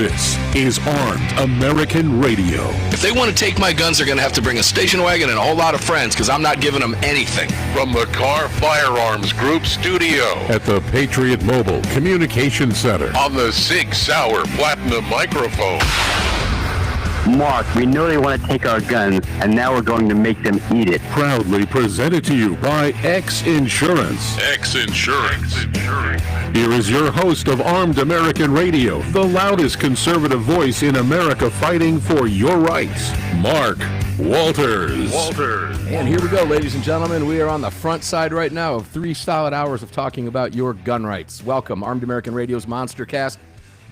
This is Armed American Radio. If they want to take my guns, they're going to have to bring a station wagon and a whole lot of friends, because I'm not giving them anything. From the Car Firearms Group studio At the Patriot Mobile Communication Center. on the Sig Sauer Platinum microphone. Mark, we know they want to take our guns, and now we're going to make them eat it. Proudly presented to you by X Insurance. X Insurance. Here is your host of Armed American Radio, the loudest conservative voice in America fighting for your rights, Mark Walters. And here we go, ladies and gentlemen. We are on the front side right now of 3 solid hours of talking about your gun rights. Welcome. Armed American Radio's Monster Cast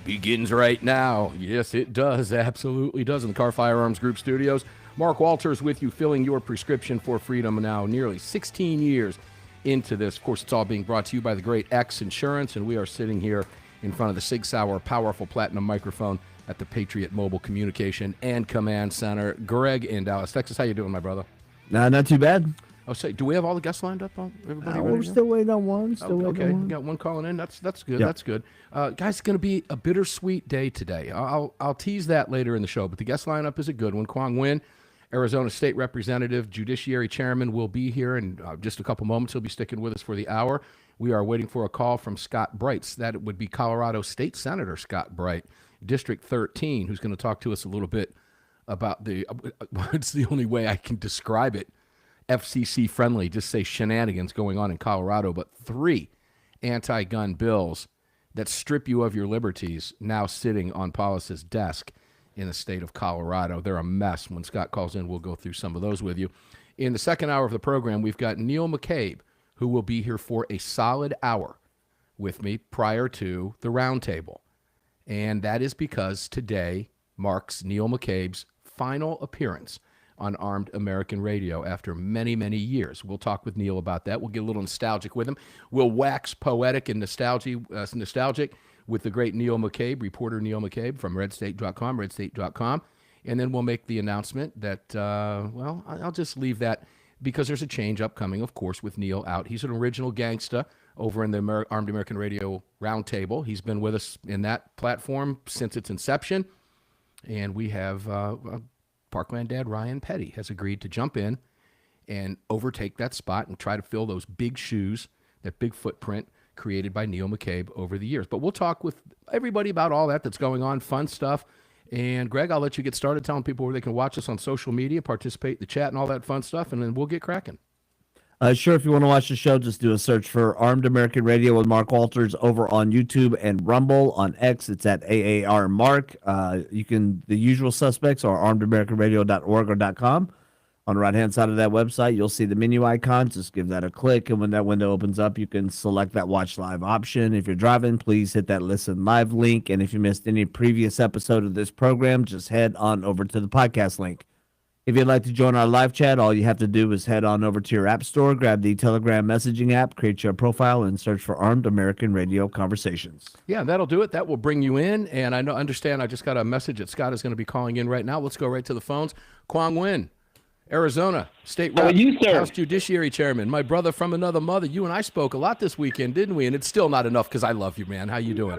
begins right now. Yes, it does. Absolutely does. In the Car Firearms Group studios. Mark Walters with you, filling your prescription for freedom now, nearly 16 years into this. Of course, it's all being brought to you by the great X Insurance, and we are sitting here in front of the Sig Sauer powerful platinum microphone at the Patriot Mobile Communication and Command Center. Greg in Dallas, Texas. How you doing, my brother? Not too bad. Oh, say, do we have all the guests lined up? Everybody ready We're to go? still waiting on one. Okay, we got one calling in. That's good. Yep. That's good. Guys, it's going to be a bittersweet day today. I'll tease that later in the show, but the guest lineup is a good one. Quang Nguyen, Arizona State Representative, Judiciary Chairman, will be here in just a couple moments. He'll be sticking with us for the hour. We are waiting for a call from Scott Bright. That would be Colorado State Senator Scott Bright, District 13, who's going to talk to us a little bit about it's the only way I can describe it, FCC friendly, just say shenanigans going on in Colorado, but 3 anti-gun bills that strip you of your liberties now sitting on Paulus's desk in the state of Colorado. They're a mess. When Scott calls in, we'll go through some of those with you. In the second hour of the program, we've got Neil McCabe, who will be here for a solid hour with me prior to the roundtable. And that is because today marks Neil McCabe's final appearance on Armed American Radio after many, many years. We'll talk with Neil about that. We'll get a little nostalgic with him. We'll wax poetic and nostalgic with the great Neil McCabe, reporter Neil McCabe from redstate.com. And then we'll make the announcement that, I'll just leave that because there's a change upcoming, of course, with Neil out. He's an original gangsta over in the Armed American Radio Roundtable. He's been with us in that platform since its inception. And we have Parkland dad Ryan Petty has agreed to jump in and overtake that spot and try to fill those big shoes, that big footprint created by Neil McCabe over the years. But we'll talk with everybody about all that's going on, fun stuff. And Greg, I'll let you get started telling people where they can watch us on social media, participate in the chat and all that fun stuff, and then we'll get cracking. Sure, if you want to watch the show, just do a search for Armed American Radio with Mark Walters over on YouTube and Rumble. On X, it's at AAR Mark. The usual suspects are armedamericanradio.org or .com. On the right-hand side of that website, you'll see the menu icon. Just give that a click, and when that window opens up, you can select that Watch Live option. If you're driving, please hit that Listen Live link, and if you missed any previous episode of this program, just head on over to the podcast link. If you'd like to join our live chat, all you have to do is head on over to your app store, grab the Telegram messaging app, create your profile, and search for Armed American Radio Conversations. Yeah, that'll do it. That will bring you in. And I understand I just got a message that Scott is going to be calling in right now. Let's go right to the phones. Quang Nguyen, Arizona State Rep, How are you, sir? House Judiciary Chairman, my brother from another mother. You and I spoke a lot this weekend, didn't we? And it's still not enough because I love you, man. How you doing?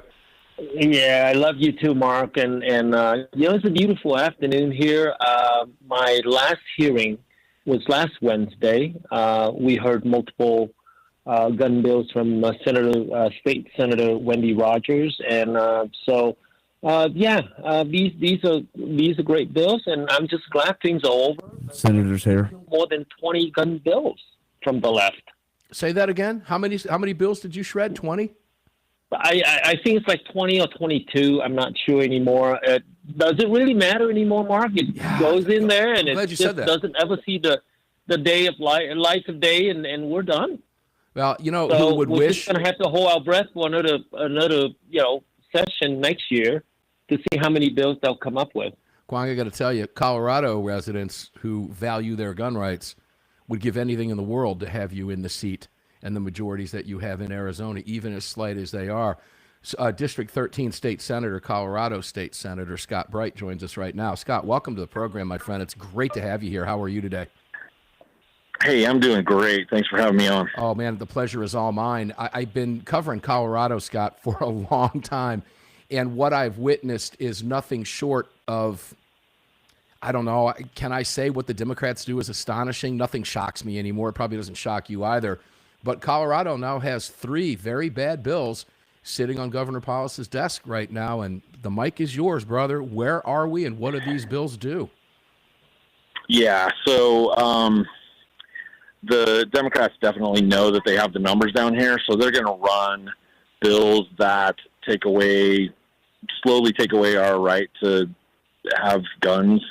Yeah, I love you too, Mark. And it's a beautiful afternoon here. My last hearing was last Wednesday. We heard multiple gun bills from State Senator Wendy Rogers, and these are great bills, and I'm just glad things are over. Senator's here. More than 20 gun bills from the left. Say that again. How many bills did you shred? 20? I think it's like 20 or 22. I'm not sure anymore. Does it really matter anymore, Mark? It goes in there, and it just doesn't ever see the day of light of day, and we're done. Well, So who would we're wish? just going to have to hold our breath for another session next year to see how many bills they'll come up with. Quang, I got to tell you, Colorado residents who value their gun rights would give anything in the world to have you in the seat and the majorities that you have in Arizona, even as slight as they are. District 13 State Senator, Colorado State Senator Scott Bright joins us right now. Scott, welcome to the program, my friend. It's great to have you here. How are you today? Hey, I'm doing great. Thanks for having me on. Oh, man, the pleasure is all mine. I've been covering Colorado, Scott, for a long time. And what I've witnessed is nothing short of, I don't know, can I say what the Democrats do is astonishing? Nothing shocks me anymore. It probably doesn't shock you either. But Colorado now has 3 very bad bills sitting on Governor Paulus's desk right now, and the mic is yours, brother. Where are we, and what do these bills do? Yeah, so the Democrats definitely know that they have the numbers down here, so they're going to run bills that slowly take away our right to have guns.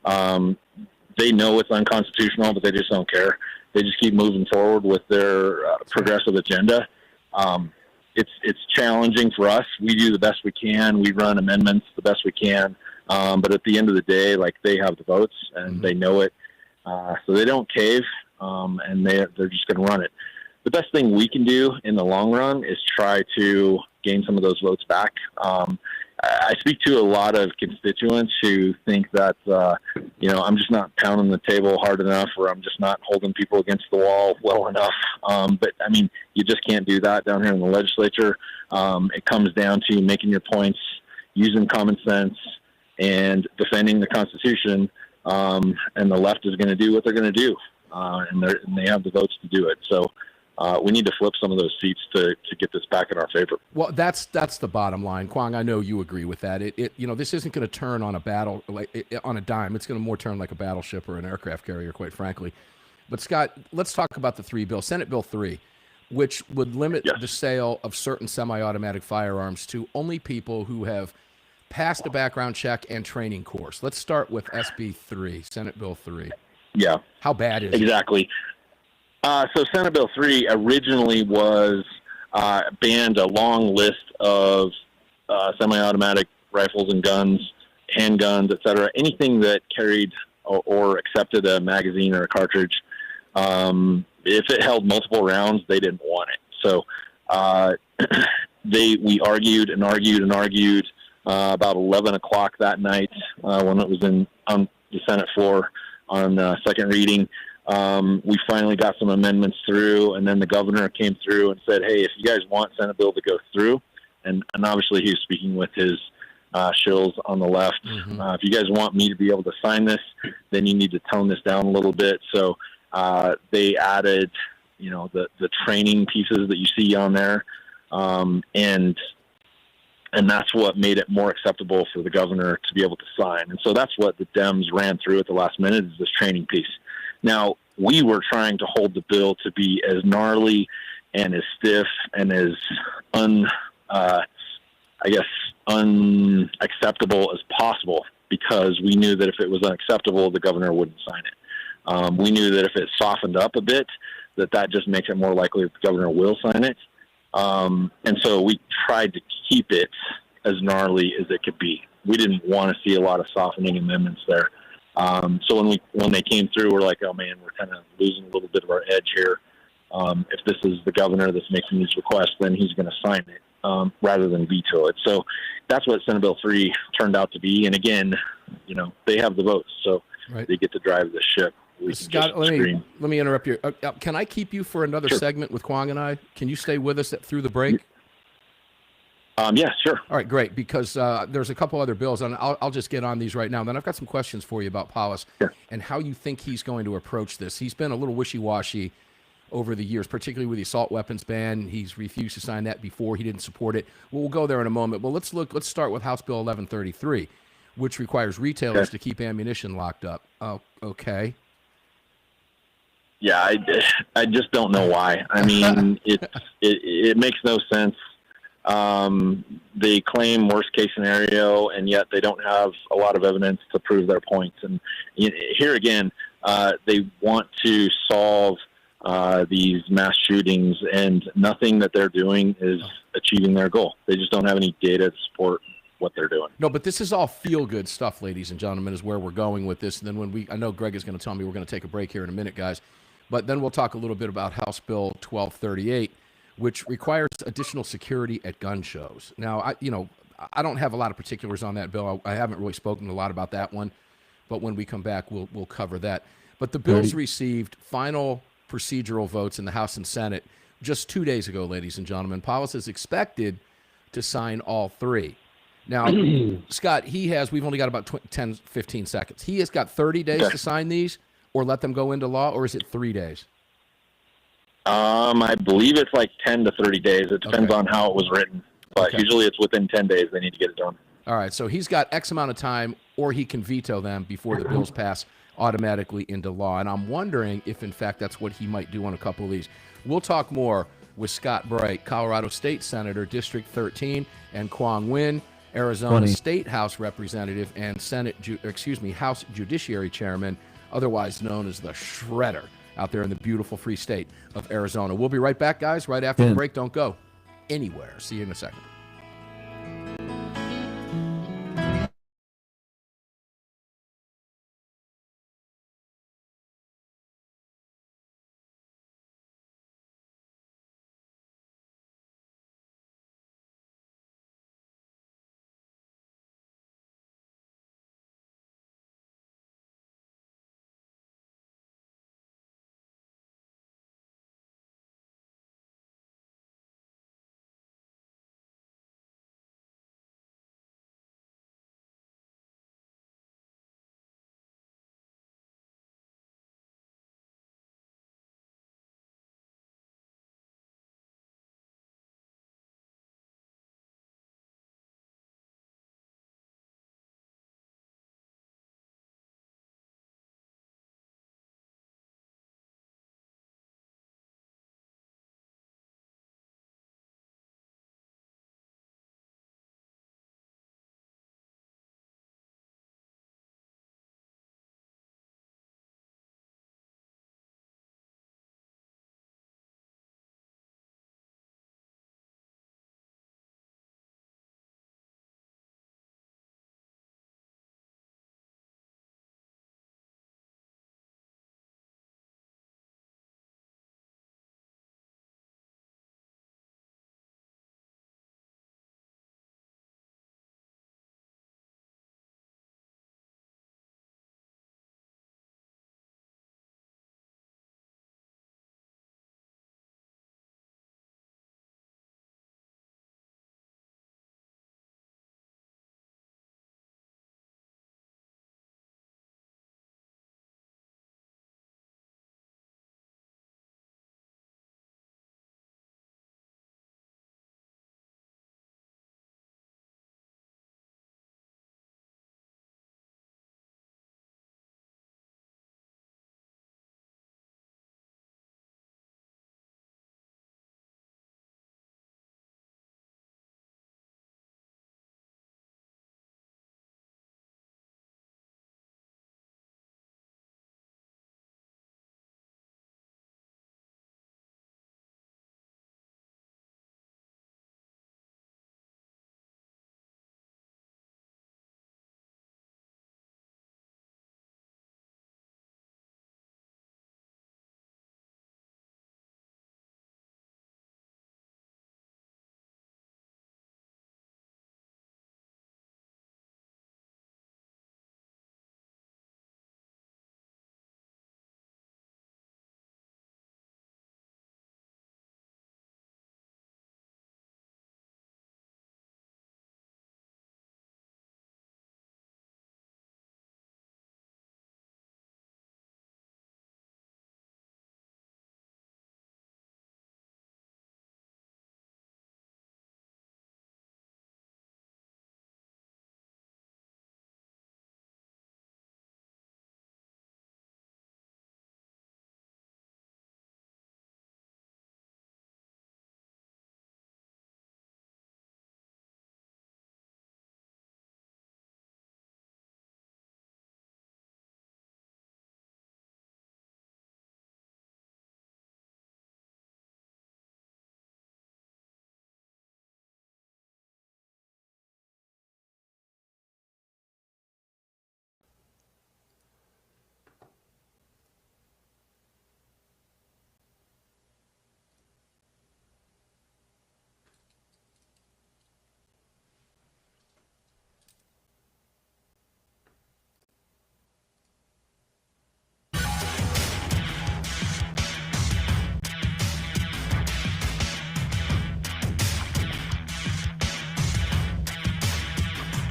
They know it's unconstitutional, but they just don't care. They just keep moving forward with their progressive agenda. It's challenging for us. We do the best we can. We run amendments the best we can. But at the end of the day, like, they have the votes and they know it. So they don't cave, and they're just going to run it. The best thing we can do in the long run is try to gain some of those votes back. I speak to a lot of constituents who think that, I'm just not pounding the table hard enough, or I'm just not holding people against the wall well enough. But, I mean, you just can't do that down here in the legislature. It comes down to making your points, using common sense, and defending the Constitution. And the left is going to do what they're going to do, and they have the votes to do it. So we need to flip some of those seats to get this back in our favor. Well, that's the bottom line, Kwong. I know you agree with that. This isn't going to turn on on a dime. It's going to more turn like a battleship or an aircraft carrier, quite frankly. But Scott, let's talk about the 3 bills. Senate Bill 3, which would limit the sale of certain semi-automatic firearms to only people who have passed a background check and training course. Let's start with SB 3, Senate Bill 3. Yeah. How bad is it? Exactly. So Senate Bill 3 originally was banned a long list of semi-automatic rifles and guns, handguns, et cetera, anything that carried or accepted a magazine or a cartridge. If it held multiple rounds, they didn't want it. So we argued and argued and argued about 11 o'clock that night when it was on the Senate floor on second reading. We finally got some amendments through, and then the governor came through and said, hey, if you guys want Senate Bill to go through, and obviously he was speaking with his shills on the left, if you guys want me to be able to sign this, then you need to tone this down a little bit. So they added, the training pieces that you see on there, and that's what made it more acceptable for the governor to be able to sign. And so that's what the Dems ran through at the last minute, is this training piece. Now, we were trying to hold the bill to be as gnarly and as stiff and as unacceptable as possible, because we knew that if it was unacceptable, the governor wouldn't sign it. We knew that if it softened up a bit, that just makes it more likely that the governor will sign it. And so we tried to keep it as gnarly as it could be. We didn't want to see a lot of softening amendments there. So when they came through, we're like, oh man, we're kind of losing a little bit of our edge here. If this is the governor that's making these requests, then he's going to sign it rather than veto it. So that's what Senate Bill 3 turned out to be. And again, they have the votes, so they get to drive the ship. Scott, let me interrupt you. Can I keep you for another segment with Kwong and I? Can you stay with us through the break? Yeah, sure. All right, great, because there's a couple other bills, and I'll just get on these right now. And then I've got some questions for you about Paulus and how you think he's going to approach this. He's been a little wishy-washy over the years, particularly with the assault weapons ban. He's refused to sign that before. He didn't support it. Well, we'll go there in a moment. But let's start with House Bill 1133, which requires retailers to keep ammunition locked up. Okay. Yeah, I just don't know why. I mean, it makes no sense. They claim worst case scenario, and yet they don't have a lot of evidence to prove their points. And here again, they want to solve these mass shootings, and nothing that they're doing is achieving their goal. They just don't have any data to support what they're doing. No, but this is all feel-good stuff, ladies and gentlemen, is where we're going with this. And then I know Greg is going to tell me we're going to take a break here in a minute, guys. But then we'll talk a little bit about House Bill 1238, which requires additional security at gun shows. Now, I don't have a lot of particulars on that bill. I haven't really spoken a lot about that one, but when we come back, we'll cover that. But the bills received final procedural votes in the House and Senate just 2 days ago, ladies and gentlemen. Paulus is expected to sign all 3. Now, Scott, we've only got about 10, 15 seconds. He has got 30 days Okay. to sign these or let them go into law, or is it 3 days? I believe it's like 10 to 30 days. It depends Okay. on how it was written. But Okay. usually it's within 10 days they need to get it done. All right, so he's got X amount of time, or he can veto them before the bills pass automatically into law. And I'm wondering if, in fact, that's what he might do on a couple of these. We'll talk more with Scott Bright, Colorado State Senator, District 13, and Quang Nguyen, Arizona 20. State House Representative and House Judiciary Chairman, otherwise known as the Shredder, out there in the beautiful free state of Arizona. We'll be right back, guys, right after the break. Don't go anywhere. See you in a second.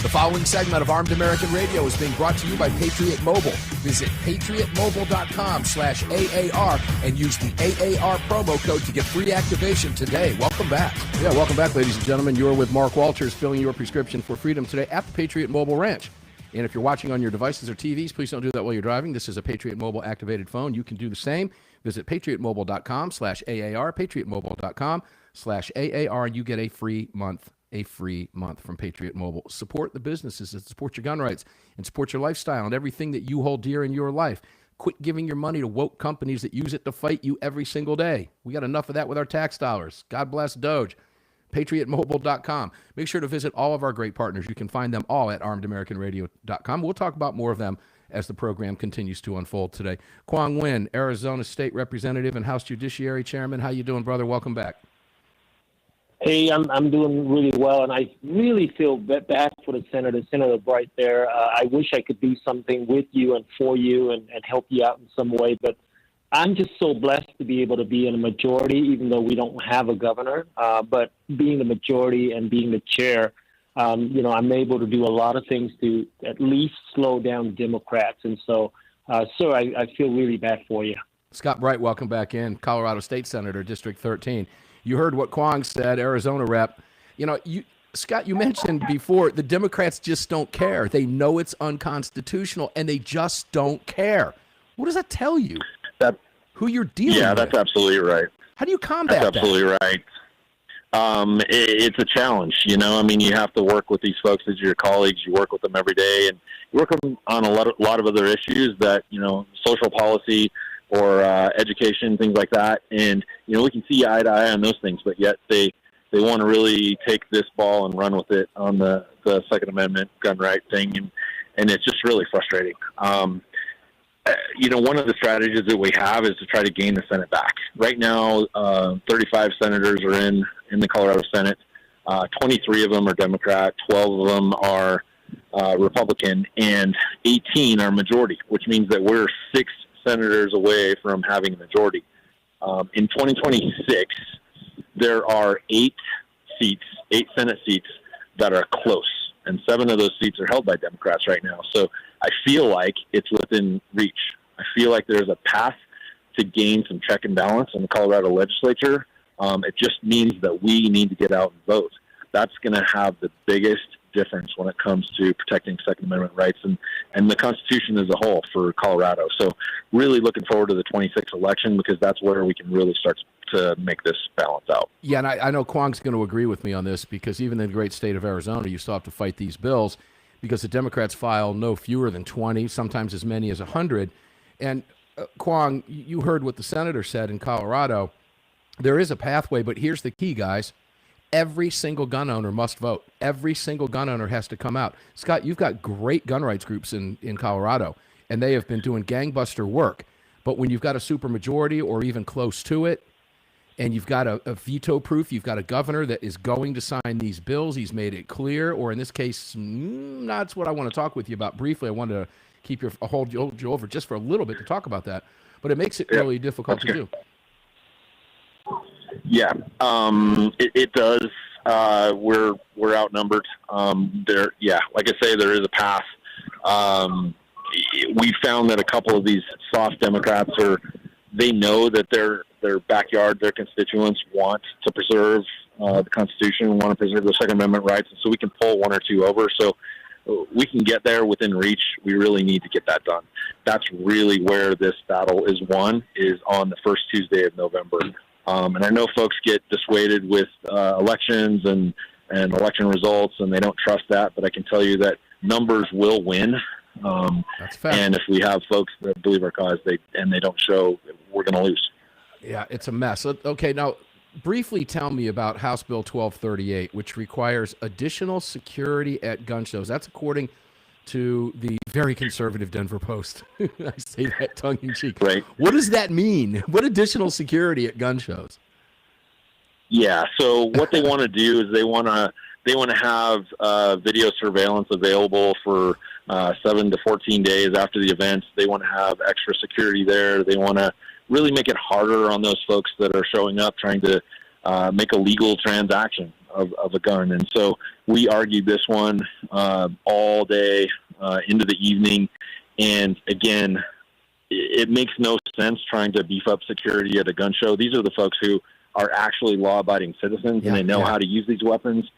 The following segment of Armed American Radio is being brought to you by Patriot Mobile. Visit patriotmobile.com/AAR and use the AAR promo code to get free activation today. Welcome back. Yeah, welcome back, ladies and gentlemen. You're with Mark Walters, filling your prescription for freedom today at the Patriot Mobile Ranch. And if you're watching on your devices or TVs, please don't do that while you're driving. This is a Patriot Mobile activated phone. You can do the same. Visit patriotmobile.com/AAR, patriotmobile.com/AAR, and you get a free month from Patriot Mobile. Support the businesses that support your gun rights and support your lifestyle and everything that you hold dear in your life. Quit giving your money to woke companies that use it to fight you every single day. We got enough of that with our tax dollars. God bless Doge. PatriotMobile.com. Make sure to visit all of our great partners. You can find them all at ArmedAmericanRadio.com. We'll talk about more of them as the program continues to unfold today. Quang Nguyen, Arizona State Representative and House Judiciary Chairman. How you doing, brother? Welcome back. Hey, I'm doing really well, and I really feel bad for the Senator Bright there. I wish I could do something with you and for you and help you out in some way, but I'm just so blessed to be able to be in a majority, even though we don't have a governor. But being the majority and being the chair, I'm able to do a lot of things to at least slow down Democrats. And so, sir, I feel really bad for you. Scott Bright, welcome back in. Colorado State Senator, District 13. You heard what Quang said, Arizona rep. Scott, you mentioned before the Democrats just don't care. They know it's unconstitutional, and they just don't care. What does that tell you? Who you're dealing with? Yeah, that's absolutely right. How do you combat that? That's absolutely right. It's a challenge, you have to work with these folks as your colleagues. You work with them every day, and you work with them on a lot of other issues that, social policy or education, things like that. And, we can see eye to eye on those things, but yet they want to really take this ball and run with it on the Second Amendment gun right thing. And it's just really frustrating. One of the strategies that we have is to try to gain the Senate back. Right now, 35 senators are in the Colorado Senate. 23 of them are Democrat, 12 of them are Republican, and 18 are majority, which means that we're 6 senators away from having a majority. In 2026, there are 8 Senate seats that are close, and 7 of those seats are held by Democrats right now. So I feel like it's within reach. I feel like there's a path to gain some check and balance in the Colorado legislature. It just means that we need to get out and vote. That's going to have the biggest difference when it comes to protecting Second Amendment rights and the Constitution as a whole for Colorado. So really looking forward to the 26th election, because that's where we can really start to make this balance out. Yeah, and I know Quang's going to agree with me on this, because even in the great state of Arizona, you still have to fight these bills because the Democrats file no fewer than 20, sometimes as many as 100. And Quang, you heard what the senator said in Colorado. There is a pathway, but here's the key, guys. Every single gun owner must vote. Every single gun owner has to come out. Scott, you've got great gun rights groups in Colorado, and they have been doing gangbuster work. But when you've got a supermajority or even close to it, and you've got a veto proof, you've got a governor that is going to sign these bills, he's made it clear, or in this case, that's what I want to talk with you about briefly. I wanted to hold you over just for a little bit to talk about that, but it makes it really difficult to do. Yeah, it does. We're outnumbered. Like I say, there is a path. We found that a couple of these soft Democrats they know that their backyard, their constituents want to preserve the Constitution, want to preserve the Second Amendment rights, and so we can pull 1 or 2 over. So we can get there within reach. We really need to get that done. That's really where this battle is won, is on the first Tuesday of November. And I know folks get dissuaded with elections and election results, and they don't trust that, but I can tell you that numbers will win. That's fact. And if we have folks that believe our cause, they don't show, we're going to lose. Yeah, it's a mess. Okay, now briefly tell me about House Bill 1238, which requires additional security at gun shows. That's according to the very conservative Denver Post. I say that tongue-in-cheek. Right. What does that mean? What additional security at gun shows? Yeah, so what they want to do is they want to have video surveillance available for 7 to 14 days after the events. They want to have extra security there. They want to really make it harder on those folks that are showing up trying to make a legal transaction. of a gun. And so we argued this one all day into the evening. And again, it makes no sense trying to beef up security at a gun show. These are the folks who are actually law-abiding citizens, and they know how to use these weapons.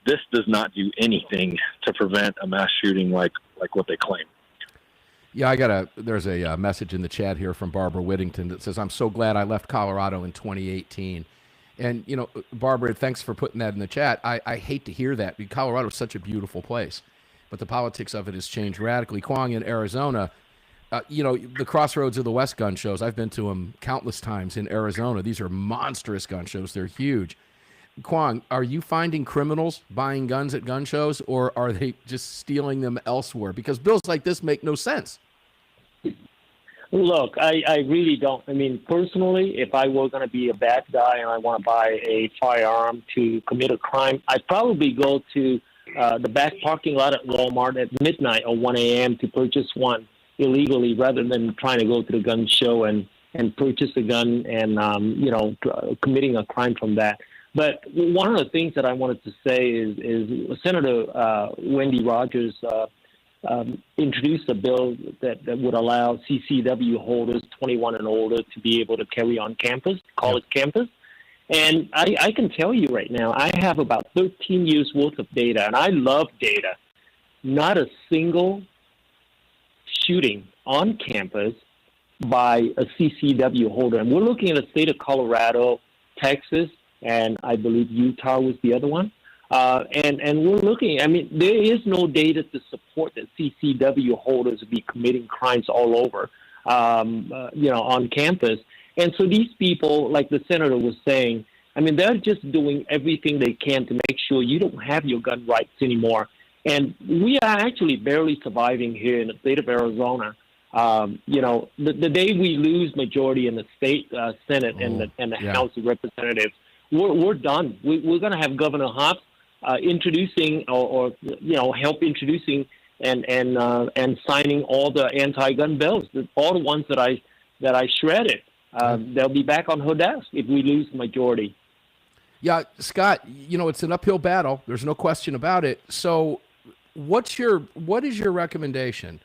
This does not do anything to prevent a mass shooting like what they claim. Yeah, there's a message in the chat here from Barbara Whittington that says, "I'm so glad I left Colorado in 2018." And, you know, Barbara, thanks for putting that in the chat. I hate to hear that, because Colorado is such a beautiful place, but the politics of it has changed radically. Kwong, in Arizona, you know, the Crossroads of the West gun shows, I've been to them countless times in Arizona. These are monstrous gun shows. They're huge. Kwong, are you finding criminals buying guns at gun shows, or are they just stealing them elsewhere? Because bills like this make no sense. Look, I really don't. I mean, personally, if I were going to be a bad guy and I want to buy a firearm to commit a crime, I'd probably go to the back parking lot at Walmart at midnight or 1 a.m. to purchase one illegally, rather than trying to go to the gun show and purchase a gun and, committing a crime from that. But one of the things that I wanted to say is Senator Wendy Rogers introduced a bill that would allow CCW holders 21 and older to be able to carry on campus, college campus. And I can tell you right now, I have about 13 years worth of data, and I love data. Not a single shooting on campus by a CCW holder. And we're looking at the state of Colorado, Texas, and I believe Utah was the other one. And we're looking, I mean, there is no data to support that CCW holders would be committing crimes all over, on campus. And so these people, like the senator was saying, I mean, they're just doing everything they can to make sure you don't have your gun rights anymore. And we are actually barely surviving here in the state of Arizona. The day we lose majority in the state Senate and the House of Representatives, we're done. We're going to have Governor Hobbs introducing or help introducing and signing all the anti-gun bills, all the ones that I shredded. They'll be back on her desk if we lose the majority. Yeah, Scott, it's an uphill battle. There's no question about it. So what is your recommendation?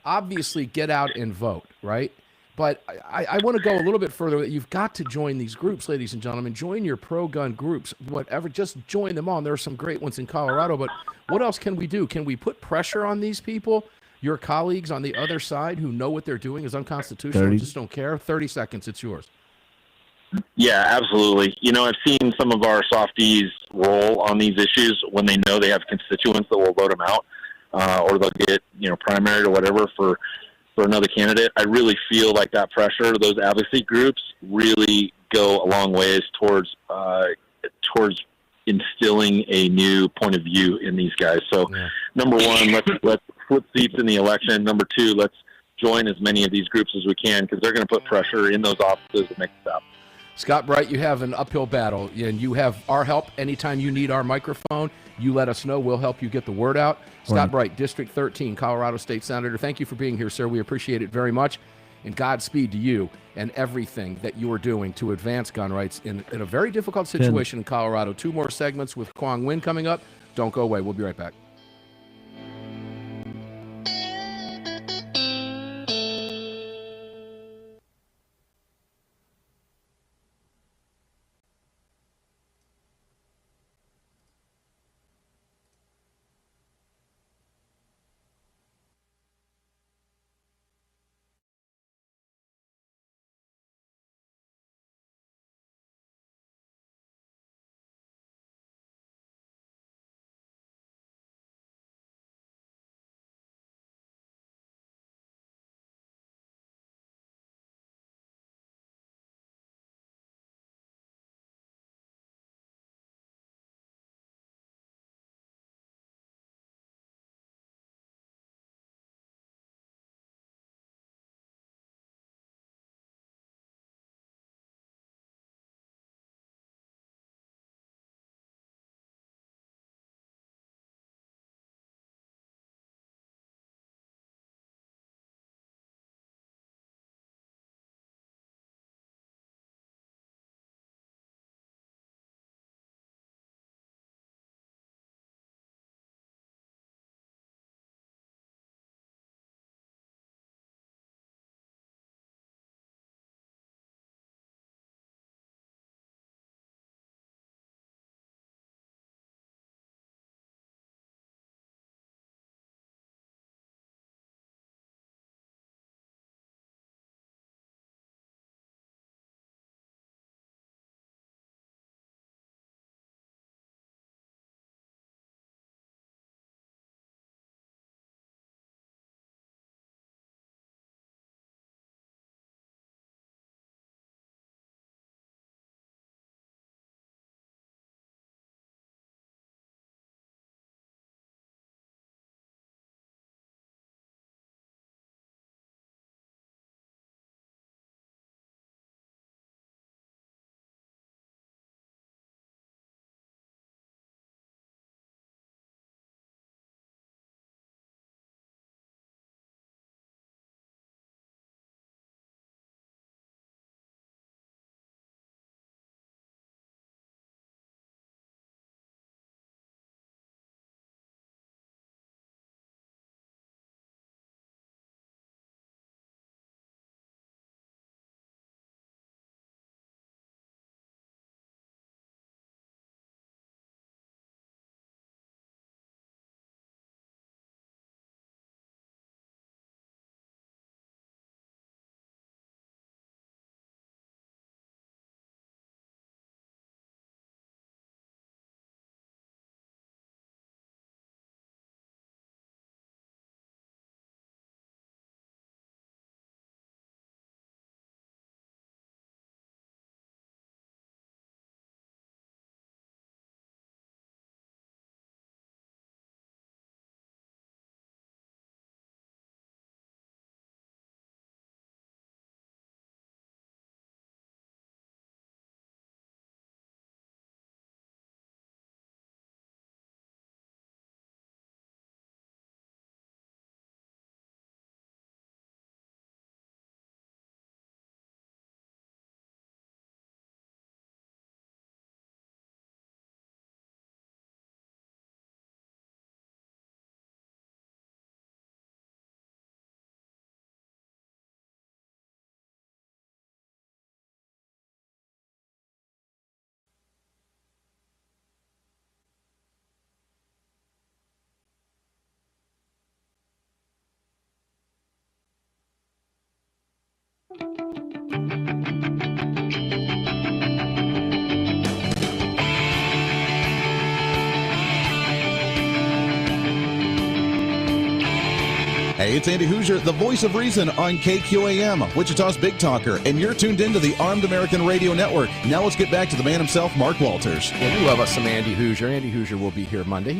Obviously, get out and vote, right? But I want to go a little bit further. You've got to join these groups, ladies and gentlemen. Join your pro-gun groups, whatever. Just join them on. There are some great ones in Colorado, but what else can we do? Can we put pressure on these people, your colleagues on the other side who know what they're doing is unconstitutional and just don't care? 30 seconds, it's yours. Yeah, absolutely. I've seen some of our softies roll on these issues when they know they have constituents that will vote them out, or they'll get, primary or whatever for another candidate. I really feel like that pressure, those advocacy groups really go a long ways towards instilling a new point of view in these guys. So, number one, let's flip seats in the election. Number two, let's join as many of these groups as we can, because they're going to put pressure in those offices to make it happen. Scott Bright, you have an uphill battle, and you have our help. Anytime you need our microphone, you let us know. We'll help you get the word out. Scott Bright, District 13, Colorado State Senator. Thank you for being here, sir. We appreciate it very much. And Godspeed to you and everything that you are doing to advance gun rights in a very difficult situation in Colorado. 2 more segments with Kwong Nguyen coming up. Don't go away. We'll be right back. Hey, it's Andy Hoosier, the voice of reason on KQAM, Wichita's Big Talker, and you're tuned into the Armed American Radio Network. Now let's get back to the man himself, Mark Walters. Yeah, we love us some Andy Hoosier. Andy Hoosier will be here Monday.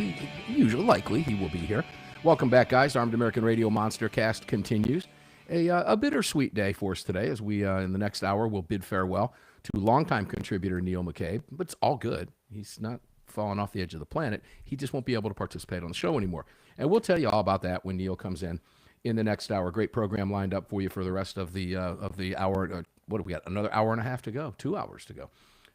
He will be here. Welcome back, guys. Armed American Radio Monster Cast continues. A bittersweet day for us today as we, in the next hour, will bid farewell to longtime contributor Neil McCabe. But it's all good. He's not falling off the edge of the planet. He just won't be able to participate on the show anymore. And we'll tell you all about that when Neil comes in the next hour. Great program lined up for you for the rest of the hour. What do we got? Another hour and a half to go. 2 hours to go.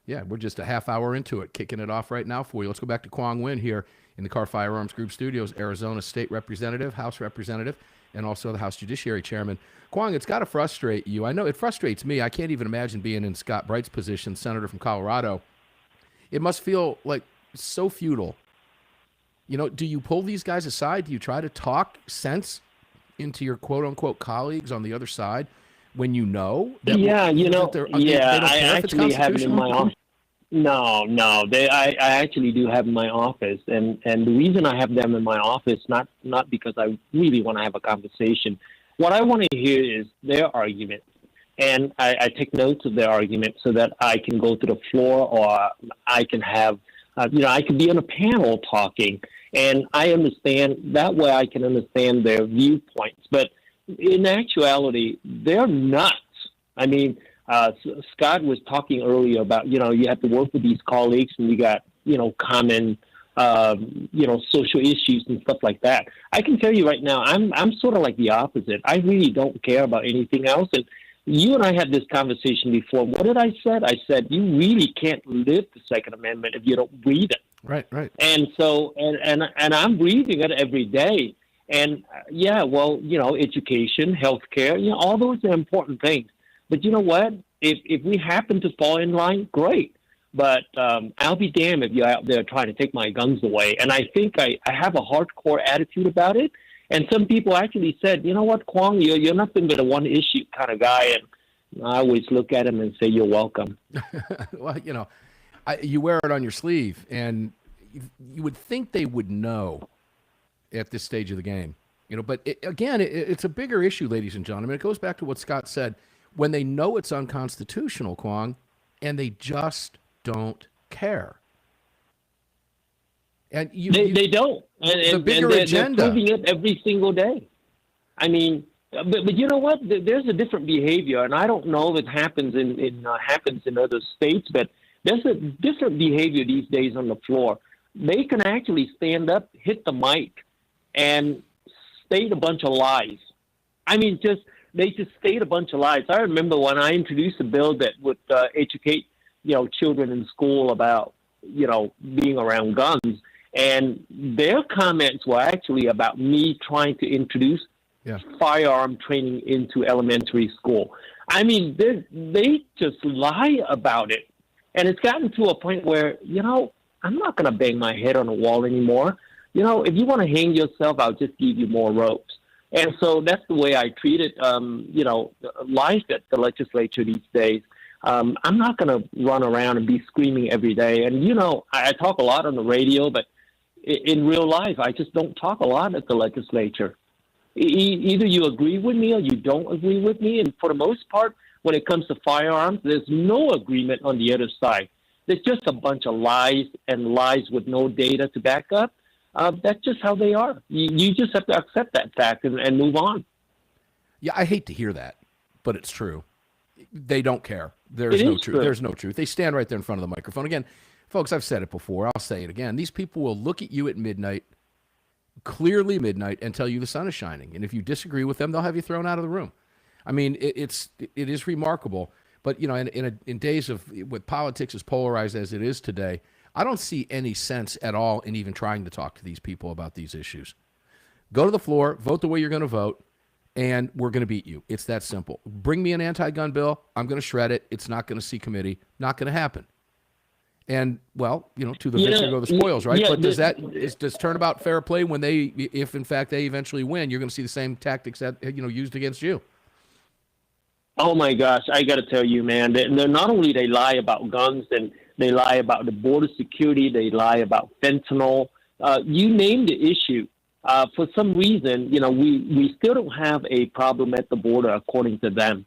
Yeah, we're just a half hour into it, kicking it off right now for you. Let's go back to Quang Nguyen here in the Carr Firearms Group Studios, Arizona State Representative, House Representative, and also the House Judiciary Chairman. Quang, it's got to frustrate you. I know it frustrates me. I can't even imagine being in Scott Bright's position, Senator from Colorado. It must feel like so futile. You know, do you pull these guys aside? Do you try to talk sense into your quote-unquote colleagues on the other side when you know that? Yeah, they don't I care if it's actually have it in my constitutional? office. No, I actually do have in my office, and the reason I have them in my office, not because I really want to have a conversation. What I want to hear is their argument, and I take notes of their argument so that I can go to the floor, or I can have, I can be on a panel talking, and I understand that way. I can understand their viewpoints, but in actuality, they're nuts. I mean, Scott was talking earlier about, you have to work with these colleagues, and you got, common, social issues and stuff like that. I can tell you right now, I'm sort of like the opposite. I really don't care about anything else. And you and I had this conversation before. What did I say? I said, you really can't live the Second Amendment if you don't read it. Right. And so, and I'm reading it every day. And education, healthcare, all those are important things. But you know what? If we happen to fall in line, great. But I'll be damned if you're out there trying to take my guns away. And I think I have a hardcore attitude about it. And some people actually said, you know what, Quang, you're nothing but a one-issue kind of guy. And I always look at him and say, you're welcome. Well, you wear it on your sleeve, and you would think they would know at this stage of the game. But it's a bigger issue, ladies and gentlemen. It goes back to what Scott said. When they know it's unconstitutional, Quang, and they just don't care. And they don't. And, the bigger and they're agenda. They're proving it every single day. I mean, but you know what? There's a different behavior, and I don't know if it happens in other states, but there's a different behavior these days on the floor. They can actually stand up, hit the mic, and state a bunch of lies. I mean, they just state a bunch of lies. I remember when I introduced a bill that would educate, children in school about, being around guns, and their comments were actually about me trying to introduce firearm training into elementary school. I mean, they just lie about it, and it's gotten to a point where, I'm not going to bang my head on a wall anymore. If you want to hang yourself, I'll just give you more ropes. And so that's the way I treat it, life at the legislature these days. I'm not going to run around and be screaming every day. And, I talk a lot on the radio, but in real life, I just don't talk a lot at the legislature. Either you agree with me or you don't agree with me. And for the most part, when it comes to firearms, there's no agreement on the other side. There's just a bunch of lies and lies with no data to back up. That's just how they are. You just have to accept that fact and move on. Yeah, I hate to hear that, but it's true. They don't care. There's no truth. There's no truth. They stand right there in front of the microphone. Again, folks, I've said it before. I'll say it again. These people will look at you at midnight, clearly midnight, and tell you the sun is shining. And if you disagree with them, they'll have you thrown out of the room. I mean, it is remarkable. But, in days with politics as polarized as it is today, I don't see any sense at all in even trying to talk to these people about these issues. Go to the floor, vote the way you're going to vote, and we're going to beat you. It's that simple. Bring me an anti-gun bill. I'm going to shred it. It's not going to see committee. Not going to happen. And, well, to the victor go the spoils, right? But does turnabout fair play when if in fact they eventually win, you're going to see the same tactics that, used against you? Oh my gosh, I got to tell you, man. They're not only they lie about guns and they lie about the border security, they lie about fentanyl. You name the issue. For some reason, we still don't have a problem at the border, according to them.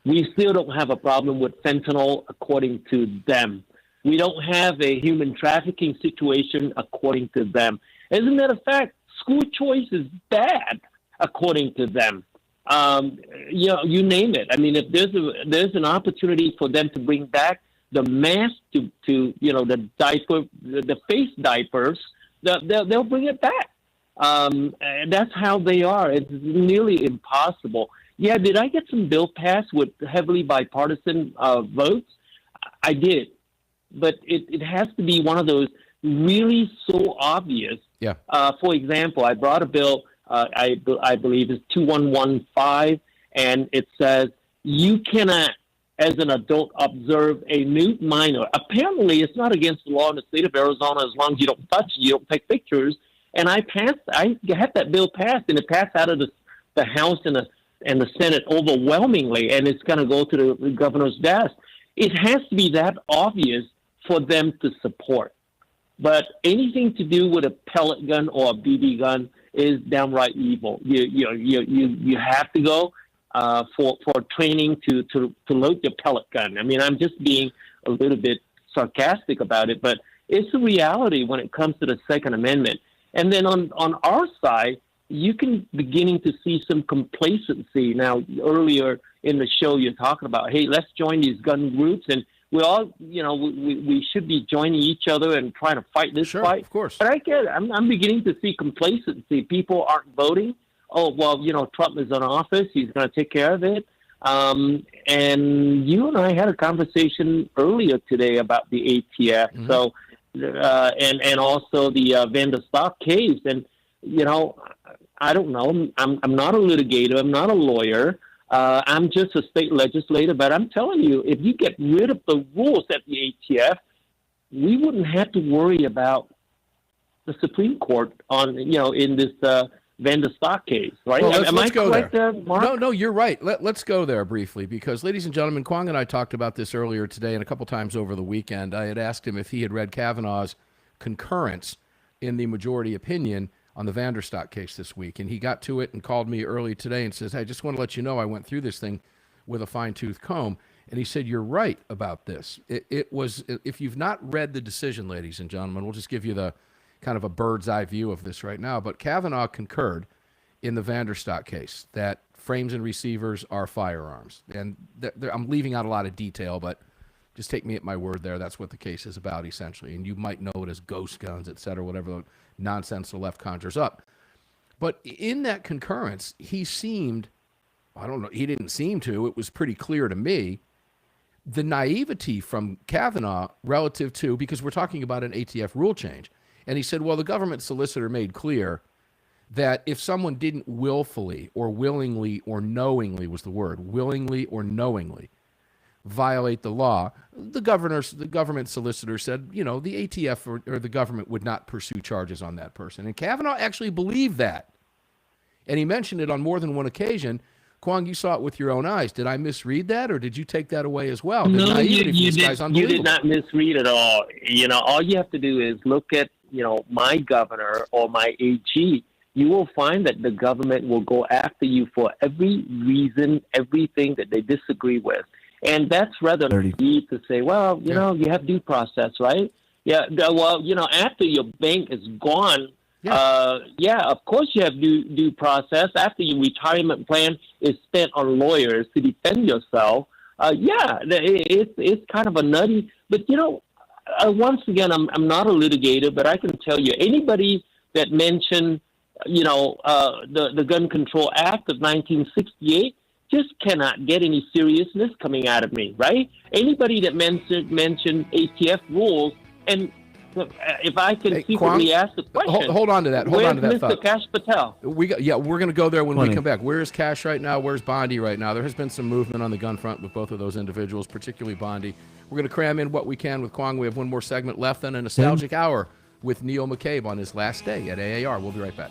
We still don't have a problem with fentanyl, according to them. We don't have a human trafficking situation, according to them. As a matter of fact, school choice is bad, according to them. You name it. I mean, if there's an opportunity for them to bring back the mask to the diaper, the face diapers, they'll bring it back. And that's how they are. It's nearly impossible. Yeah, did I get some bill passed with heavily bipartisan votes? I did, but it has to be one of those really so obvious. Yeah. For example, I brought a bill. I believe it's 2115, and it says you cannot, as an adult, observe a nude minor. Apparently, it's not against the law in the state of Arizona as long as you don't touch it, you don't take pictures. And I had that bill passed, and it passed out of the House and the Senate overwhelmingly, and it's going to go to the governor's desk. It has to be that obvious for them to support. But anything to do with a pellet gun or a BB gun is downright evil. You have to go for training to load your pellet gun. I mean, I'm just being a little bit sarcastic about it, but it's a reality when it comes to the Second Amendment. And then on our side, you can beginning to see some complacency. Now, earlier in the show, you're talking about, hey, let's join these gun groups, and we all, we should be joining each other and trying to fight this fight. Of course. But I get it. I'm beginning to see complacency. People aren't voting. Oh, well, Trump is in office. He's going to take care of it. And you and I had a conversation earlier today about the ATF. Mm-hmm. So, and also the Vander Stock case. And, I don't know. I'm not a litigator. I'm not a lawyer. I'm just a state legislator, but I'm telling you, if you get rid of the rules at the ATF, we wouldn't have to worry about the Supreme Court in this Vander Stock case, right? Well, Am I correct there, Mark? No, you're right. Let's go there briefly because, ladies and gentlemen, Kwong and I talked about this earlier today and a couple times over the weekend. I had asked him if he had read Kavanaugh's concurrence in the majority opinion on the Vander Stock case this week, and he got to it and called me early today and says, hey, I just want to let you know I went through this thing with a fine-tooth comb. And he said, you're right about this. It was, if you've not read the decision, ladies and gentlemen, we'll just give you the kind of a bird's eye view of this right now, but Kavanaugh concurred in the Vander Stock case that frames and receivers are firearms. And I'm leaving out a lot of detail, but just take me at my word there. That's what the case is about, essentially. And you might know it as ghost guns, et cetera, whatever nonsense the left conjures up. But in that concurrence, he seemed, I don't know, he didn't seem to, it was pretty clear to me, the naivety from Kavanaugh relative to, because we're talking about an ATF rule change. And he said, well, the government solicitor made clear that if someone didn't willfully or willingly or knowingly was the word, willingly or knowingly violate the law, the government solicitor said, the ATF or the government would not pursue charges on that person. And Kavanaugh actually believed that. And he mentioned it on more than one occasion. Kwong, you saw it with your own eyes. Did I misread that, or did you take that away as well? No, you did not misread at all. All you have to do is look at, my governor or my AG. You will find that the government will go after you for every reason, everything that they disagree with. And that's rather naive to say, well, you have due process, right? Yeah, well, after your bank is gone, of course you have due process. After your retirement plan is spent on lawyers to defend yourself, it's kind of a nutty. But, once again, I'm not a litigator, but I can tell you, anybody that mentioned, the Gun Control Act of 1968, just cannot get any seriousness coming out of me, right? Anybody that mentioned ATF rules, and if I can secretly ask the question, hold on to that. Hold on to that Mr. thought. Cash Patel? We're going to go there when we come back. Where's Cash right now? Where's Bondi right now? There has been some movement on the gun front with both of those individuals, particularly Bondi. We're going to cram in what we can with Kwong. We have one more segment left, and a nostalgic hour with Neil McCabe on his last day at AAR. We'll be right back.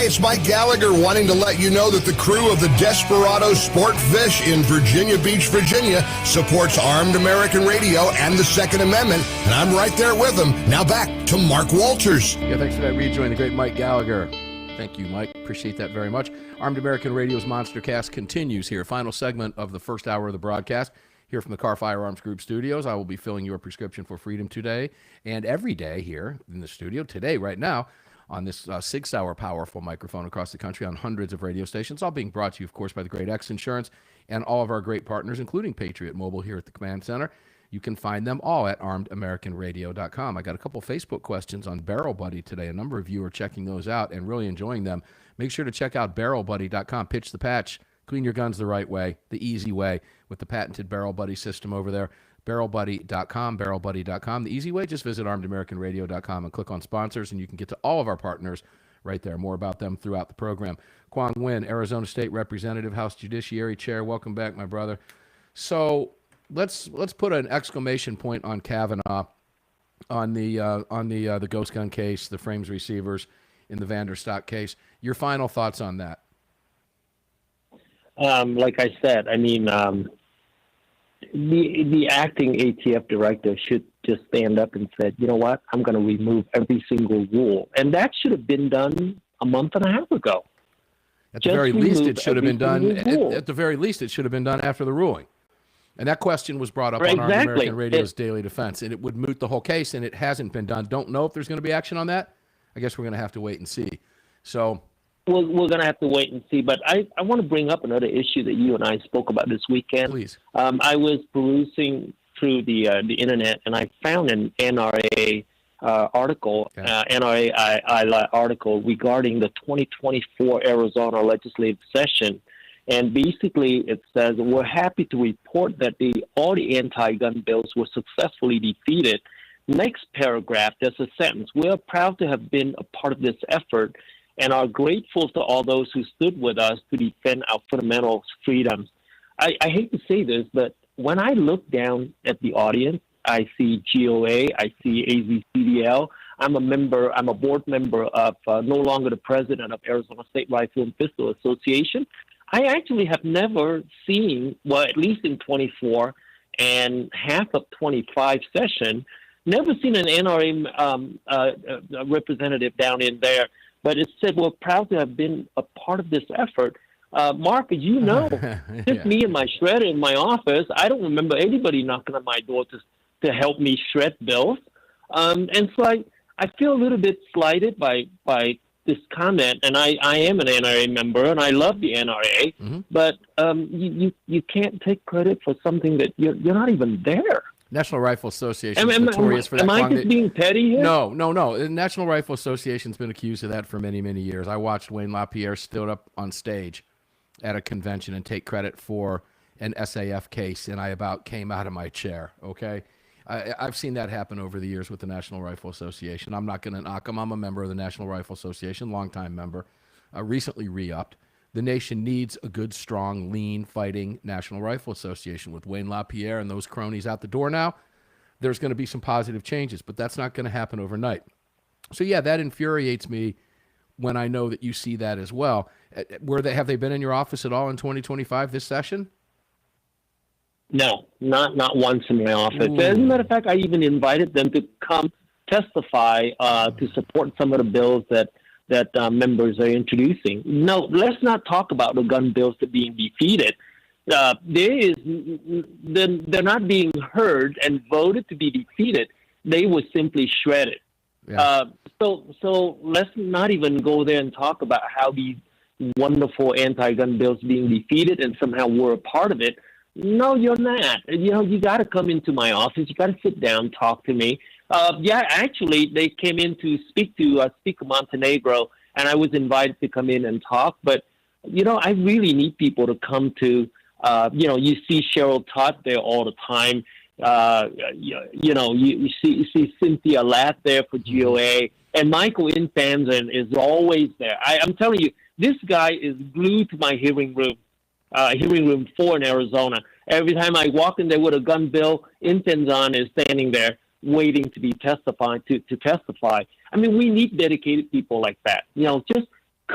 Hi, it's Mike Gallagher wanting to let you know that the crew of the Desperado Sport Fish in Virginia Beach, Virginia supports Armed American Radio and the Second Amendment, and I'm right there with them. Now back to Mark Walters. Yeah, thanks for that rejoin, the great Mike Gallagher. Thank you, Mike. Appreciate that very much. Armed American Radio's Monster Cast continues here. Final segment of the first hour of the broadcast. Here from the Car Firearms Group studios, I will be filling your prescription for freedom today and every day here in the studio. Today, right now, on this 6 hour powerful microphone across the country on hundreds of radio stations, all being brought to you, of course, by the great X Insurance and all of our great partners, including Patriot Mobile here at the Command Center. You can find them all at armedamericanradio.com. I got a couple Facebook questions on Barrel Buddy today. A number of you are checking those out and really enjoying them. Make sure to check out barrelbuddy.com. Pitch the patch. Clean your guns the right way, the easy way, with the patented Barrel Buddy system over there. barrelbuddy.com, barrelbuddy.com. The easy way, just visit armedamericanradio.com and click on sponsors, and you can get to all of our partners right there. More about them throughout the program. Quang Nguyen, Arizona State Representative, House Judiciary Chair. Welcome back, my brother. So let's put an exclamation point on Kavanaugh on the ghost gun case, the frames receivers in the Vanderstock case. Your final thoughts on that? Like I said, I mean, the acting ATF director should just stand up and say, you know what, I'm going to remove every single rule. And that should have been done a month and a half ago. At the very least, it should have been done. At the very least, it should have been done after the ruling. And that question was brought up on Armed American Radio's Daily Defense, and it would moot the whole case, and it hasn't been done. Don't know if there's going to be action on that. I guess we're going to have to wait and see. So we're going to have to wait and see. But I want to bring up another issue that you and I spoke about this weekend. Please. I was perusing through the internet, and I found an NRA article, NRA article regarding the 2024 Arizona legislative session. And basically, it says, we're happy to report that all the anti-gun bills were successfully defeated. Next paragraph, there's a sentence. We are proud to have been a part of this effort and are grateful to all those who stood with us to defend our fundamental freedoms. I hate to say this, but when I look down at the audience, I see GOA, I see AZCDL. I'm a board member of no longer the president of Arizona State Rifle and Pistol Association. I actually have never seen, well, at least in 24 and half of 25 session, never seen an NRA representative down in there. But it said, we're proud to have been a part of this effort. Mark, as you know, just me and my shredder in my office, I don't remember anybody knocking on my door to help me shred bills. And so I feel a little bit slighted by this comment, and I am an NRA member, and I love the NRA, but you can't take credit for something that you're not even there. National Rifle Association is notorious for that. Am I just being petty here? No. The National Rifle Association's been accused of that for many, many years. I watched Wayne LaPierre stood up on stage at a convention and take credit for an SAF case, and I about came out of my chair, okay? I've seen that happen over the years with the National Rifle Association. I'm not going to knock them. I'm a member of the National Rifle Association, longtime member, recently re-upped. The nation needs a good, strong, lean, fighting National Rifle Association. With Wayne LaPierre and those cronies out the door now, there's going to be some positive changes, but that's not going to happen overnight. So, yeah, that infuriates me when I know that you see that as well. Have they been in your office at all in 2025 this session? No, not once in my office. As a matter of fact, I even invited them to come testify to support some of the bills that members are introducing. No, let's not talk about the gun bills that are being defeated. They're not being heard and voted to be defeated. They were simply shredded. Yeah. So let's not even go there and talk about how these wonderful anti-gun bills being defeated and somehow we're a part of it. No, you're not. You got to come into my office. You got to sit down, talk to me. Actually, they came in to speak to Speaker Montenegro, and I was invited to come in and talk. But, I really need people to come to, you see Cheryl Todd there all the time. You see Cynthia Lath there for GOA, and Michael Infanzon is always there. I'm telling you, this guy is glued to my hearing room 4 in Arizona. Every time I walk in there with a gun bill, Infanzon is standing there waiting to be testified to testify. I mean, we need dedicated people like that. Just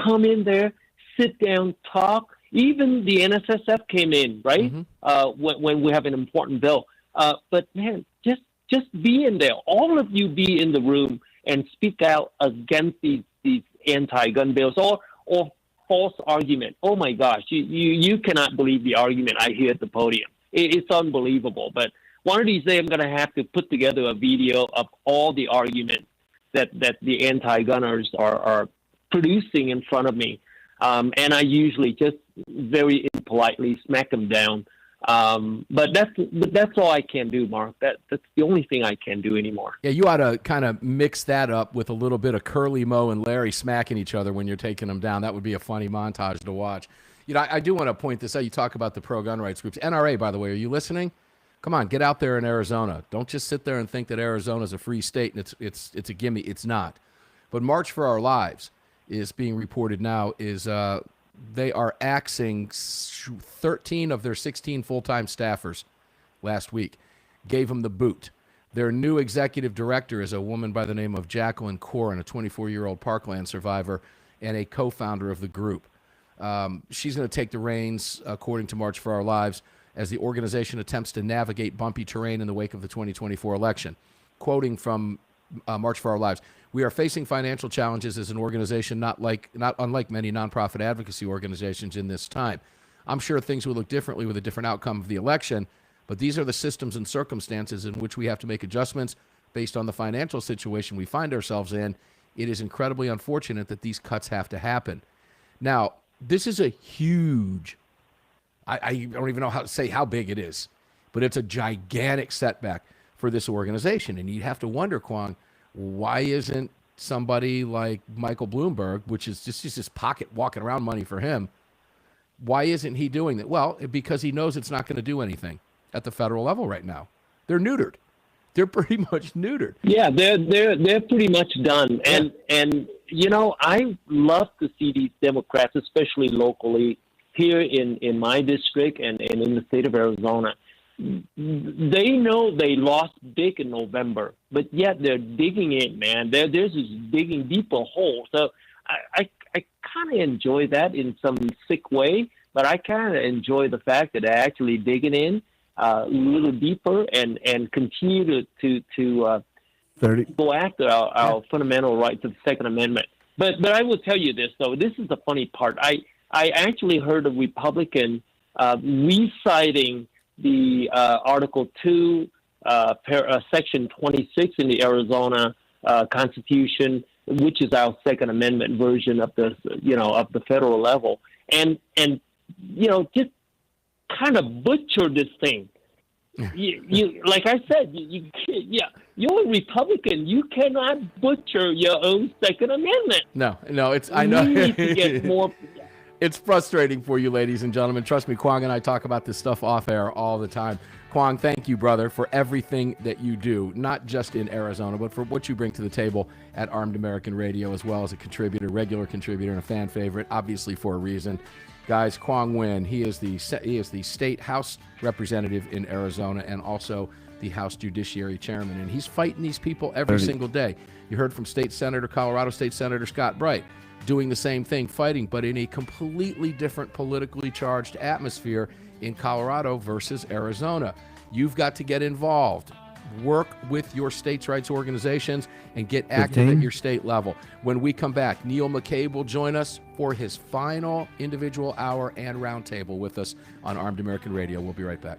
come in there, sit down, talk. Even the NSSF came in, right? When we have an important bill. But man, just be in there. All of you be in the room and speak out against these anti-gun bills or false argument. Oh my gosh, you cannot believe the argument I hear at the podium. It's unbelievable. But one of these days, I'm going to have to put together a video of all the arguments that the anti-gunners are producing in front of me. And I usually just very impolitely smack them down. But that's all I can do, Mark. That's the only thing I can do anymore. Yeah, you ought to kind of mix that up with a little bit of Curly Moe and Larry smacking each other when you're taking them down. That would be a funny montage to watch. You know, I do want to point this out. You talk about the pro-gun rights groups. NRA, by the way, are you listening? Come on, get out there in Arizona. Don't just sit there and think that Arizona is a free state and it's a gimme. It's not. But March for Our Lives is being reported now is they are axing 13 of their 16 full-time staffers last week. Gave them the boot. Their new executive director is a woman by the name of Jacqueline Corin, a 24-year-old Parkland survivor and a co-founder of the group. She's going to take the reins, according to March for Our Lives, as the organization attempts to navigate bumpy terrain in the wake of the 2024 election. Quoting from March for Our Lives, "We are facing financial challenges as an organization not unlike many nonprofit advocacy organizations in this time. I'm sure things will look differently with a different outcome of the election, but these are the systems and circumstances in which we have to make adjustments based on the financial situation we find ourselves in. It is incredibly unfortunate that these cuts have to happen." Now, this is a huge, I don't even know how to say how big it is, but it's a gigantic setback for this organization. And you'd have to wonder, Kwong, why isn't somebody like Michael Bloomberg, which is just pocket walking around money for him, why isn't he doing that? Well, because he knows it's not going to do anything at the federal level right now. They're neutered. They're pretty much neutered. Yeah, they're pretty much done. Yeah. And you know, I love to see these Democrats, especially locally here in my district and in the state of Arizona. They know they lost big in November, but yet they're digging in, man. They're just digging deeper holes. So I kind of enjoy that in some sick way, but I kind of enjoy the fact that they're actually digging in a little deeper and continue to go after our fundamental rights of the Second Amendment. But I will tell you this, though. This is the funny part. I actually heard a Republican reciting the Article 2, Section 26 in the Arizona Constitution, which is our Second Amendment version of the federal level, and just kind of butcher this thing. You like I said, you're a Republican. You cannot butcher your own Second Amendment. No, I know. We need to get more. It's frustrating for you, ladies and gentlemen. Trust me, Kwong and I talk about this stuff off air all the time. Kwong, thank you, brother, for everything that you do, not just in Arizona, but for what you bring to the table at Armed American Radio, as well as a contributor, regular contributor, and a fan favorite, obviously for a reason. Guys, Quang Nguyen, he is the state House representative in Arizona and also the House Judiciary Chairman, and he's fighting these people every single day. You heard from Colorado State Senator Scott Bright, doing the same thing, fighting, but in a completely different politically charged atmosphere in Colorado versus Arizona. You've got to get involved. Work with your states' rights organizations and get active at your state level. When we come back, Neil McCabe will join us for his final individual hour and roundtable with us on Armed American Radio. We'll be right back.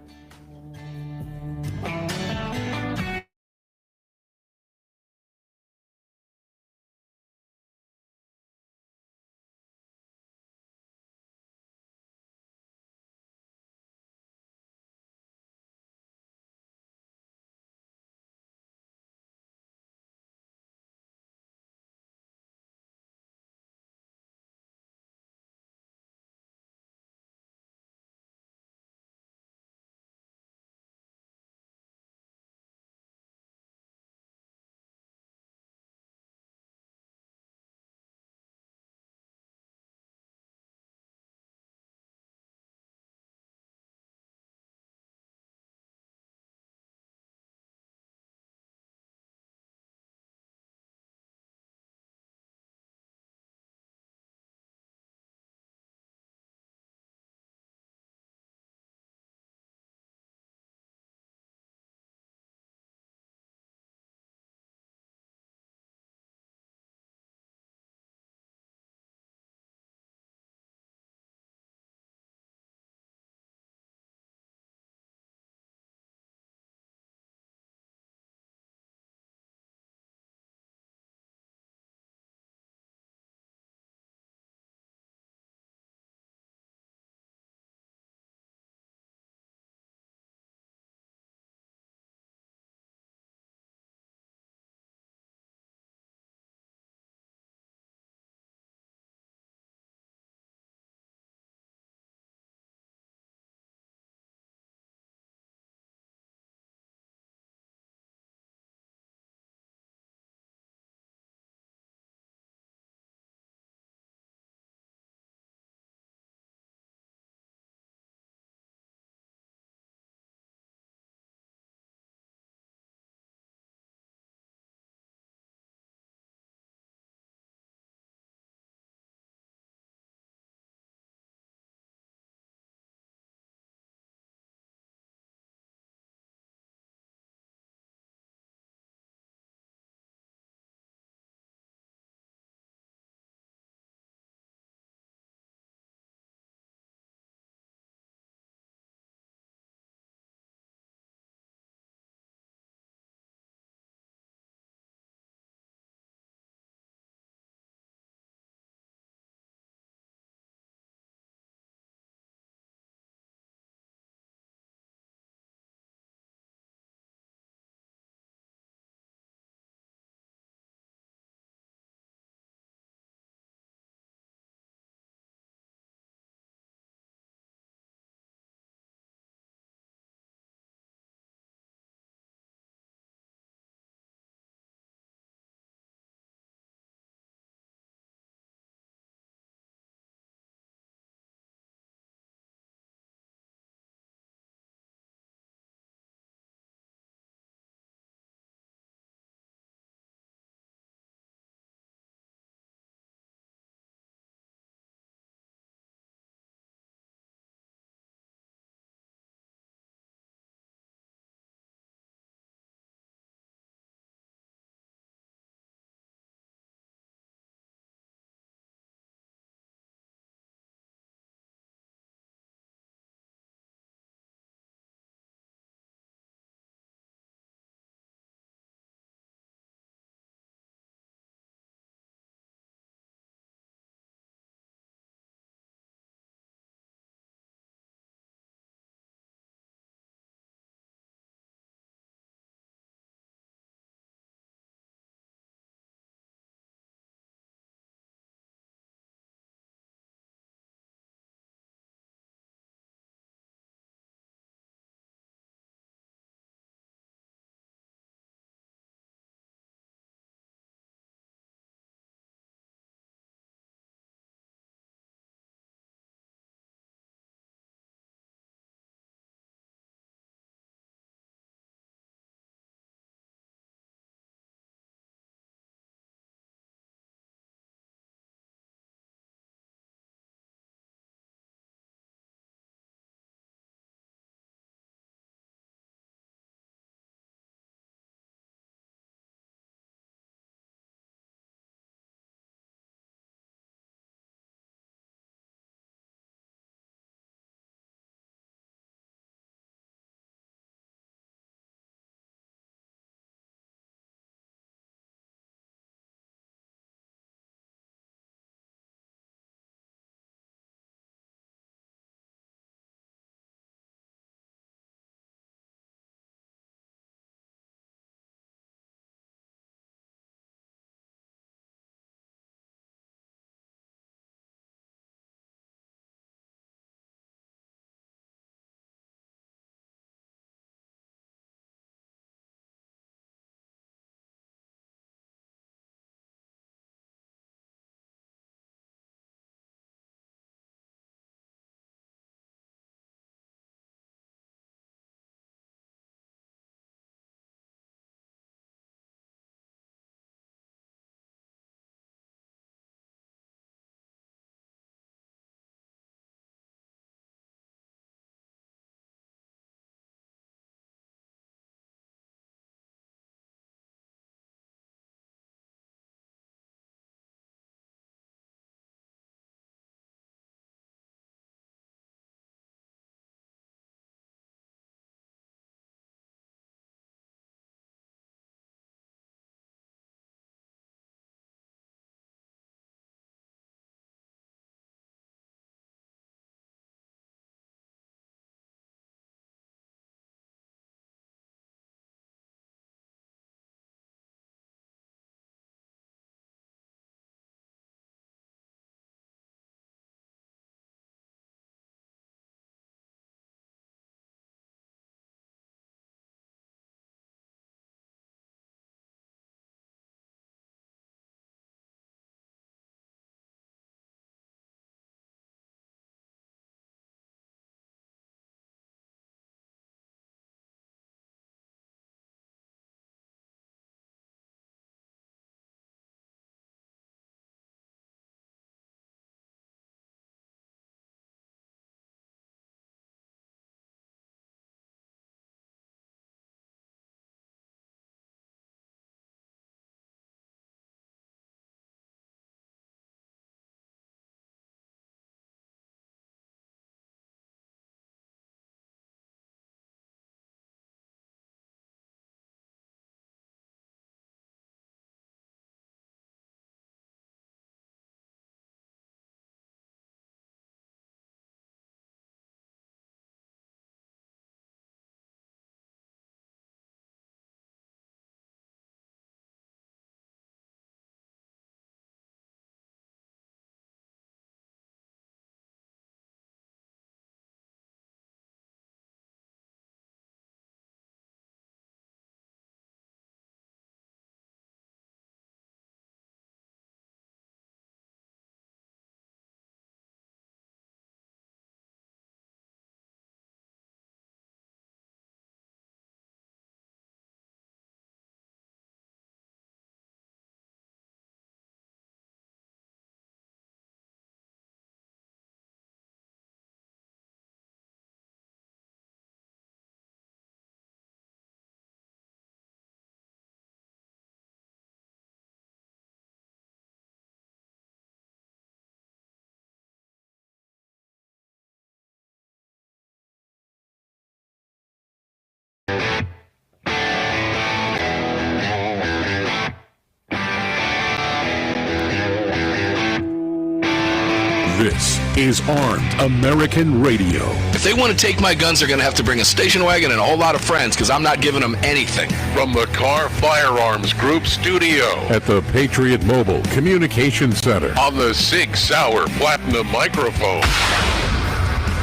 This is Armed American Radio. If they want to take my guns, they're going to have to bring a station wagon and a whole lot of friends because I'm not giving them anything. From the Car Firearms Group studio At the Patriot Mobile Communication Center. on the Sig Sauer Platinum microphone.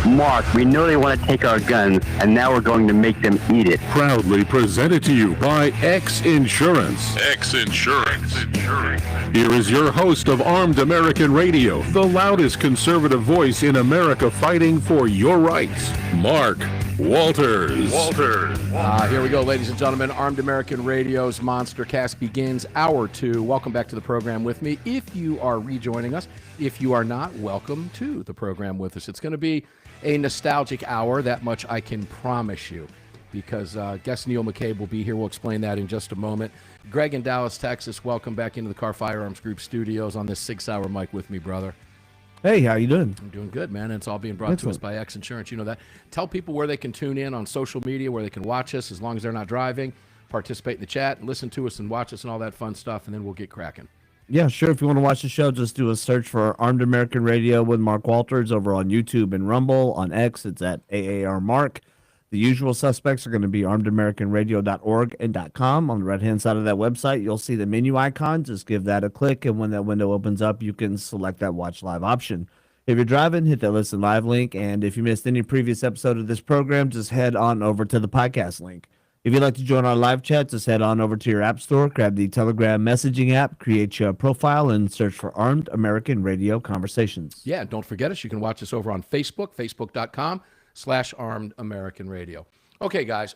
Mark, we know they want to take our guns, and now we're going to make them eat it. Proudly presented to you by X Insurance. X Insurance. Here is your host of Armed American Radio, the loudest conservative voice in America fighting for your rights, Mark Walters. Here we go, ladies and gentlemen. Armed American Radio's Monster Cast begins hour 2. Welcome back to the program with me. If you are rejoining us, if you are not, welcome to the program with us. It's going to be a nostalgic hour, that much I can promise you, because guest Neil McCabe will be here. We'll explain that in just a moment. Greg in Dallas, Texas, welcome back into the Car Firearms Group studios on this 6 hour mic with me, brother. Hey, how you doing? I'm doing good, man. And it's all being brought to us by X Insurance. You know that. Tell people where they can tune in on social media, where they can watch us as long as they're not driving, participate in the chat, listen to us and watch us and all that fun stuff, and then we'll get cracking. Yeah, sure. If you want to watch the show, just do a search for Armed American Radio with Mark Walters over on YouTube and Rumble. On X, it's at AAR Mark. The usual suspects are going to be armedamericanradio.org and .com. On the right-hand side of that website, you'll see the menu icon. Just give that a click, and when that window opens up, you can select that Watch Live option. If you're driving, hit that Listen Live link, and if you missed any previous episode of this program, just head on over to the podcast link. If you'd like to join our live chat, just head on over to your app store, grab the Telegram messaging app, create your profile, and search for Armed American Radio Conversations. Yeah, don't forget us. You can watch us over on Facebook, facebook.com/Armed American Radio. Okay, guys.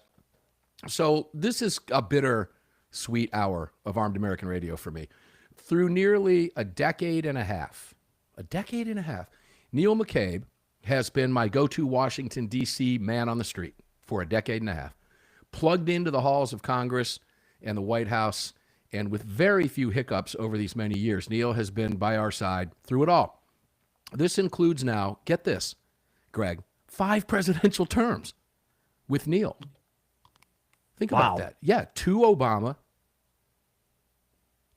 So this is a bitter-sweet hour of Armed American Radio for me. Through nearly a decade and a half, Neil McCabe has been my go-to Washington, D.C. man on the street for a decade and a half. Plugged into the halls of Congress and the White House, and with very few hiccups over these many years, Neil has been by our side through it all. This includes now, get this, Greg, 5 presidential terms with Neil. Think about that. Yeah, 2 Obama,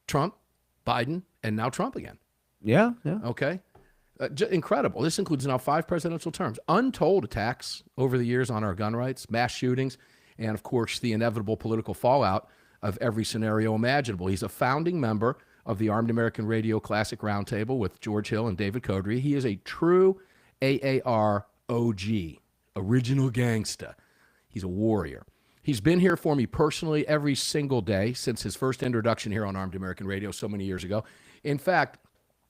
Trump, Biden, and now Trump again. Yeah. Okay. Incredible. This includes now 5 presidential terms. Untold attacks over the years on our gun rights, mass shootings, and, of course, the inevitable political fallout of every scenario imaginable. He's a founding member of the Armed American Radio Classic Roundtable with George Hill and David Codry. He is a true AAR OG, original gangsta. He's a warrior. He's been here for me personally every single day since his first introduction here on Armed American Radio so many years ago. In fact,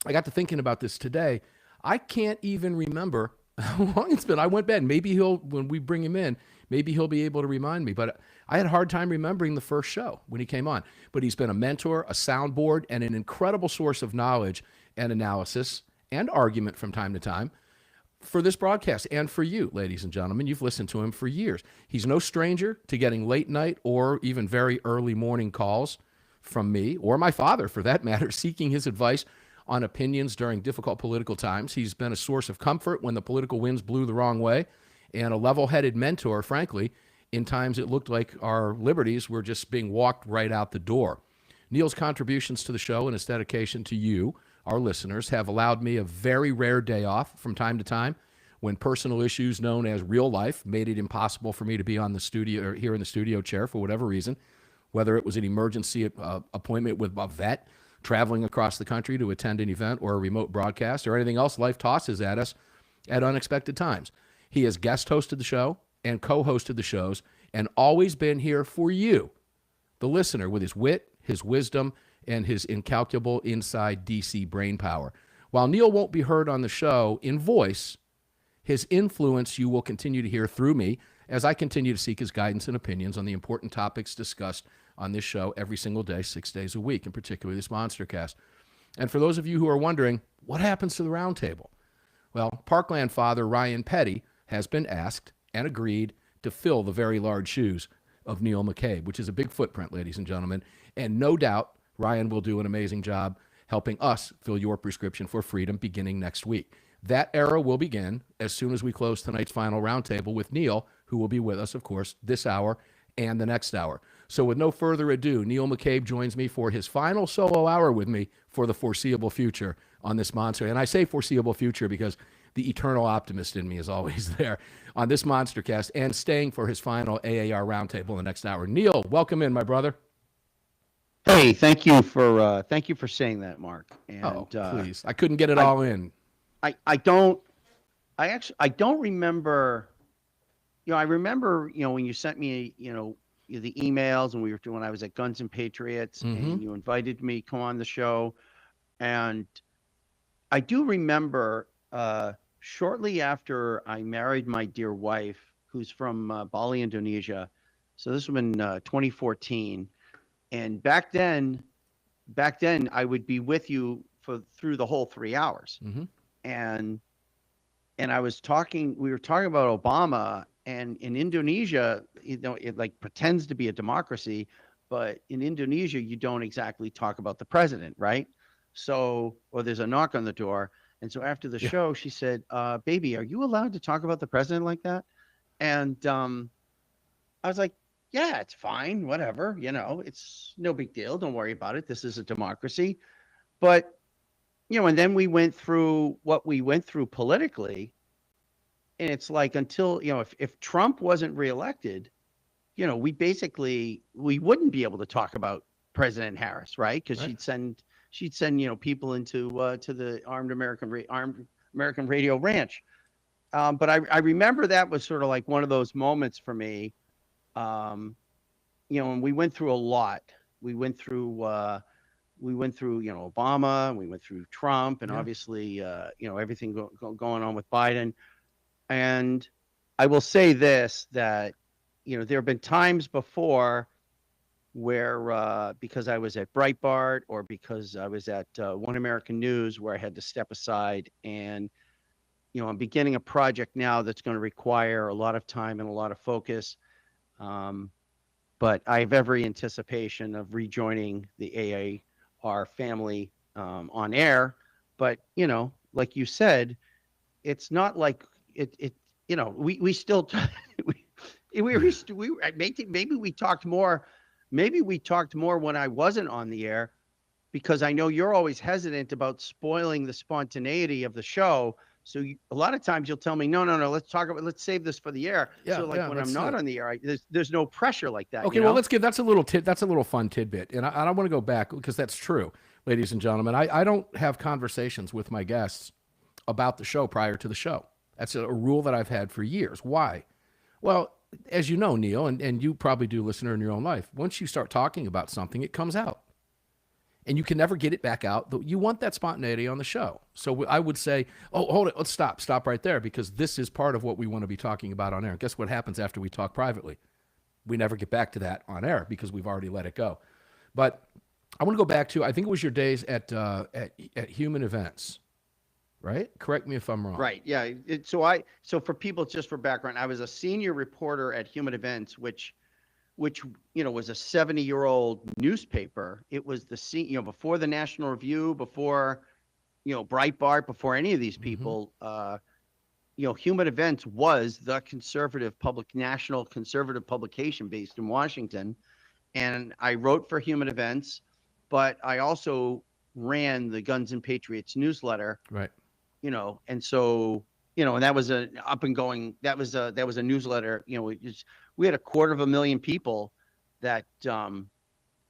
I got to thinking about this today. I can't even remember how long it's been. I went back. Maybe when we bring him in, maybe he'll be able to remind me. But I had a hard time remembering the first show when he came on. But he's been a mentor, a soundboard, and an incredible source of knowledge and analysis and argument from time to time for this broadcast and for you, ladies and gentlemen. You've listened to him for years. He's no stranger to getting late night or even very early morning calls from me, or my father for that matter, seeking his advice on opinions during difficult political times. He's been a source of comfort when the political winds blew the wrong way, and a level-headed mentor, frankly, in times it looked like our liberties were just being walked right out the door. Neil's contributions to the show and his dedication to you, our listeners, have allowed me a very rare day off from time to time when personal issues known as real life made it impossible for me to be on the studio or here in the studio chair for whatever reason, whether it was an emergency appointment with a vet, traveling across the country to attend an event or a remote broadcast, or anything else life tosses at us at unexpected times. He has guest hosted the show and co-hosted the shows and always been here for you, the listener, with his wit, his wisdom, and his incalculable inside DC brain power. While Neil won't be heard on the show in voice, his influence you will continue to hear through me as I continue to seek his guidance and opinions on the important topics discussed on this show every single day, 6 days a week, and particularly this Monster Cast. And for those of you who are wondering, what happens to the roundtable? Well, Parkland father Ryan Petty has been asked and agreed to fill the very large shoes of Neil McCabe, which is a big footprint, ladies and gentlemen. And no doubt, Ryan will do an amazing job helping us fill your prescription for freedom beginning next week. That era will begin as soon as we close tonight's final roundtable with Neil, who will be with us, of course, this hour and the next hour. So with no further ado, Neil McCabe joins me for his final solo hour with me for the foreseeable future on this monster. And I say foreseeable future because the eternal optimist in me is always there on this Monstercast and staying for his final AAR roundtable in the next hour. Neil, welcome in, my brother. Hey, thank you for saying that, Mark. And, please. I couldn't get it all in. I don't remember, I remember, when you sent me, the emails and when I was at Guns and Patriots and you invited me to come on the show. And I do remember shortly after I married my dear wife, who's from Bali, Indonesia. So this was in 2014. And back then I would be with you through the whole 3 hours. And we were talking about Obama, and in Indonesia, it like pretends to be a democracy, but in Indonesia, you don't exactly talk about the president, right? So, or there's a knock on the door. And so after the show, she said, baby, are you allowed to talk about the president like that? And I was like, yeah, it's fine, whatever, it's no big deal. Don't worry about it. This is a democracy. But, and then we went through what we went through politically. And it's like until, if Trump wasn't reelected, we wouldn't be able to talk about President Harris, right? Because she'd send people into to the Armed American Radio Ranch. But I remember that was sort of like one of those moments for me. And we went through a lot. We went through Obama, we went through Trump, and obviously, everything going on with Biden. And I will say this, that, there have been times before where, because I was at Breitbart or because I was at One American News, where I had to step aside and, I'm beginning a project now that's going to require a lot of time and a lot of focus. But I have every anticipation of rejoining the AAR family on air. But, like you said, it's not like we still maybe we talked more. Maybe we talked more when I wasn't on the air, because I know you're always hesitant about spoiling the spontaneity of the show. So a lot of times you'll tell me, no, let's save this for the air. Yeah, so when I'm not on the air, there's no pressure like that. Okay, well, that's a little fun tidbit. And I don't want to go back, because that's true, ladies and gentlemen. I don't have conversations with my guests about the show prior to the show. That's a rule that I've had for years. Why? Well, as you know, Neil, and you probably do, listener, in your own life, once you start talking about something, it comes out. And you can never get it back out. You want that spontaneity on the show. So I would say, oh, hold it, let's stop right there, because this is part of what we want to be talking about on air. And guess what happens after we talk privately? We never get back to that on air because we've already let it go. But I want to go back to, I think it was your days at Human Events, right? Correct me if I'm wrong. Right, yeah. So for people, just for background, I was a senior reporter at Human Events, which was a 70-year-old newspaper. It was before the National Review, before Breitbart, before any of these people. Human Events was the national conservative publication based in Washington, and I wrote for Human Events, but I also ran the Guns and Patriots newsletter. Right. And so and that was a newsletter. We had 250,000 people that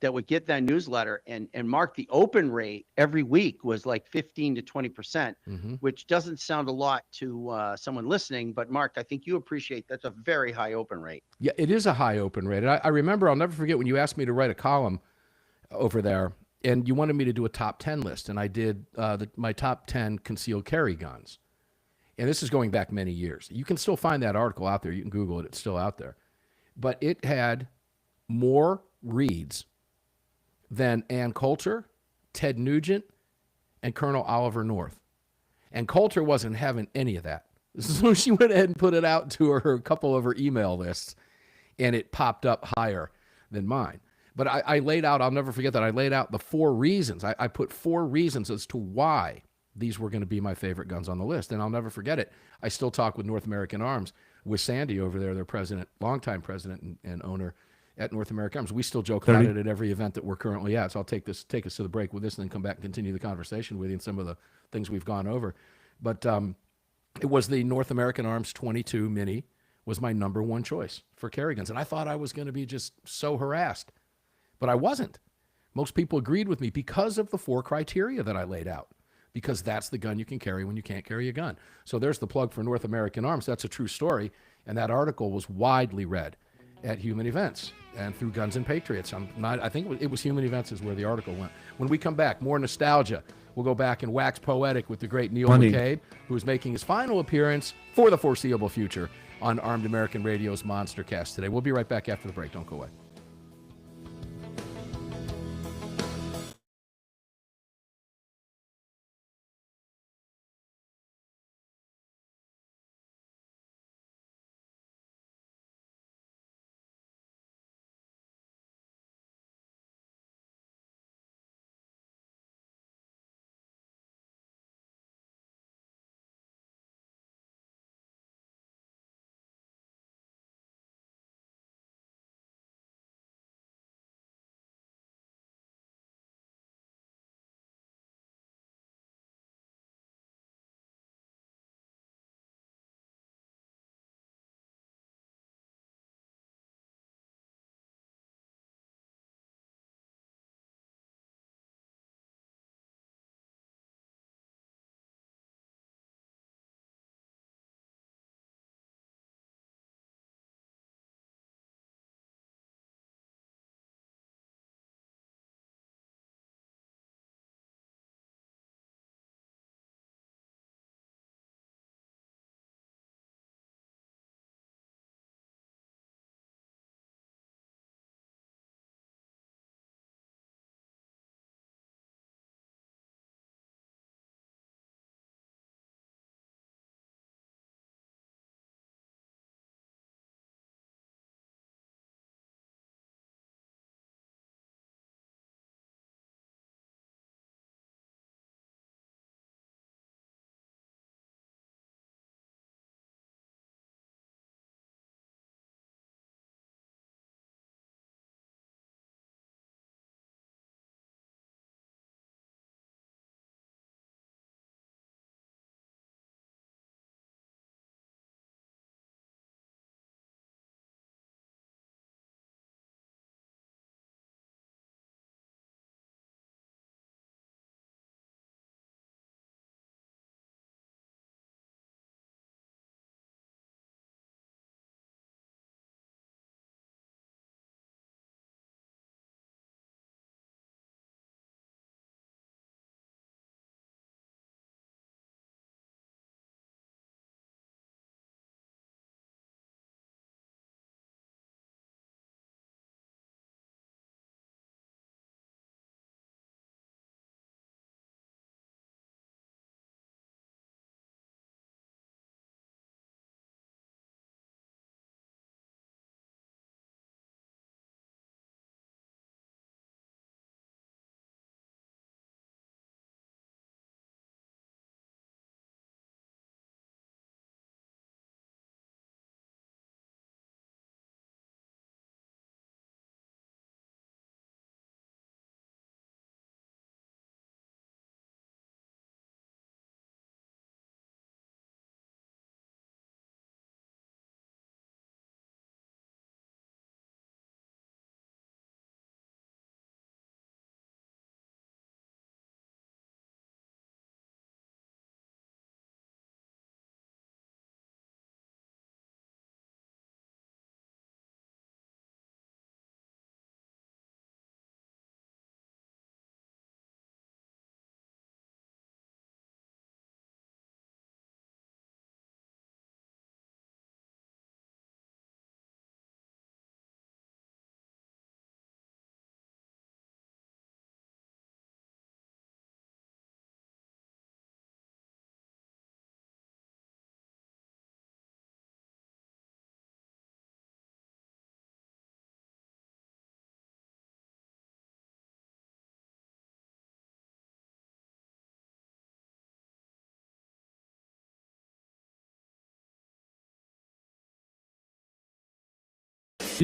would get that newsletter, and Mark, the open rate every week was like 15 to 20%, which doesn't sound a lot to someone listening, but Mark, I think you appreciate that's a very high open rate. Yeah, it is a high open rate. And I remember, I'll never forget when you asked me to write a column over there, and you wanted me to do a top 10 list, and I did my top 10 concealed carry guns. And this is going back many years. You can still find that article out there. You can Google it. It's still out there. But it had more reads than Ann Coulter, Ted Nugent, and Colonel Oliver North. And Coulter wasn't having any of that. So she went ahead and put it out to a couple of her email lists, and it popped up higher than mine. But I laid out, I'll never forget that, I laid out the 4 reasons. I put 4 reasons as to why these were going to be my favorite guns on the list. And I'll never forget it. I still talk with North American Arms, with Sandy over there, their president, longtime president and owner. at North American Arms. We still joke about 30. it at every event that we're currently at. So I'll take us to the break with this and then come back and continue the conversation with you and some of the things we've gone over. But it was the North American Arms 22 Mini was my number one choice for carry guns. And I thought I was going to be just so harassed, but I wasn't. Most people agreed with me because of the 4 criteria that I laid out, because that's the gun you can carry when you can't carry a gun. So there's the plug for North American Arms. That's a true story. And that article was widely read at Human Events and through Guns and Patriots. I think it was Human Events is where the article went. When we come back, more nostalgia. We'll go back and wax poetic with the great Neil McCabe, who is making his final appearance for the foreseeable future on Armed American Radio's Monstercast today. We'll be right back after the break. Don't go away.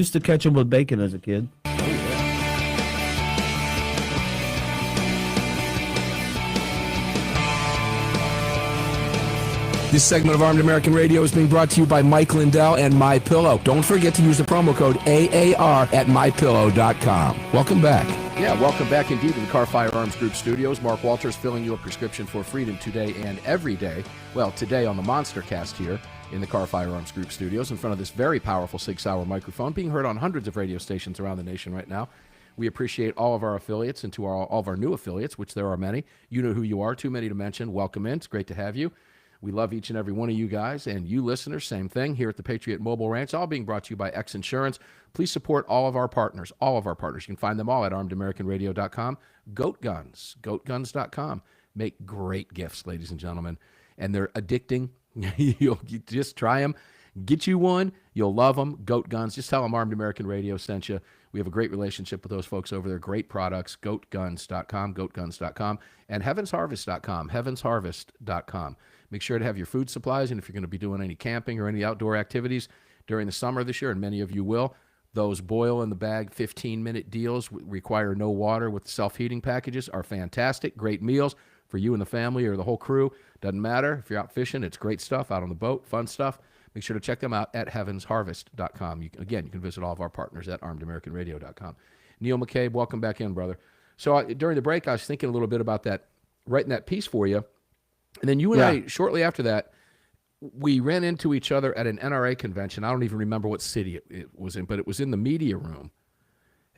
Used to catch them with bacon as a kid. This segment of Armed American Radio is being brought to you by Mike Lindell and MyPillow. Don't forget to use the promo code AAR at MyPillow.com. Welcome back. Yeah, welcome back indeed to the Car Firearms Group Studios. Mark Walters filling your prescription for freedom today and every day. Well, today on the Monster Cast here in the Car Firearms Group Studios in front of this very powerful Sig Sauer microphone being heard on hundreds of radio stations around the nation right now. We appreciate all of our affiliates and to all of our new affiliates, which there are many. You know who you are, too many to mention. Welcome in. It's great to have you. We love each and every one of you guys, and you listeners, same thing here at the Patriot Mobile Ranch, all being brought to you by X Insurance. Please support all of our partners, all of our partners. You can find them all at armedamericanradio.com. Goat Guns, goatguns.com. Make great gifts, ladies and gentlemen, and they're addicting. You just try them. Get you one. You'll love them. Goat Guns. Just tell them Armed American Radio sent you. We have a great relationship with those folks over there. Great products. Goatguns.com, goatguns.com, and heavensharvest.com, heavensharvest.com. Make sure to have your food supplies, and if you're going to be doing any camping or any outdoor activities during the summer this year, and many of you will, those boil-in-the-bag 15-minute deals require no water with self-heating packages are fantastic. Great meals for you and the family or the whole crew. Doesn't matter. If you're out fishing, it's great stuff. Out on the boat, fun stuff. Make sure to check them out at heavensharvest.com. Again, you can visit all of our partners at armedamericanradio.com. Neil McCabe, welcome back in, brother. So during the break, I was thinking a little bit about that, writing that piece for you. And then you and I, shortly after that, we ran into each other at an NRA convention. I don't even remember what city it was in, but it was in the media room.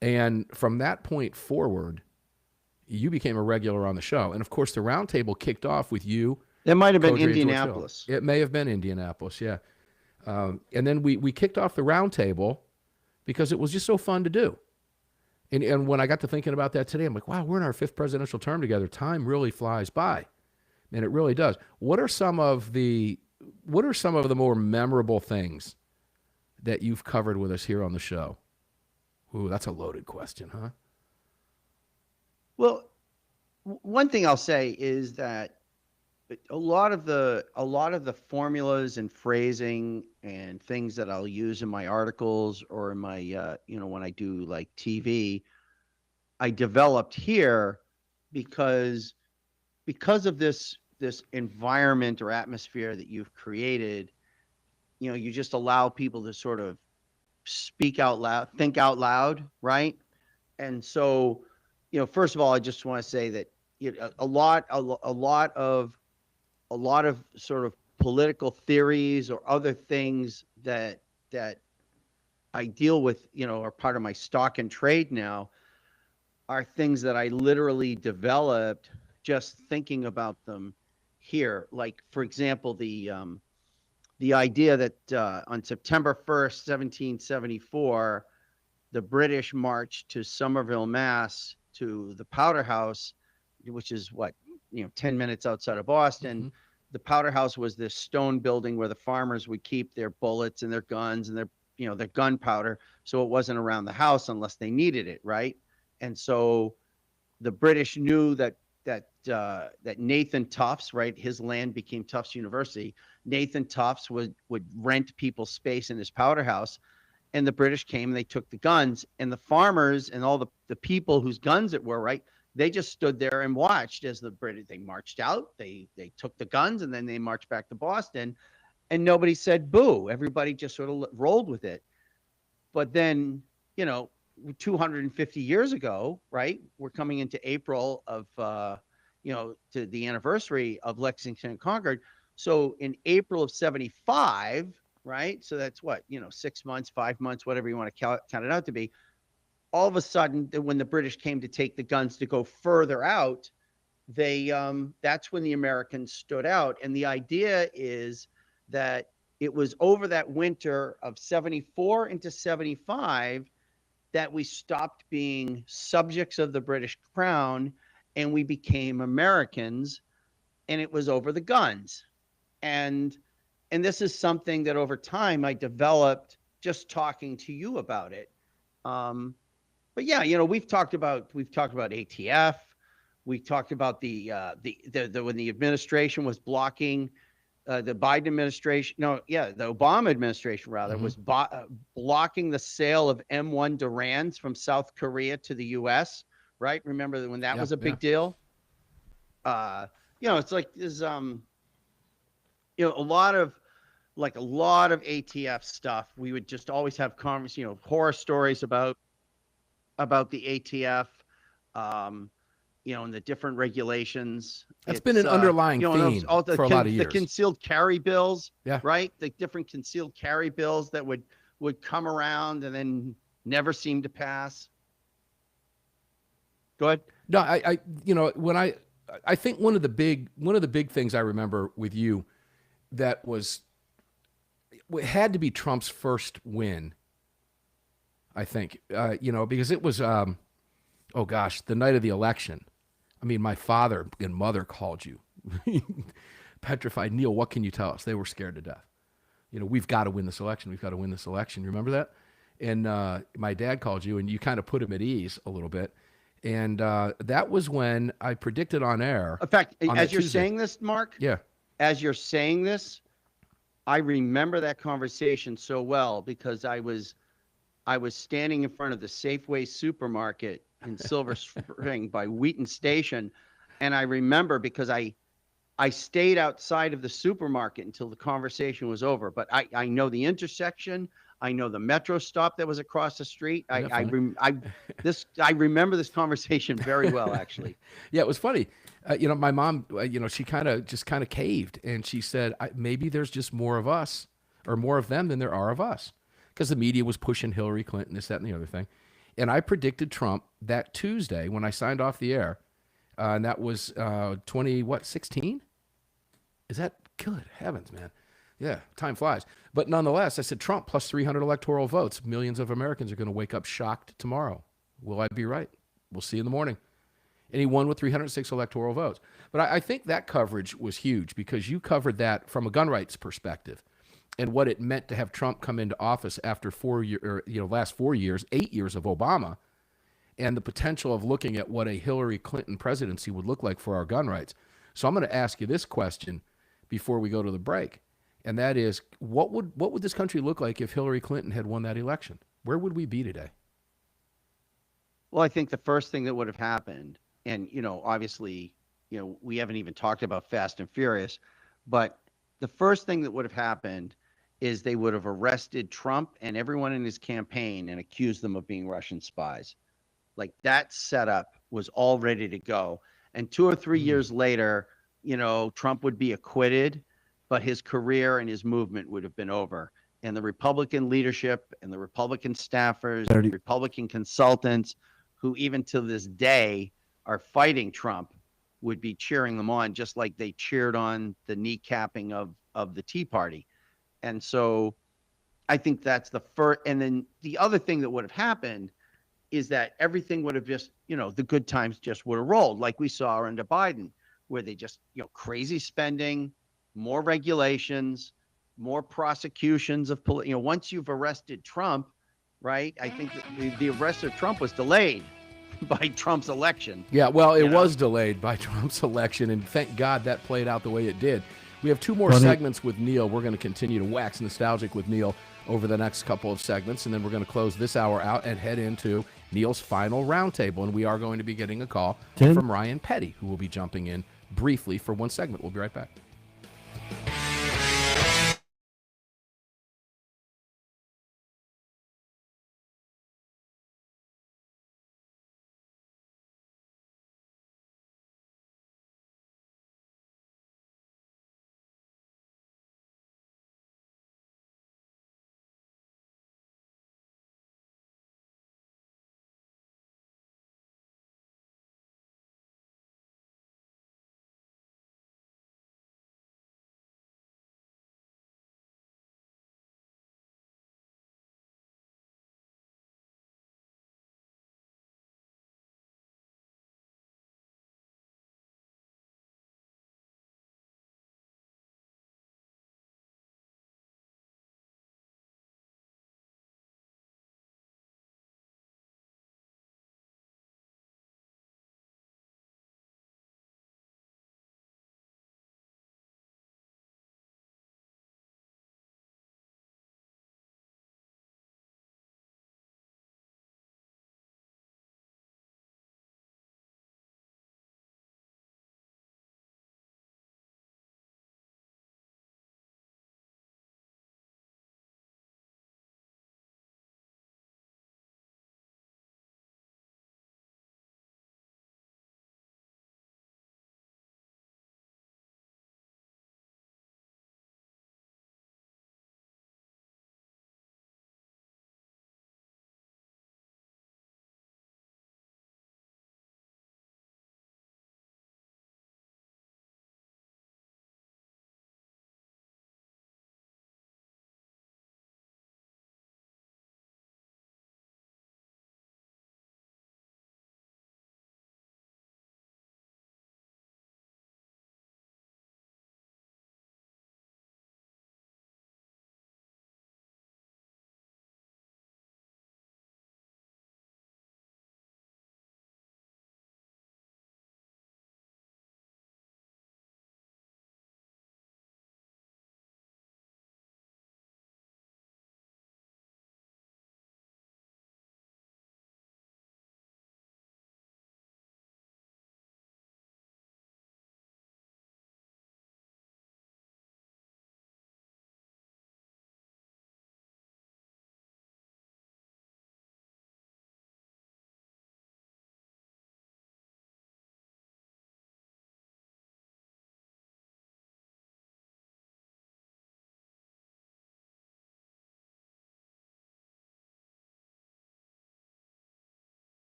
And from that point forward, you became a regular on the show. And, of course, the roundtable kicked off with you. That might have been Indianapolis. It may have been Indianapolis, yeah. And then we kicked off the roundtable because it was just so fun to do. And when I got to thinking about that today, I'm like, wow, we're in our 5th presidential term together. Time really flies by. And it really does. What are some of the more memorable things that you've covered with us here on the show? Ooh, that's a loaded question, huh? Well, one thing I'll say is that a lot of the formulas and phrasing and things that I'll use in my articles or in my when I do like TV, I developed here because of this environment or atmosphere that you've created. You just allow people to sort of speak out loud, think out loud, right? And so, first of all, I just want to say that a lot of sort of political theories or other things that I deal with, are part of my stock and trade now, are things that I literally developed just thinking about them here. Like, for example, the idea that on September 1st, 1774, the British marched to Somerville, Mass, to the Powder House, which is 10 minutes outside of Boston. Mm-hmm. The Powder House was this stone building where the farmers would keep their bullets and their guns and their gunpowder. So it wasn't around the house unless they needed it, right? And so the British knew that Nathan Tufts, right, his land became Tufts University. Nathan Tufts would rent people's space in his powder house, and the British came and they took the guns, and the farmers and all the people whose guns it were, right, they just stood there and watched as the British, they marched out, they took the guns, and then they marched back to Boston, and nobody said boo. Everybody just sort of rolled with it. But then, 250 years ago, right, we're coming into April of, to the anniversary of Lexington and Concord. So in April of 75, right, so that's 6 months, 5 months, whatever you want to count it out to be. All of a sudden, when the British came to take the guns to go further out, that's when the Americans stood out. And the idea is that it was over that winter of 74 into 75 that we stopped being subjects of the British Crown and we became Americans, and it was over the guns. And this is something that over time I developed just talking to you about it. But yeah, we've talked about ATF. We talked about the when the administration was blocking the Biden administration, no, yeah, the Obama administration rather, was blocking the sale of M1 Durans from South Korea to the U.S. Right? Remember when that was a big deal? It's like there's a lot of ATF stuff. We would just always have horror stories about the ATF. And the different regulations. That's been an underlying theme for a lot of years. The concealed carry bills, right? The different concealed carry bills that would come around and then never seem to pass. Go ahead. No, I think one of the big things I remember with you that it had to be Trump's first win. I think, because it was, the night of the election. I mean, my father and mother called you, petrified. Neil, what can you tell us? They were scared to death. We've got to win this election. We've got to win this election. You remember that? And my dad called you, and you kind of put him at ease a little bit. And that was when I predicted on air. In fact, as you're saying this, Mark, as you're saying this, I remember that conversation so well because I was standing in front of the Safeway supermarket in Silver Spring by Wheaton Station. And I remember because I stayed outside of the supermarket until the conversation was over. But I know the intersection. I know the metro stop that was across the street. I remember this conversation very well, actually. Yeah, it was funny. My mom, she kind of caved, and she said, maybe there's just more of us or more of them than there are of us, because the media was pushing Hillary Clinton, this, that, and the other thing. And I predicted Trump that Tuesday when I signed off the air, and that was 16? Is that good heavens, man? Yeah, time flies. But nonetheless, I said Trump plus 300 electoral votes. Millions of Americans are going to wake up shocked tomorrow. Will I be right? We'll see in the morning. And he won with 306 electoral votes. But I think that coverage was huge because you covered that from a gun rights perspective and what it meant to have Trump come into office after 8 years of Obama, and the potential of looking at what a Hillary Clinton presidency would look like for our gun rights. So I'm going to ask you this question before we go to the break. And that is, what would this country look like if Hillary Clinton had won that election? Where would we be today? Well, I think the first thing that would have happened, and, obviously, we haven't even talked about Fast and Furious, but the first thing that would have happened is they would have arrested Trump and everyone in his campaign and accused them of being Russian spies. Like, that setup was all ready to go. And 2 or 3 years later, Trump would be acquitted, but his career and his movement would have been over. And the Republican leadership and the Republican staffers, the Republican consultants, who even to this day are fighting Trump, would be cheering them on, just like they cheered on the kneecapping of the Tea Party. And so I think that's the first. And then the other thing that would have happened is that everything would have just, the good times just would have rolled, like we saw under Biden, where they just, crazy spending, more regulations, more prosecutions of once you've arrested Trump, right? I think that the arrest of Trump was delayed by Trump's election. Yeah, well, it was delayed by Trump's election, and thank God that played out the way it did. We have 2 more segments with Neil. We're going to continue to wax nostalgic with Neil over the next couple of segments, and then we're going to close this hour out and head into Neil's final roundtable, and we are going to be getting a call from Ryan Petty, who will be jumping in briefly for 1 segment. We'll be right back.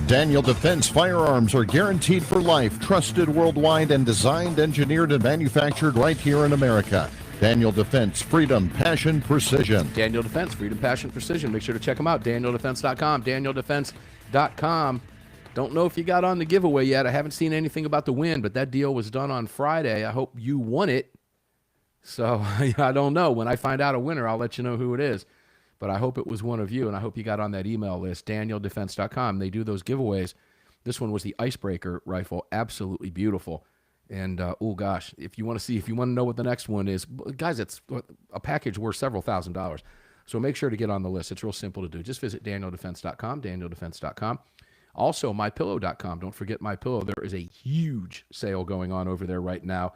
Daniel Defense firearms are guaranteed for life, trusted worldwide, and designed, engineered, and manufactured right here in America. Daniel Defense, freedom, passion, precision. Daniel Defense, freedom, passion, precision. Make sure to check them out. DanielDefense.com. DanielDefense.com. Don't know if you got on the giveaway yet. I haven't seen anything about the win, but that deal was done on Friday. I hope you won it. So I don't know. When I find out a winner, I'll let you know who it is. But I hope it was one of you, and I hope you got on that email list, DanielDefense.com. They do those giveaways. This one was the Icebreaker rifle. Absolutely beautiful. And, oh, gosh, if you want to know what the next one is, guys, it's a package worth several $1,000s. So make sure to get on the list. It's real simple to do. Just visit DanielDefense.com, DanielDefense.com. Also, MyPillow.com. Don't forget MyPillow. There is a huge sale going on over there right now.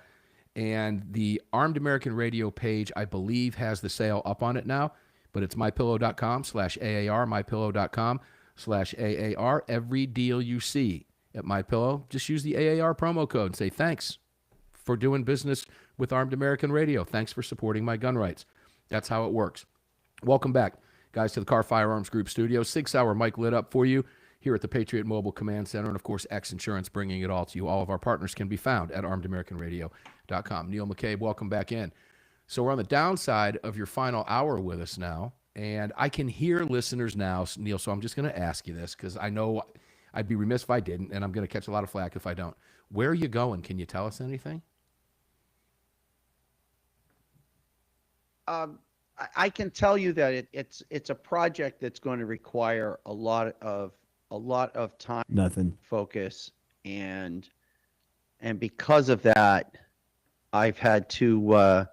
And the Armed American Radio page, I believe, has the sale up on it now. But it's MyPillow.com/AAR, MyPillow.com/AAR. Every deal you see at MyPillow, just use the AAR promo code and say, thanks for doing business with Armed American Radio. Thanks for supporting my gun rights. That's how it works. Welcome back, guys, to the Car Firearms Group studio. 6 Hour Mike lit up for you here at the Patriot Mobile Command Center. And, of course, X Insurance bringing it all to you. All of our partners can be found at ArmedAmericanRadio.com. Neil McCabe, welcome back in. So we're on the downside of your final hour with us now, and I can hear listeners now, Neil, so I'm just going to ask you this because I know I'd be remiss if I didn't, and I'm going to catch a lot of flack if I don't. Where are you going? Can you tell us anything? I can tell you that it's a project that's going to require a lot of time, focus, and because of that, I've had to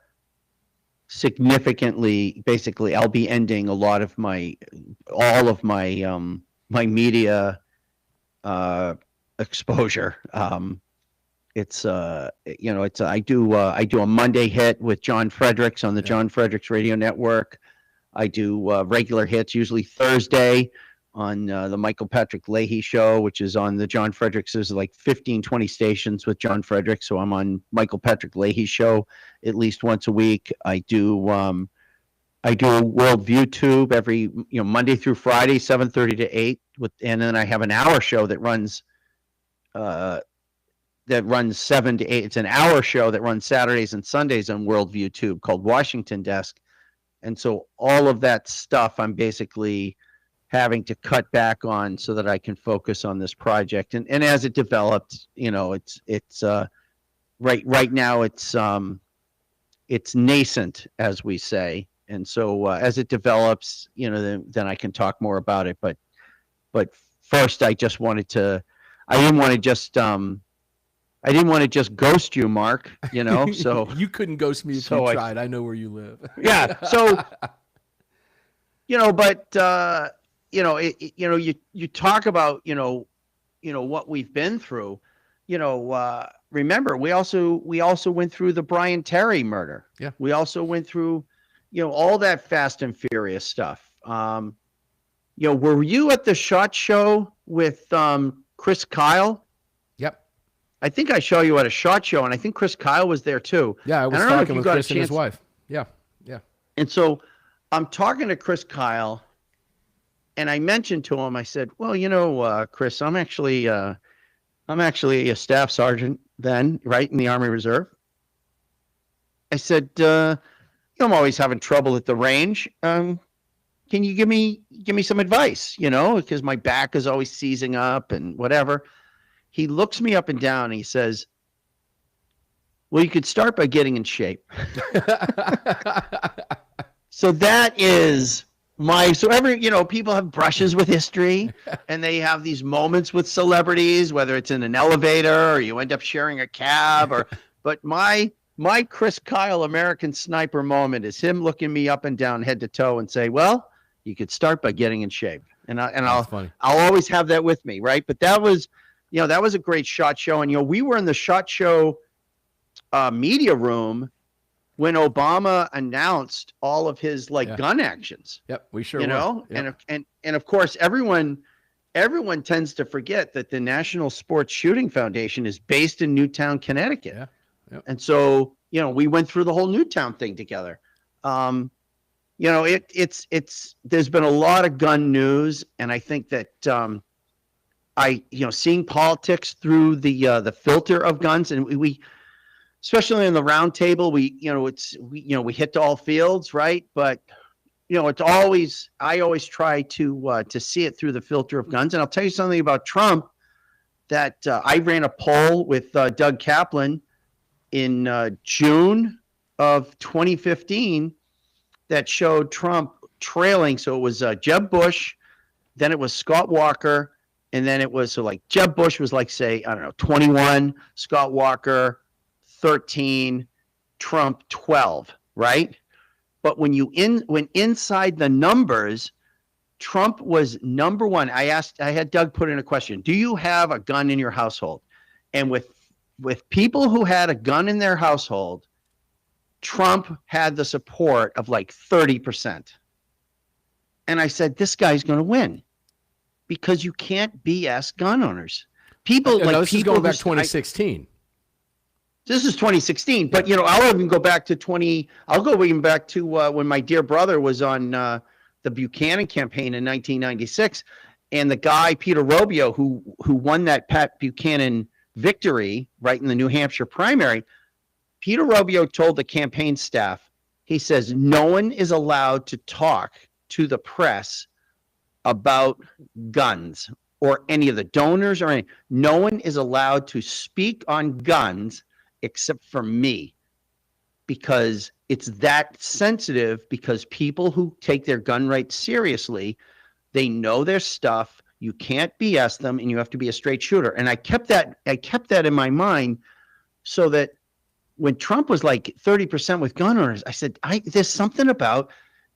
significantly, basically, I'll be ending all of my my media exposure. I do a Monday hit with John Fredericks on the John Fredericks Radio Network. I do regular hits, usually Thursday, on the Michael Patrick Leahy show, which is on the John Fredericks. There's like 15, 20 stations with John Fredericks. So I'm on Michael Patrick Leahy show at least once a week. I do Worldview Tube every, Monday through Friday, 7:30 to 8 and then I have an hour show that runs 7 to 8. It's an hour show that runs Saturdays and Sundays on Worldview Tube called Washington Desk. And so all of that stuff I'm basically having to cut back on so that I can focus on this project. And as it developed, it's right now it's nascent, as we say. And so as it develops, then I can talk more about it. But first, I didn't want to just ghost you, Mark, so you couldn't ghost me if you tried. I know where you live. Yeah. So, but you talk about, what we've been through, remember, we also went through the Brian Terry murder. Yeah. We also went through, all that Fast and Furious stuff. Were you at the SHOT Show with Chris Kyle? Yep. I think I saw you at a SHOT Show, and I think Chris Kyle was there too. Yeah, I was talking with Chris and his wife. Yeah. And so I'm talking to Chris Kyle, and I mentioned to him, I said, well, Chris, I'm actually a staff sergeant then, right, in the Army Reserve. I said, I'm always having trouble at the range. Can you give me some advice, because my back is always seizing up and whatever. He looks me up and down and he says, well, you could start by getting in shape. So that is people have brushes with history and they have these moments with celebrities, whether it's in an elevator or you end up sharing a cab but my Chris Kyle American Sniper moment is him looking me up and down head to toe and say, well, you could start by getting in shape. I'll always have that with me. Right. But that was a great SHOT Show. And, we were in the SHOT Show media room when Obama announced all of his gun actions. Yep, we sure were. Yep. And of course everyone tends to forget that the National Sports Shooting Foundation is based in Newtown, Connecticut. Yeah. Yep. And so, we went through the whole Newtown thing together. There's been a lot of gun news, and I think that seeing politics through the filter of guns, and we especially in the round table, we hit all fields, right? But it's always, I always try to see it through the filter of guns. And I'll tell you something about Trump that I ran a poll with Doug Kaplan in June of 2015 that showed Trump trailing. So it was Jeb Bush, then it was Scott Walker, and then it was Jeb Bush was say, I don't know, 21, Scott Walker 13, Trump 12, right? But when inside the numbers, Trump was number one. I had Doug put in a question: do you have a gun in your household? And with people who had a gun in their household, Trump had the support of 30%. And I said, this guy's going to win because you can't BS gun owners. People this is going back 2016. This is 2016, but I'll even go back to I'll go even back to when my dear brother was on the Buchanan campaign in 1996, and the guy Peter Robio who won that Pat Buchanan victory right in the New Hampshire primary, Peter Robio told the campaign staff, he says, no one is allowed to talk to the press about guns or any of the donors or anything. No one is allowed to speak on guns except for me, because it's that sensitive, because people who take their gun rights seriously, they know their stuff. You can't BS them, and you have to be a straight shooter. And I kept that in my mind, so that when Trump was 30% with gun owners, I said, there's something about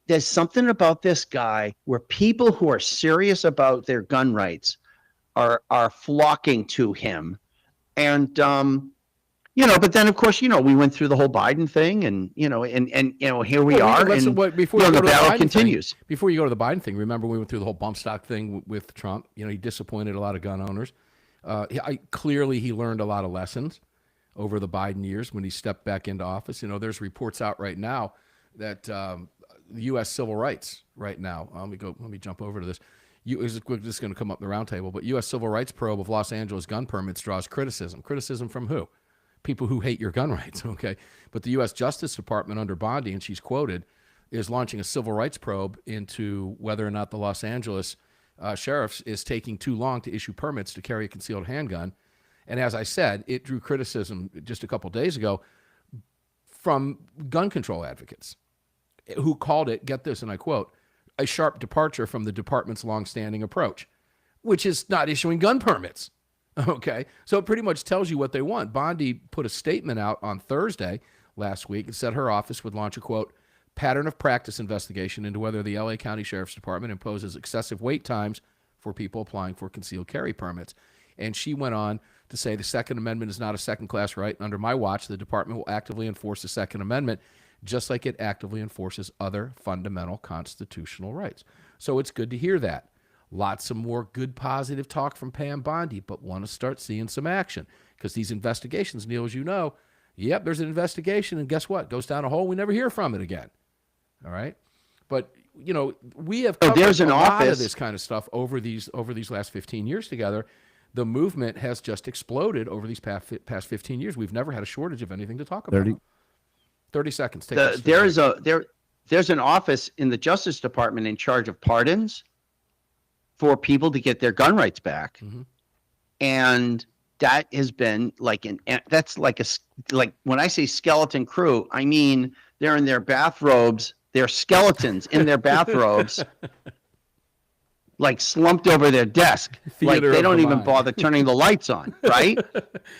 this guy where people who are serious about their gun rights are flocking to him. And but then of course, we went through the whole Biden thing, and here we are, and the battle continues. Before you go to the Biden thing, remember we went through the whole bump stock thing with Trump. He disappointed a lot of gun owners. Clearly, he learned a lot of lessons over the Biden years when he stepped back into office. There's reports out right now that the U.S. civil rights right now. Let me jump over to this. This is going to come up in the roundtable, but U.S. civil rights probe of Los Angeles gun permits draws criticism. Criticism from who? People who hate your gun rights, okay? But the U.S. Justice Department under Bondi, and she's quoted, is launching a civil rights probe into whether or not the Los Angeles sheriffs is taking too long to issue permits to carry a concealed handgun. And as I said, it drew criticism just a couple days ago from gun control advocates who called it, get this, and I quote, a sharp departure from the department's longstanding approach, which is not issuing gun permits. Okay, so it pretty much tells you what they want. Bondi put a statement out on Thursday last week and said her office would launch a, quote, pattern of practice investigation into whether the LA County Sheriff's Department imposes excessive wait times for people applying for concealed carry permits. And she went on to say the Second Amendment is not a second-class right. Under my watch, the department will actively enforce the Second Amendment just like it actively enforces other fundamental constitutional rights. So it's good to hear that. Lots of more good, positive talk from Pam Bondi, but want to start seeing some action because these investigations, Neil, as you know, yep, there's an investigation, and guess what? Goes down a hole, we never hear from it again. All right? But, we have covered a lot of this kind of stuff over these last 15 years together. The movement has just exploded over these past 15 years. We've never had a shortage of anything to talk about. 30 seconds. There's an office in the Justice Department in charge of pardons for people to get their gun rights back. Mm-hmm. And that has been that's like when I say skeleton crew, I mean they're in their bathrobes, they're skeletons in their bathrobes, slumped over their desk. They don't even bother turning the lights on, right?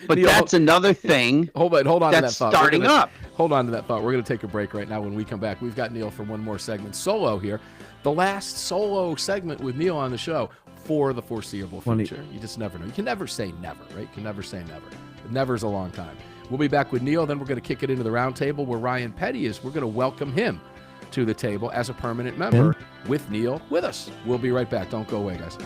But Neil, that's another thing. Hold on to that thought. Starting up. Hold on to that thought. We're going to take a break right now. When we come back, we've got Neil for one more segment solo here. The last solo segment with Neil on the show for the foreseeable future. You just never know. You can never say never, right? You can never say never. Never's a long time. We'll be back with Neil. Then we're going to kick it into the roundtable where Ryan Petty is. We're going to welcome him to the table as a permanent member with Neil with us. We'll be right back. Don't go away, guys.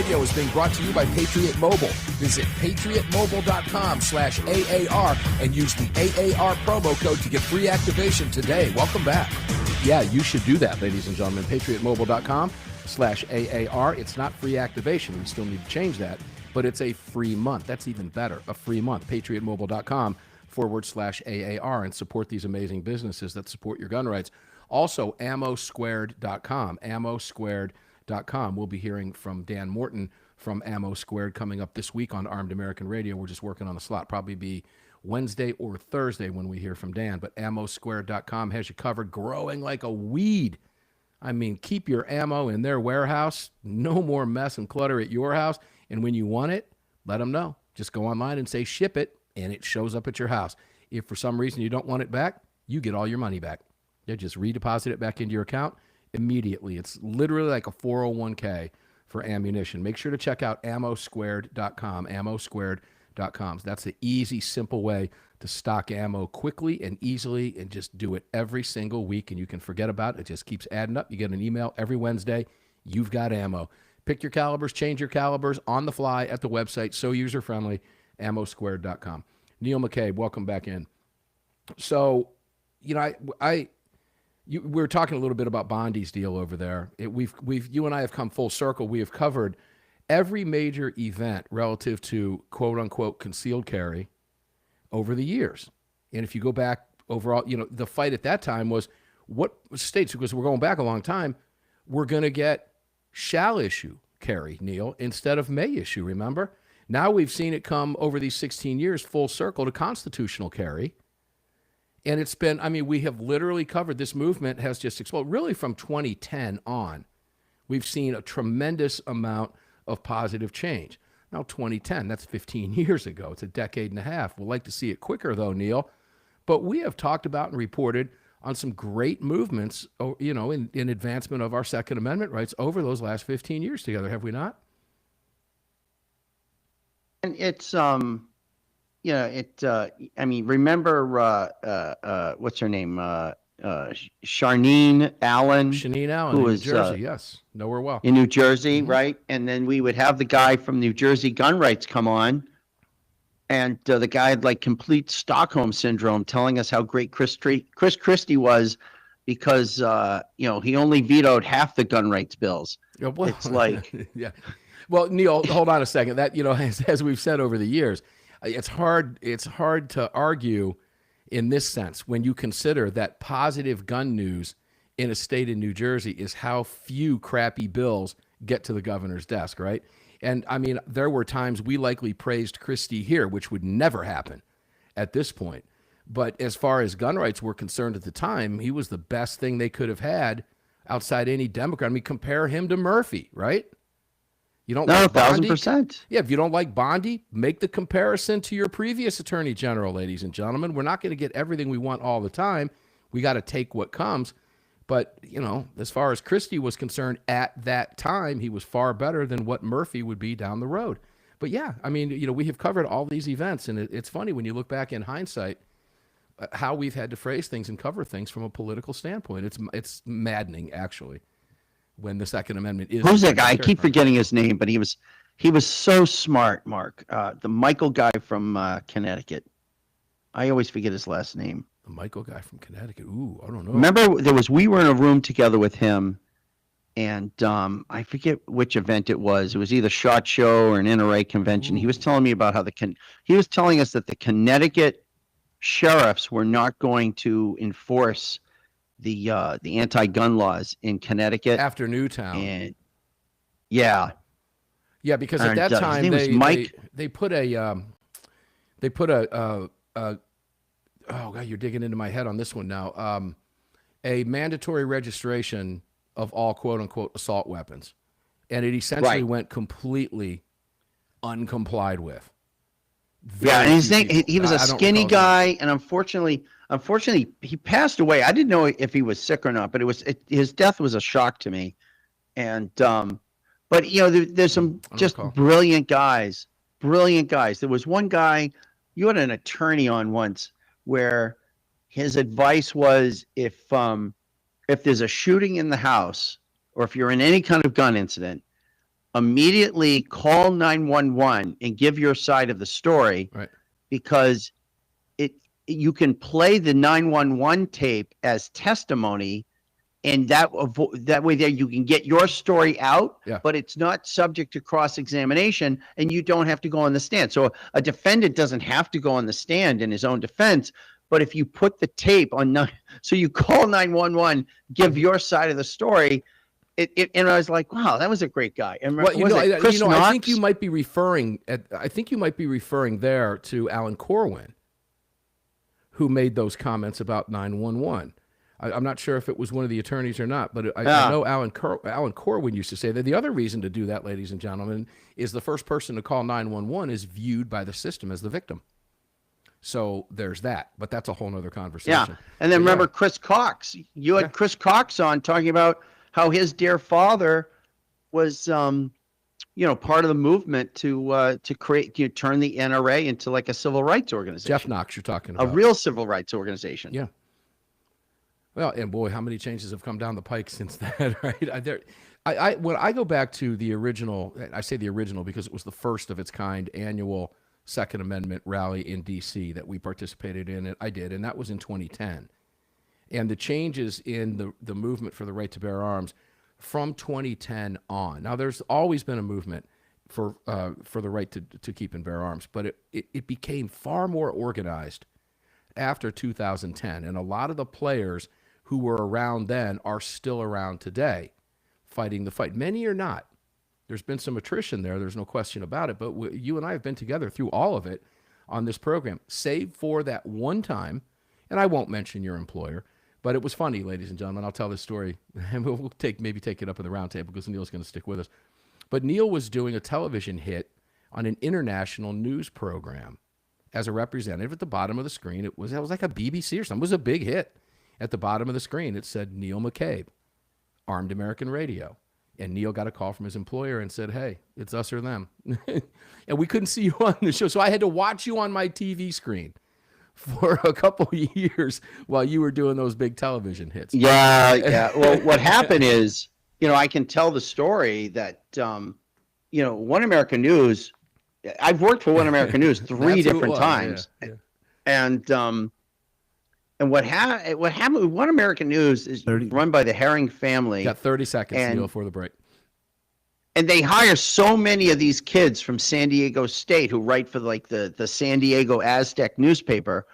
Radio is being brought to you by Patriot Mobile. Visit patriotmobile.com/AAR and use the AAR promo code to get free activation today. Welcome back. Yeah, you should do that, ladies and gentlemen. patriotmobile.com/AAR. It's not free activation. We still need to change that, but it's a free month. That's even better. A free month. patriotmobile.com/AAR and support these amazing businesses that support your gun rights. Also, ammosquared.com. Ammosquared.com. We'll be hearing from Dan Morton from Ammo Squared coming up this week on Armed American Radio. We're just working on the slot. Probably be Wednesday or Thursday when we hear from Dan. But ammosquared.com has you covered, growing like a weed. I mean, keep your ammo in their warehouse. No more mess and clutter at your house. And when you want it, let them know. Just go online and say ship it, and it shows up at your house. If for some reason you don't want it back, you get all your money back. They just redeposit it back into your account immediately. It's literally like a 401k for ammunition. Make sure to check out ammosquared.com, ammosquared.com. That's the easy, simple way to stock ammo quickly and easily, and just do it every single week, and you can forget about it. It just keeps adding up. You get an email every Wednesday. You've got ammo. Pick your calibers, change your calibers on the fly at the website. So user-friendly, ammosquared.com. Neil McCabe, welcome back in. So, you know, we were talking a little bit about Bondi's deal over there. You and I have come full circle. We have covered every major event relative to quote unquote concealed carry over the years. And if you go back overall, you know, the fight at that time was what states, because we're going back a long time, we're going to get shall issue carry, Neil, instead of may issue, remember? Now we've seen it come over these 16 years full circle to constitutional carry. And it's been, I mean, we have literally covered, this movement has just exploded. Really from 2010 on, we've seen a tremendous amount of positive change. Now 2010, that's 15 years ago. It's a decade and a half. We'd like to see it quicker though, Neil. But we have talked about and reported on some great movements, you know, in advancement of our Second Amendment rights over those last 15 years together, have we not? And it's, you know, I mean, remember, what's her name? Shaneen Allen. Shaneen Allen, who in was, New Jersey, yes. Know her well. In New Jersey, right? And then we would have the guy from New Jersey gun rights come on. And the guy had like complete Stockholm syndrome, telling us how great Chris Christie was because, you know, he only vetoed half the gun rights bills. Yeah, well, it's like, yeah. Well, Neil, hold on a second. That, you know, as we've said over the years, it's hard to argue in this sense when you consider that positive gun news in a state in New Jersey is how few crappy bills get to the governor's desk, right? And I mean, there were times we likely praised Christie here, which would never happen at this point. But as far as gun rights were concerned at the time, he was the best thing they could have had outside any Democrat. I mean, compare him to Murphy, right? You don't like Bondi? 1,000%. Yeah, if you don't like Bondi, make the comparison to your previous attorney general, ladies and gentlemen. We're not going to get everything we want all the time. We got to take what comes. But, you know, as far as Christie was concerned at that time, he was far better than what Murphy would be down the road. But yeah, I mean, you know, we have covered all these events, and it's funny when you look back in hindsight how we've had to phrase things and cover things from a political standpoint. It's maddening, actually, when the Second Amendment is. Who's that guy? I keep forgetting his name, but he was so smart, Mark. The Michael guy from Connecticut. I always forget his last name. The Michael guy from Connecticut. Ooh, I don't know. Remember, we were in a room together with him, and I forget which event it was. It was either SHOT Show or an NRA convention. Ooh. He was telling me about how he was telling us that the Connecticut sheriffs were not going to enforce the anti-gun laws in Connecticut after Newtown. And yeah, because at that time his name was Mike. They put a oh God, you're digging into my head on this one now. A mandatory registration of all quote unquote assault weapons, and it essentially went completely uncomplied with. And his name, he was a skinny guy, and unfortunately, he passed away. I didn't know if he was sick or not, but his death was a shock to me. And but you know, there's some just brilliant guys. There was one guy, you had an attorney on once, where his advice was if there's a shooting in the house or if you're in any kind of gun incident, immediately call 911 and give your side of the story, right? Because you can play the 911 tape as testimony, and that way there you can get your story out, but it's not subject to cross-examination, and you don't have to go on the stand. So a defendant doesn't have to go on the stand in his own defense, but if you put the tape on, so you call 911, give your side of the story, and I was like, wow, that was a great guy. And Well, I think you might be referring there to Alan Corwin, who made those comments about 911. I'm not sure if it was one of the attorneys or not, but I know Alan Corwin used to say that the other reason to do that, ladies and gentlemen, is the first person to call 911 is viewed by the system as the victim. So there's that, but that's a whole nother conversation. Yeah, and then remember Chris Cox. You had Chris Cox on talking about how his dear father was, part of the movement to create, turn the NRA into like a civil rights organization. Jeff Knox, you're talking about. A real civil rights organization. Yeah. Well, and boy, how many changes have come down the pike since then, right? When I go back to the original, I say the original because it was the first of its kind annual Second Amendment rally in D.C. that we participated in. I did, and that was in 2010. And the changes in the movement for the right to bear arms from 2010 on. Now, there's always been a movement for the right to keep and bear arms, but it became far more organized after 2010. And a lot of the players who were around then are still around today fighting the fight. Many are not. There's been some attrition there. There's no question about it. But you and I have been together through all of it on this program, save for that one time, and I won't mention your employer, but it was funny, ladies and gentlemen. I'll tell this story, and we'll maybe take it up in the roundtable because Neil's going to stick with us. But Neil was doing a television hit on an international news program as a representative. At the bottom of the screen, it was like a BBC or something. It was a big hit. At the bottom of the screen, it said Neil McCabe, Armed American Radio. And Neil got a call from his employer and said, hey, it's us or them. And we couldn't see you on the show, so I had to watch you on my TV screen for a couple of years while you were doing those big television hits. Yeah. Well, what happened is, I can tell the story that, One American News, I've worked for One American News three different times. Yeah. And what happened with One American News is run by the Herring family. Got 30 seconds, Neil, for the break. And they hire so many of these kids from San Diego State who write for the San Diego Aztec newspaper.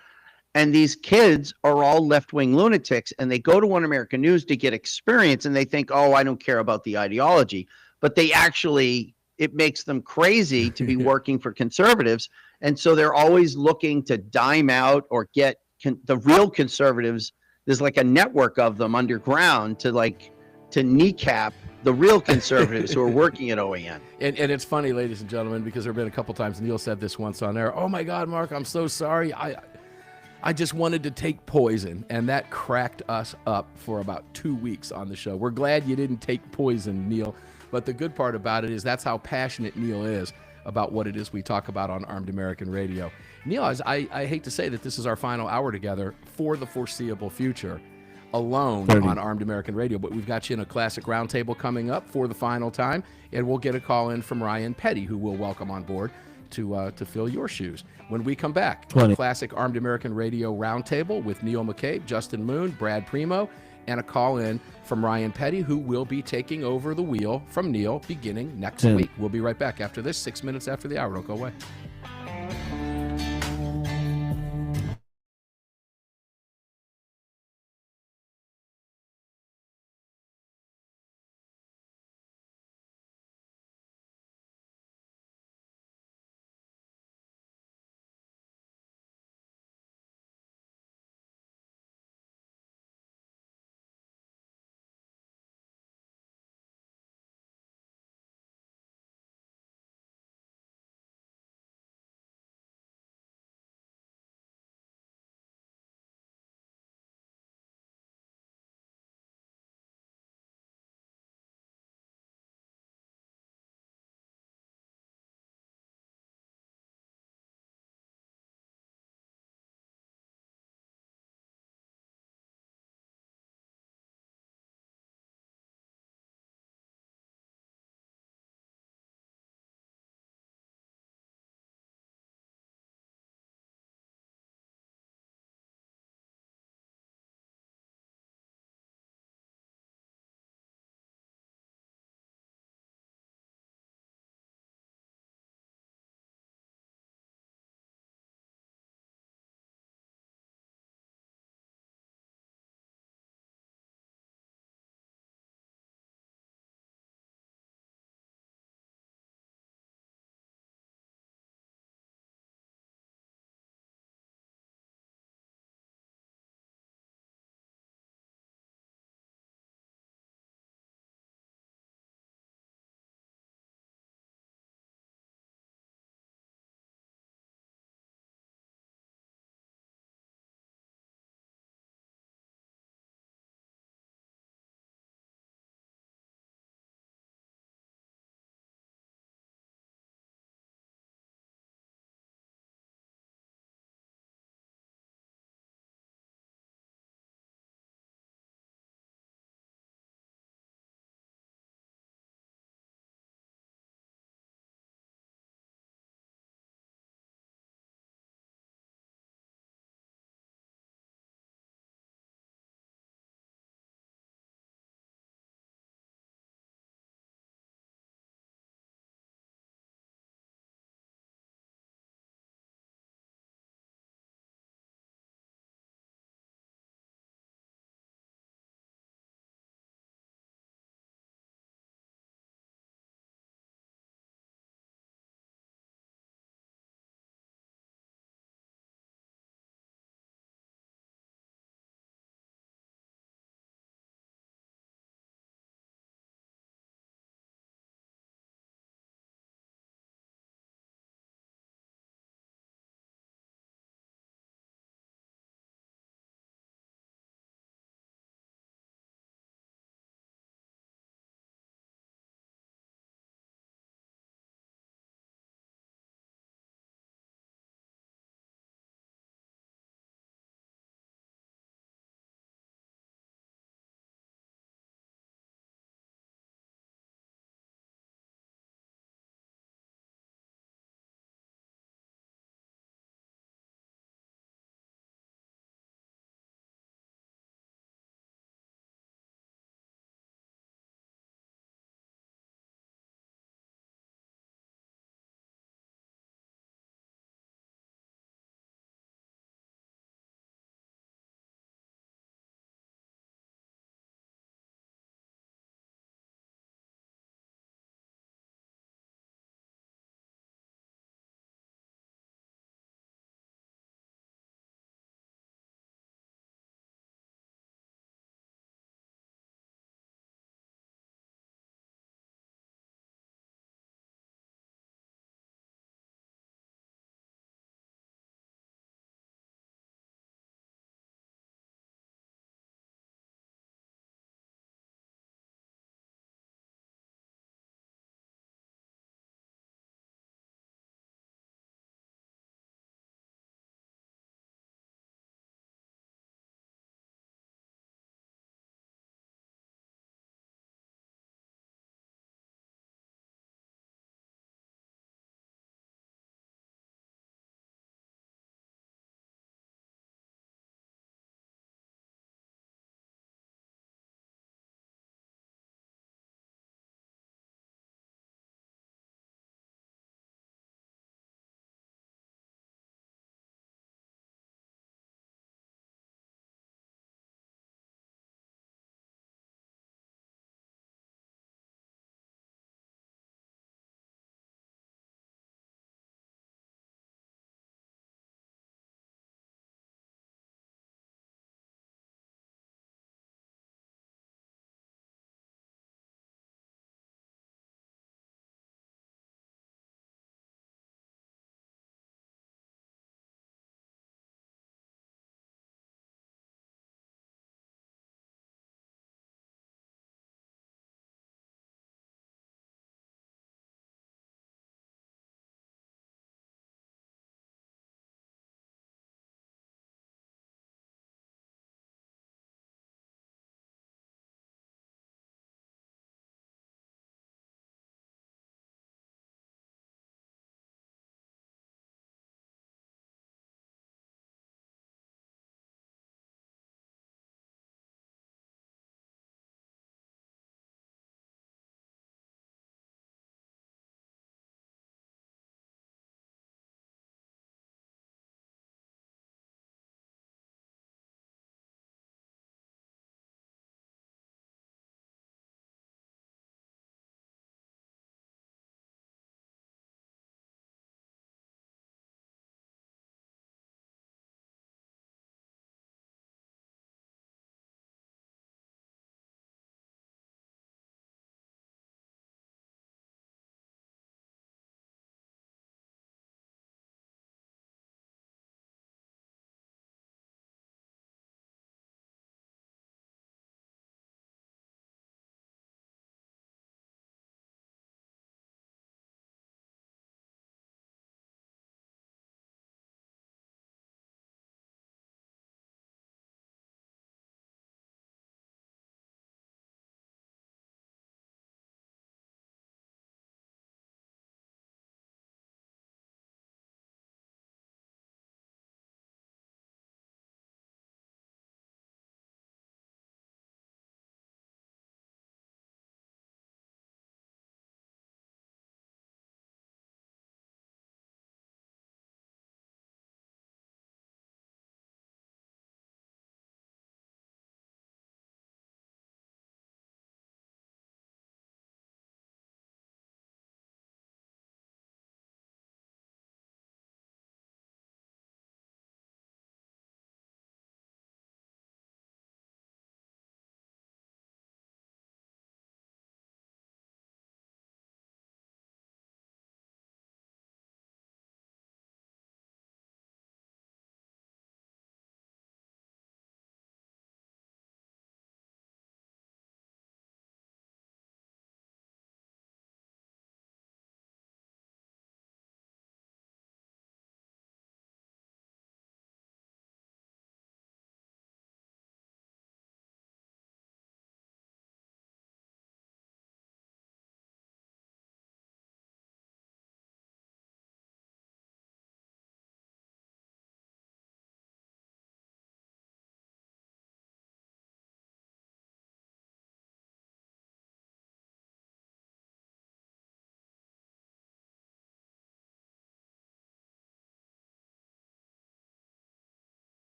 And these kids are all left-wing lunatics, and they go to One American News to get experience, and they think, oh, I don't care about the ideology. But it makes them crazy to be working for conservatives. And so they're always looking to dime out or get the real conservatives. There's like a network of them underground to kneecap the real conservatives who are working at OAN. And it's funny, ladies and gentlemen, because there have been a couple times Neil said this once on air. Oh my God, Mark, I'm so sorry. I just wanted to take poison, and that cracked us up for about 2 weeks on the show. We're glad you didn't take poison, Neil. But the good part about it is that's how passionate Neil is about what it is we talk about on Armed American Radio. Neil, I hate to say that this is our final hour together for the foreseeable future, alone on Armed American Radio, but we've got you in a classic roundtable coming up for the final time, and we'll get a call in from Ryan Petty, who we'll welcome on board to fill your shoes. When we come back, classic Armed American Radio roundtable with Neil McCabe, Justin Moon, Brad Primo, and a call in from Ryan Petty, who will be taking over the wheel from Neil beginning next week. We'll be right back after this, 6 minutes after the hour. Don't go away.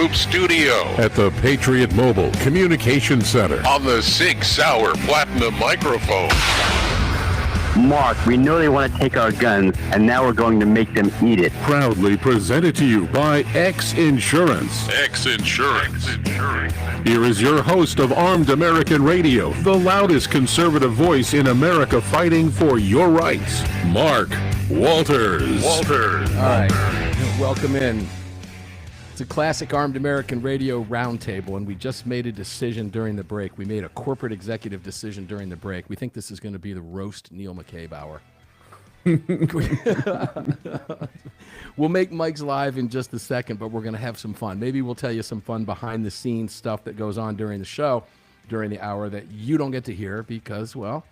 Group Studio. At the Patriot Mobile Communication Center. On the Sig Sauer Platinum microphone. Mark, we know they want to take our guns, and now we're going to make them eat it. Proudly presented to you by X Insurance. X Insurance. Here is your host of Armed American Radio, the loudest conservative voice in America fighting for your rights, Mark Walters. All right, welcome in. It's a classic Armed American Radio roundtable, and we just made a decision during the break. We made a corporate executive decision during the break. We think this is going to be the roast Neil McCabe hour. We'll make Mike's live in just a second, but we're going to have some fun. Maybe we'll tell you some fun behind-the-scenes stuff that goes on during the show, during the hour that you don't get to hear because, well,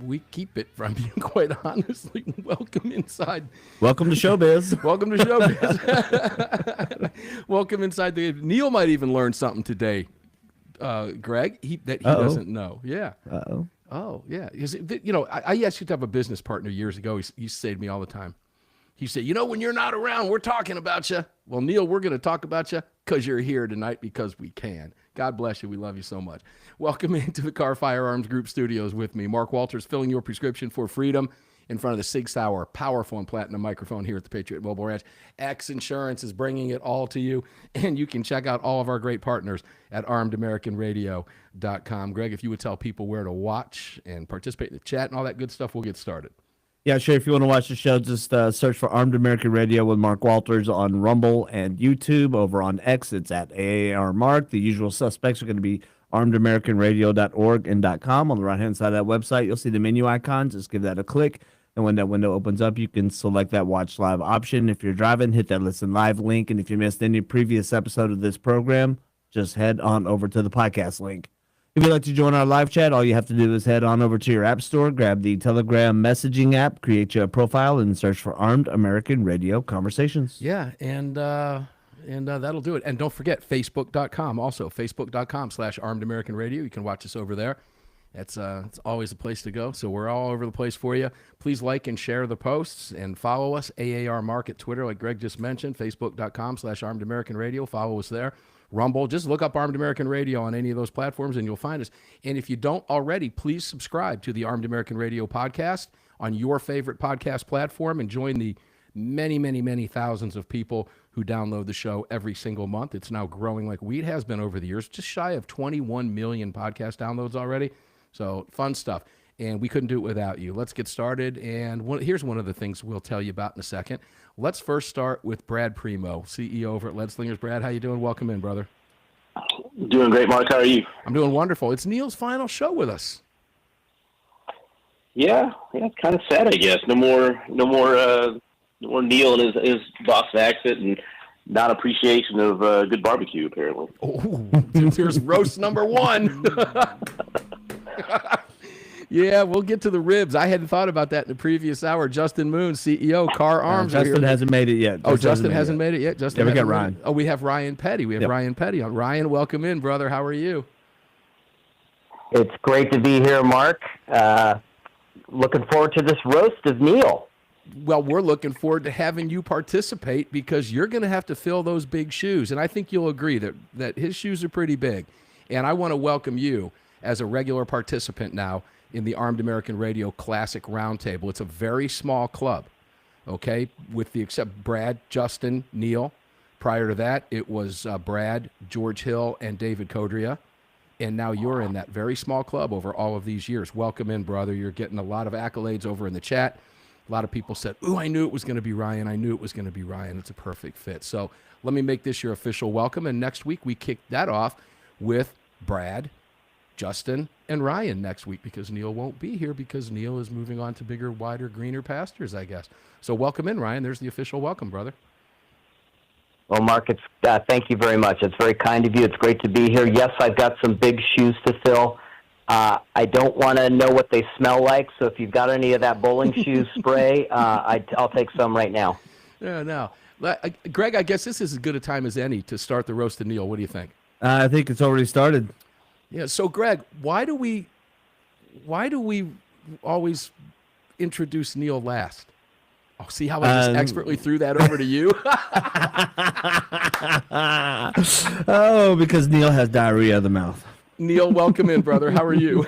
we keep it from you, quite honestly. Welcome inside. Welcome to Showbiz. Welcome to Showbiz. Welcome inside. Neil might even learn something today, Greg, that he doesn't know. Yeah. Uh-oh. Oh, yeah. You know, I used to have a business partner years ago. He used to say to me all the time, he said, you know, when you're not around, we're talking about you. Well, Neil, we're going to talk about you because you're here tonight because we can. God bless you. We love you so much. Welcome into the Car Firearms Group Studios with me. Mark Walters, filling your prescription for freedom in front of the Sig Sauer powerful and platinum microphone here at the Patriot Mobile Ranch. X Insurance is bringing it all to you, and you can check out all of our great partners at armedamericanradio.com. Greg, if you would tell people where to watch and participate in the chat and all that good stuff, we'll get started. Yeah, sure. If you want to watch the show, just search for Armed American Radio with Mark Walters on Rumble and YouTube. Over on X, it's at AAR Mark. The usual suspects are going to be armedamericanradio.org and .com. On the right-hand side of that website, you'll see the menu icon. Just give that a click. And when that window opens up, you can select that Watch Live option. If you're driving, hit that Listen Live link. And if you missed any previous episode of this program, just head on over to the podcast link. If you'd like to join our live chat, all you have to do is head on over to your app store, grab the Telegram messaging app, create your profile, and search for Armed American Radio Conversations. Yeah, and that'll do it. And don't forget, Facebook.com also, Facebook.com/Armed American Radio. You can watch us over there. It's always a place to go. So we're all over the place for you. Please like and share the posts and follow us, AAR Mark at Twitter, like Greg just mentioned, Facebook.com/Armed American Radio. Follow us there. Rumble, just look up Armed American Radio on any of those platforms and you'll find us. And if you don't already, please subscribe to the Armed American Radio podcast on your favorite podcast platform and join the many, many, many thousands of people who download the show every single month. It's now growing like weed has been over the years, just shy of 21 million podcast downloads already. So fun stuff. And we couldn't do it without you. Let's get started. And here's one of the things we'll tell you about in a second. Let's first start with Brad Primo, CEO over at Lead Slingers. Brad, how you doing? Welcome in, brother. Doing great, Mark. How are you? I'm doing wonderful. It's Neil's final show with us. Yeah, it's kind of sad, I guess. No more Neil and his Boston accent, and not appreciation of good barbecue, apparently. Oh, here's roast number one. Yeah, we'll get to the ribs. I hadn't thought about that in the previous hour. Justin Moon, CEO, Car Arms. Justin hasn't made it yet. Justin hasn't made it yet. Justin, we got Ryan. Oh, we have Ryan Petty. Ryan Petty on. Ryan, welcome in, brother. How are you? It's great to be here, Mark. Looking forward to this roast of Neil. Well, we're looking forward to having you participate because you're going to have to fill those big shoes. And I think you'll agree that his shoes are pretty big. And I want to welcome you as a regular participant now in the Armed American Radio Classic Roundtable. It's a very small club, okay, except Brad, Justin, Neil. Prior to that, it was Brad, George Hill, and David Codria. And now you're in that very small club over all of these years. Welcome in, brother. You're getting a lot of accolades over in the chat. A lot of people said, ooh, I knew it was going to be Ryan. I knew it was going to be Ryan. It's a perfect fit. So let me make this your official welcome. And next week, we kick that off with Brad, Justin, and Ryan next week because Neil won't be here because Neil is moving on to bigger, wider, greener pastures, I guess. So welcome in, Ryan. There's the official welcome, brother. Well, Mark, thank you very much. It's very kind of you. It's great to be here. Yes, I've got some big shoes to fill. I don't want to know what they smell like, so if you've got any of that bowling shoe spray, I'll take some right now. Yeah, no. Greg, I guess this is as good a time as any to start the roast of Neil. What do you think? I think it's already started. Yeah. So, Greg, why do we always introduce Neil last? Oh, see how I just expertly threw that over to you? Oh, because Neil has diarrhea of the mouth. Neil, welcome in, brother. How are you?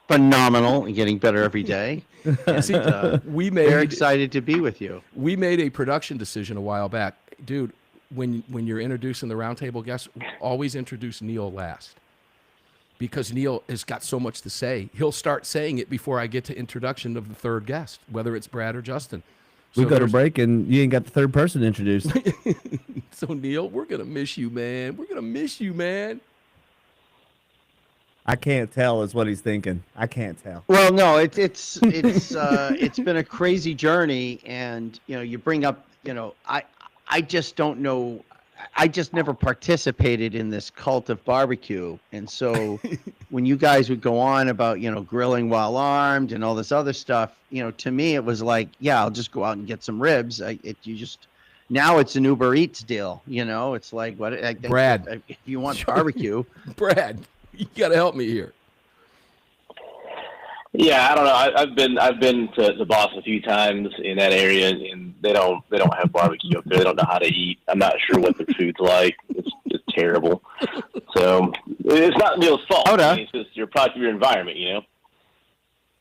Phenomenal and getting better every day. And, See, we made very excited to be with you. We made a production decision a while back, dude. When you're introducing the roundtable guests, always introduce Neil last, because Neil has got so much to say. He'll start saying it before I get to introduction of the third guest, whether it's Brad or Justin. We go to break and you ain't got the third person introduced. So Neil, we're gonna miss you, man. We're gonna miss you, man. I can't tell is what he's thinking. I can't tell. Well, no, it's been a crazy journey, and you bring up, I just don't know. I just never participated in this cult of barbecue, and so when you guys would go on about grilling while armed and all this other stuff, to me it was like, yeah, I'll just go out and get some ribs. Now it's an Uber Eats deal. It's like what Brad, if you want barbecue, Brad, you gotta help me here. Yeah, I don't know. I've been to Boston a few times in that area, and they don't have barbecue up there. They don't know how to eat. I'm not sure what their food's like. It's just terrible. So it's not Neil's fault. I mean, it's just your product of your environment,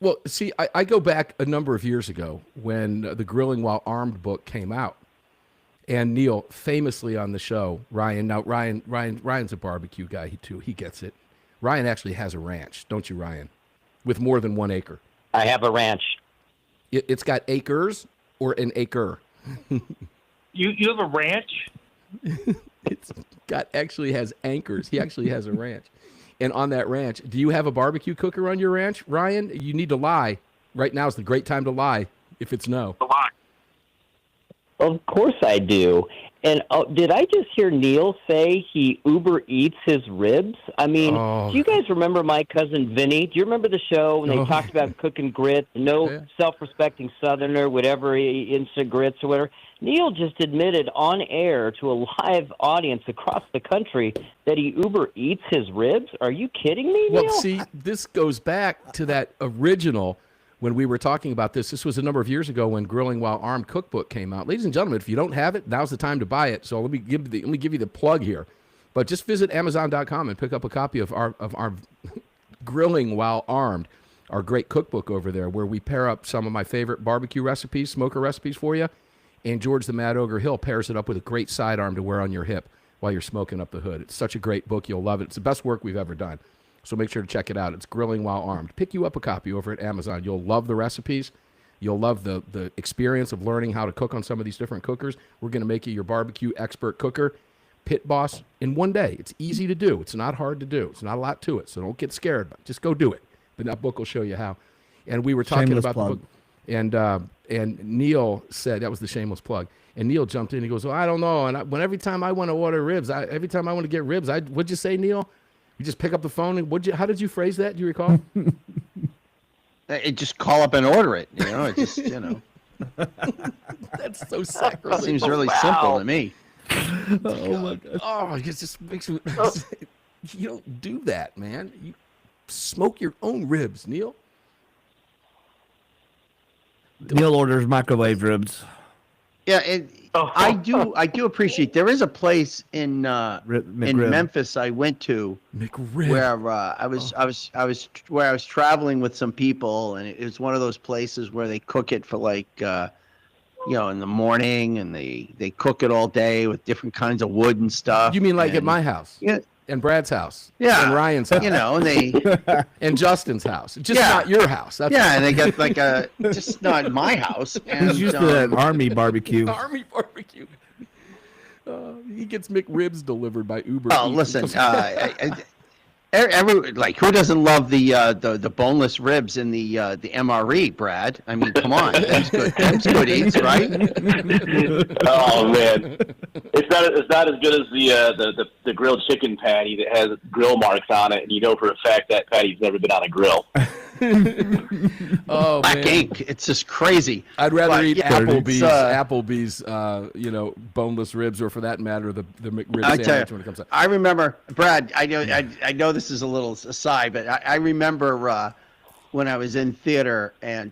Well, see, I go back a number of years ago when the Grilling While Armed book came out, and Neil famously on the show, Ryan's a barbecue guy too. He gets it. Ryan actually has a ranch, don't you, Ryan? With more than 1 acre. I have a ranch. It's got acres or an acre. You have a ranch? It's got actually has anchors. He actually has a ranch. And on that ranch, do you have a barbecue cooker on your ranch, Ryan? You need to lie. Right now is the great time to lie if it's no. Of course I do. And did I just hear Neil say he Uber Eats his ribs? I mean, do you guys remember my cousin Vinny? Do you remember the show when they talked about cooking grits? No self-respecting Southerner would ever eat instant grits or whatever. Neil just admitted on air to a live audience across the country that he Uber Eats his ribs. Are you kidding me, Neil? Well, see, this goes back to that original. When we were talking about this was a number of years ago when Grilling While Armed cookbook came out. Ladies and gentlemen, if you don't have it, now's the time to buy it. So let me give you the plug here. But just visit Amazon.com and pick up a copy of our Grilling While Armed, our great cookbook over there, where we pair up some of my favorite barbecue recipes, smoker recipes for you. And George the Mad Ogre Hill pairs it up with a great sidearm to wear on your hip while you're smoking up the hood. It's such a great book. You'll love it. It's the best work we've ever done. So make sure to check it out. It's Grilling While Armed. Pick you up a copy over at Amazon. You'll love the recipes. You'll love the experience of learning how to cook on some of these different cookers. We're going to make you your barbecue expert cooker, pit boss, in one day. It's easy to do. It's not hard to do. It's not a lot to it. So don't get scared. Just go do it. But that book will show you how. And we were talking Shameless about plug. the book. And Neil said, that was the shameless plug. And Neil jumped in. He goes, well, I don't know. And every time I want to order ribs, every time I want to get ribs, what'd you say, Neil? You just pick up the phone and how did you phrase that? Do you recall? Just call up and order it. It just That's so sacrilegious. Seems really simple to me. Oh my God! Oh, it just makes me. You don't do that, man. You smoke your own ribs, Neil. Neil orders microwave ribs. Yeah, I do appreciate. There is a place in Memphis I went to where I was traveling with some people, and it was one of those places where they cook it for like in the morning, and they cook it all day with different kinds of wood and stuff. You mean like at my house? Yeah. And Brad's house. Yeah. And Ryan's house. And they and Justin's house. Just not your house. That's and they got like just not my house. And, He's used to that army barbecue. Army barbecue. He gets McRibs delivered by Uber. Oh, listen, who doesn't love the boneless ribs in the MRE, Brad? I mean, come on, that's good. That's good eats, right? Oh man, it's not as good as the grilled chicken patty that has grill marks on it, and you know for a fact that patty's never been on a grill. Oh, Black man. ink. It's just crazy. I'd rather eat Applebee's, Applebee's, boneless ribs, or for that matter, the McRib I sandwich tell you, when it comes out. I remember, Brad. I know this is a little aside, but I remember when I was in theater and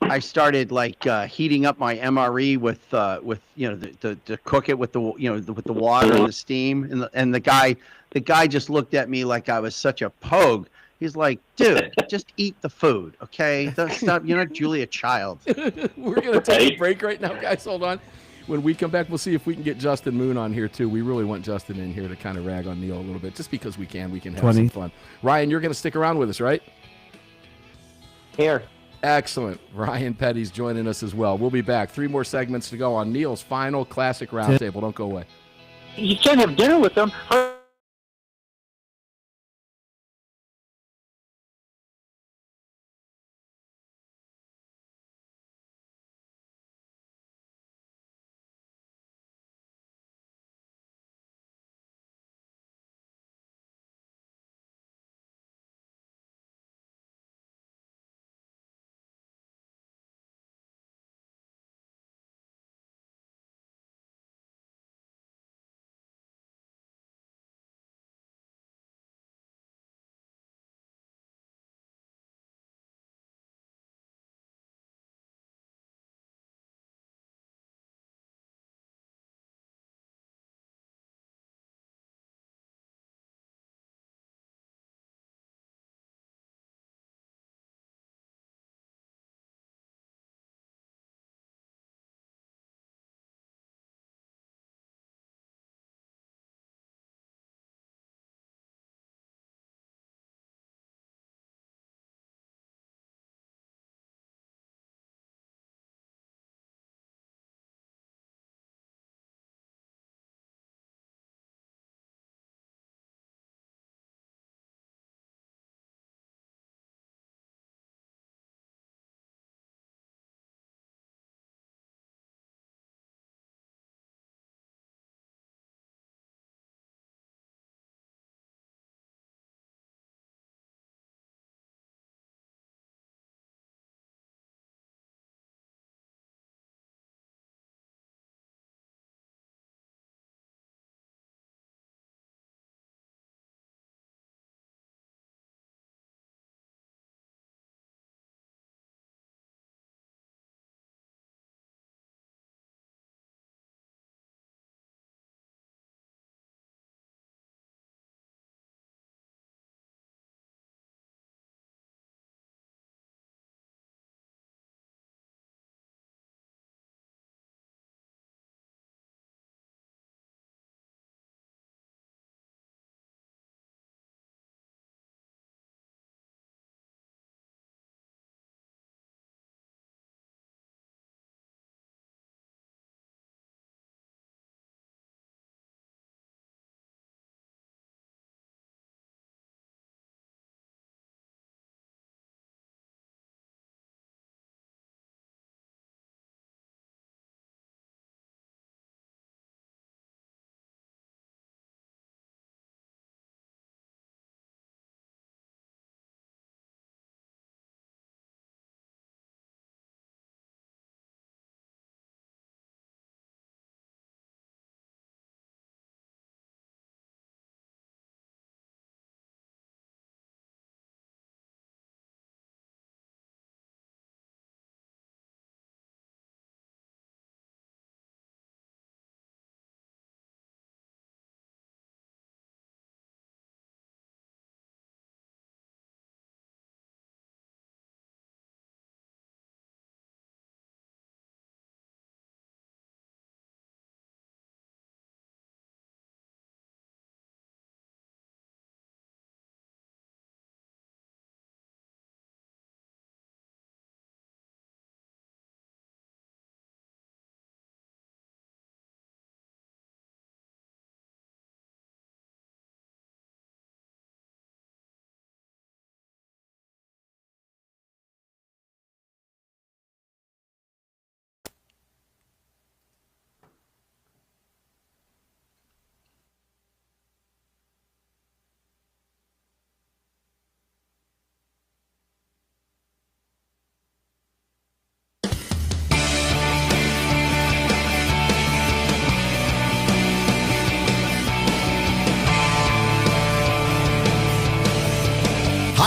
I started like heating up my MRE with to cook it with the with the water and the steam, and the guy just looked at me like I was such a pogue. He's like, dude, just eat the food, okay? Don't stop. You're not Julia Child. We're gonna take a break right now, guys. Hold on. When we come back, we'll see if we can get Justin Moon on here too. We really want Justin in here to kind of rag on Neil a little bit, just because we can. We can have some fun. Ryan, you're gonna stick around with us, right? Here. Excellent. Ryan Petty's joining us as well. We'll be back. 3 more segments to go on Neil's final classic roundtable. Don't go away. You can't have dinner with them.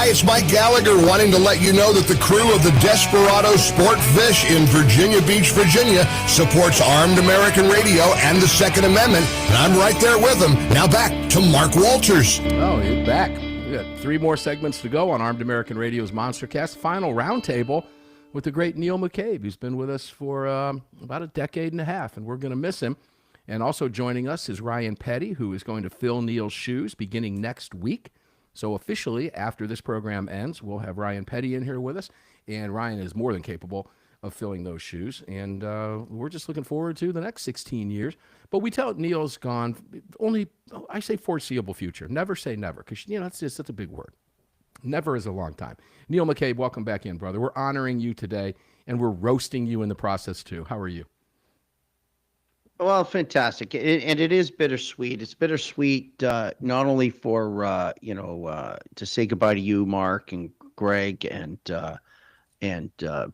Hi, it's Mike Gallagher wanting to let you know that the crew of the Desperado Sport Fish in Virginia Beach, Virginia supports Armed American Radio and the Second Amendment, and I'm right there with them. Now back to Mark Walters. Oh, you're back. We got 3 more segments to go on Armed American Radio's MonsterCast. Final roundtable with the great Neil McCabe, who's been with us for about a decade and a half, and we're going to miss him. And also joining us is Ryan Petty, who is going to fill Neil's shoes beginning next week. So officially, after this program ends, we'll have Ryan Petty in here with us. And Ryan is more than capable of filling those shoes. And we're just looking forward to the next 16 years. But we tell Neil's gone only, I say foreseeable future. Never say never, because, that's a big word. Never is a long time. Neil McCabe, welcome back in, brother. We're honoring you today, and we're roasting you in the process, too. How are you? Well, fantastic, and it is bittersweet. It's bittersweet not only for to say goodbye to you, Mark and Greg, and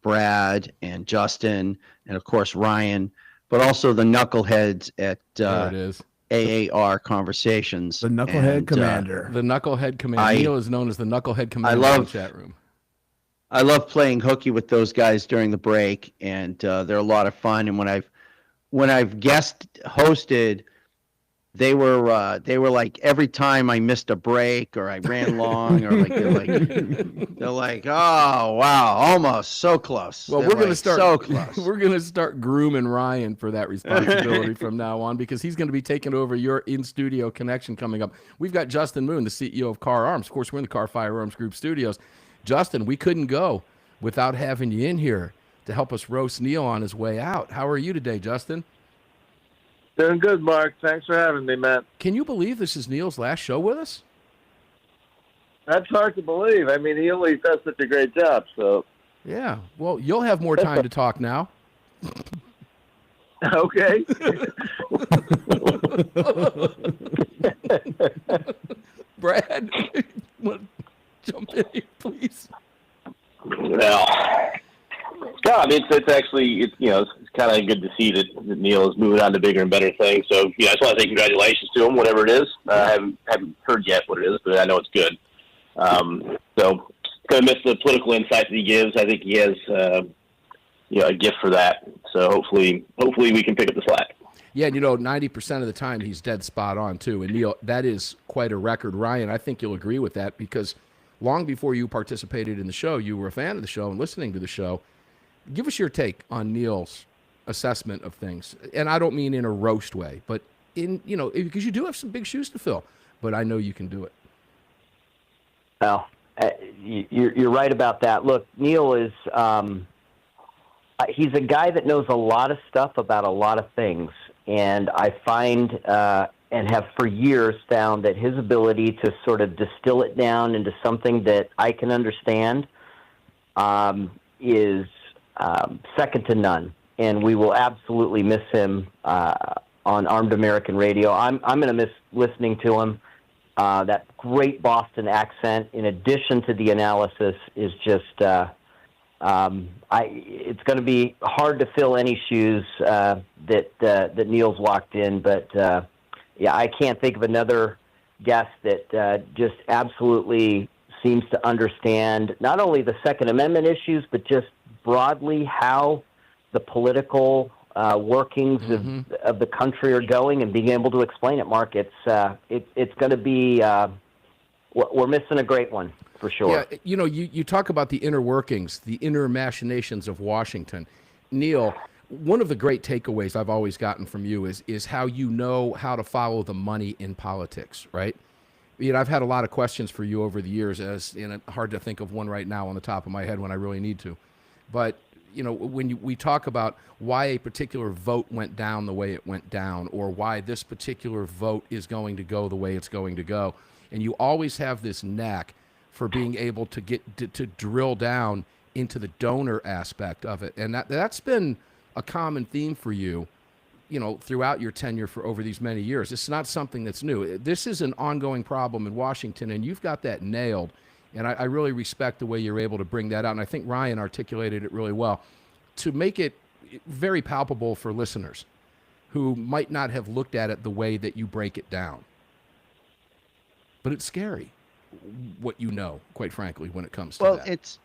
Brad and Justin, and of course Ryan, but also the knuckleheads at there it is. AAR Conversations. The Knucklehead Commander. The Knucklehead Commander. Neil is known as the Knucklehead Commander in the chat room. I love playing hooky with those guys during the break, and they're a lot of fun. And when I've guest hosted, they were like every time I missed a break or I ran long or they're like, oh wow, almost so close. Well, They're we're going to like, start so close. We're going to start grooming Ryan for that responsibility from now on, because he's going to be taking over your in-studio connection coming up. We've got Justin Moon, the CEO of Car Arms. Of course, we're in the Car Firearms Group studios. Justin, we couldn't go without having you in here to help us roast Neil on his way out. How are you today, Justin? Doing good, Mark. Thanks for having me, man. Can you believe this is Neil's last show with us? That's hard to believe. I mean, he always does such a great job, so. Yeah. Well, you'll have more time to talk now. Okay. Brad, want to jump in here, please? Well, no, I mean, it's actually, it's kind of good to see that Neil is moving on to bigger and better things. So, I just want to say congratulations to him, whatever it is. I haven't heard yet what it is, but I know it's good. So, going to miss the political insight that he gives. I think he has, a gift for that. So, hopefully we can pick up the slack. Yeah, 90% of the time he's dead spot on, too. And, Neil, that is quite a record. Ryan, I think you'll agree with that, because long before you participated in the show, you were a fan of the show and listening to the show. Give us your take on Neil's assessment of things. And I don't mean in a roast way, but because you do have some big shoes to fill, but I know you can do it. Well, you're right about that. Look, Neil is, he's a guy that knows a lot of stuff about a lot of things. And I find, and have for years found, that his ability to sort of distill it down into something that I can understand is second to none. And we will absolutely miss him on Armed American Radio. I'm going to miss listening to him. That great Boston accent, in addition to the analysis, is just it's going to be hard to fill any shoes that Neil's walked in. But I can't think of another guest that just absolutely seems to understand not only the Second Amendment issues, but just broadly how the political workings of the country are going, and being able to explain it. Mark, it's going to be we're missing a great one for sure. Yeah, you talk about the inner workings, the inner machinations of Washington. Neil, one of the great takeaways I've always gotten from you is how you know how to follow the money in politics, right? I've had a lot of questions for you over the years, hard to think of one right now on the top of my head when I really need to. But, when we talk about why a particular vote went down the way it went down, or why this particular vote is going to go the way it's going to go, and you always have this knack for being able to get to drill down into the donor aspect of it. And that's been a common theme for you, throughout your tenure for over these many years. It's not something that's new. This is an ongoing problem in Washington, and you've got that nailed. And I really respect the way you're able to bring that out. And I think Ryan articulated it really well to make it very palpable for listeners who might not have looked at it the way that you break it down. But it's scary. what you know, quite frankly, when it comes to Well, that. it's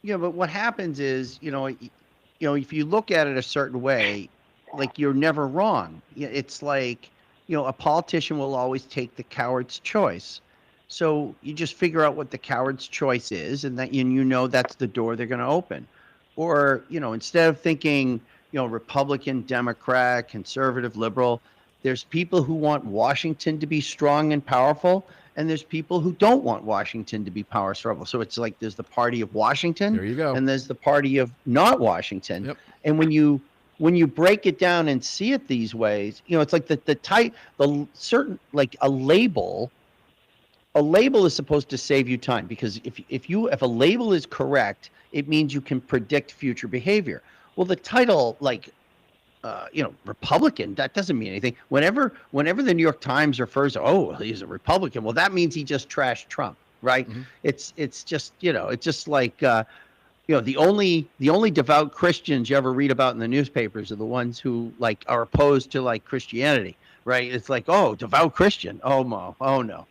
but what happens is, if you look at it a certain way, like you're never wrong. It's like, a politician will always take the coward's choice. So you just figure out what the coward's choice is, and that that's the door they're going to open. Or, instead of thinking, Republican, Democrat, conservative, liberal, there's people who want Washington to be strong and powerful, and there's people who don't want Washington to be powerful. So it's like there's the party of Washington, There you go. and there's the party of not Washington. Yep. And when you break it down and see it these ways, it's like the certain, like a label. A label is supposed to save you time, because if a label is correct, it means you can predict future behavior. Well, the title, like, Republican, that doesn't mean anything. Whenever the New York Times refers to, oh, he's a Republican, well, that means he just trashed Trump, right? Mm-hmm. It's just, it's just like, the only devout Christians you ever read about in the newspapers are the ones who like are opposed to like Christianity, right? It's like, oh, devout Christian, oh no.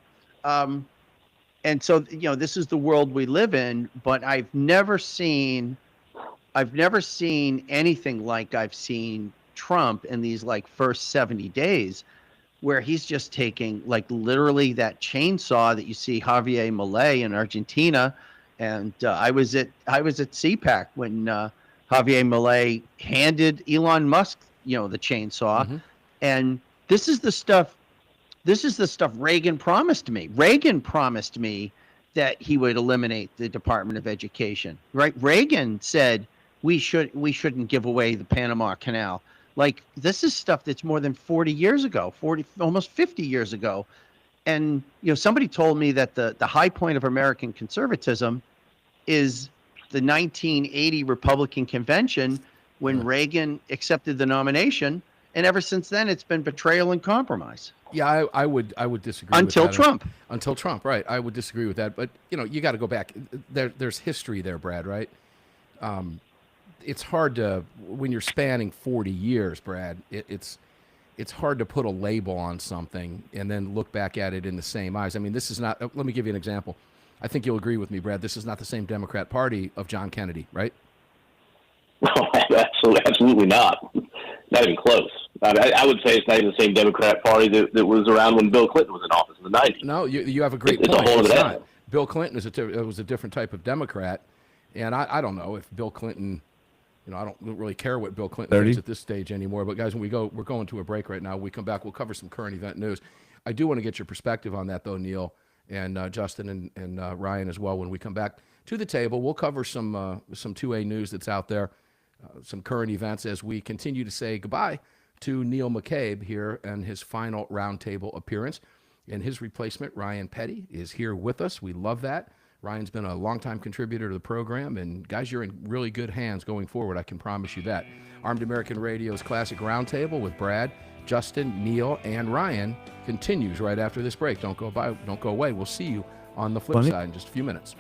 And so, this is the world we live in, but I've never seen anything like I've seen Trump in these like first 70 days, where he's just taking like literally that chainsaw that you see Javier Milei in Argentina. And I was at CPAC when Javier Milei handed Elon Musk, the chainsaw. Mm-hmm. And this is the stuff Reagan promised me. Reagan promised me that he would eliminate the Department of Education, right? Reagan said we shouldn't give away the Panama Canal. Like, this is stuff that's more than 40 years ago, almost 50 years ago. And, somebody told me that the high point of American conservatism is the 1980 Republican convention, when Reagan accepted the nomination. And ever since then, it's been betrayal and compromise. Yeah, I would disagree until with that. Trump. Until Trump, right. I would disagree with that. But, you got to go back. There's history there, Brad, right? It's hard to, when you're spanning 40 years, Brad, it's hard to put a label on something and then look back at it in the same eyes. I mean, this is not, let me give you an example. I think you'll agree with me, Brad. This is not the same Democrat Party of John Kennedy, right? Absolutely not. Not even close. I would say it's not even the same Democrat Party that was around when Bill Clinton was in office in the 90s. No, you have a great It's point. a whole It's other not. animal. Bill Clinton was a different type of Democrat, and I don't know if Bill Clinton, I don't really care what Bill Clinton 30. thinks at this stage anymore. But guys, we're going to a break right now. When we come back, we'll cover some current event news. I do want to get your perspective on that, though, Neil and Justin and Ryan as well. When we come back to the table, we'll cover some 2A news that's out there, some current events, as we continue to say goodbye to Neil McCabe here and his final roundtable appearance. And his replacement, Ryan Petty, is here with us. We love that. Ryan's been a longtime contributor to the program, and guys, you're in really good hands going forward. I can promise you that. Armed American Radio's Classic Roundtable with Brad, Justin, Neil, and Ryan continues right after this break. Don't go away. We'll see you on the flip side in just a few minutes.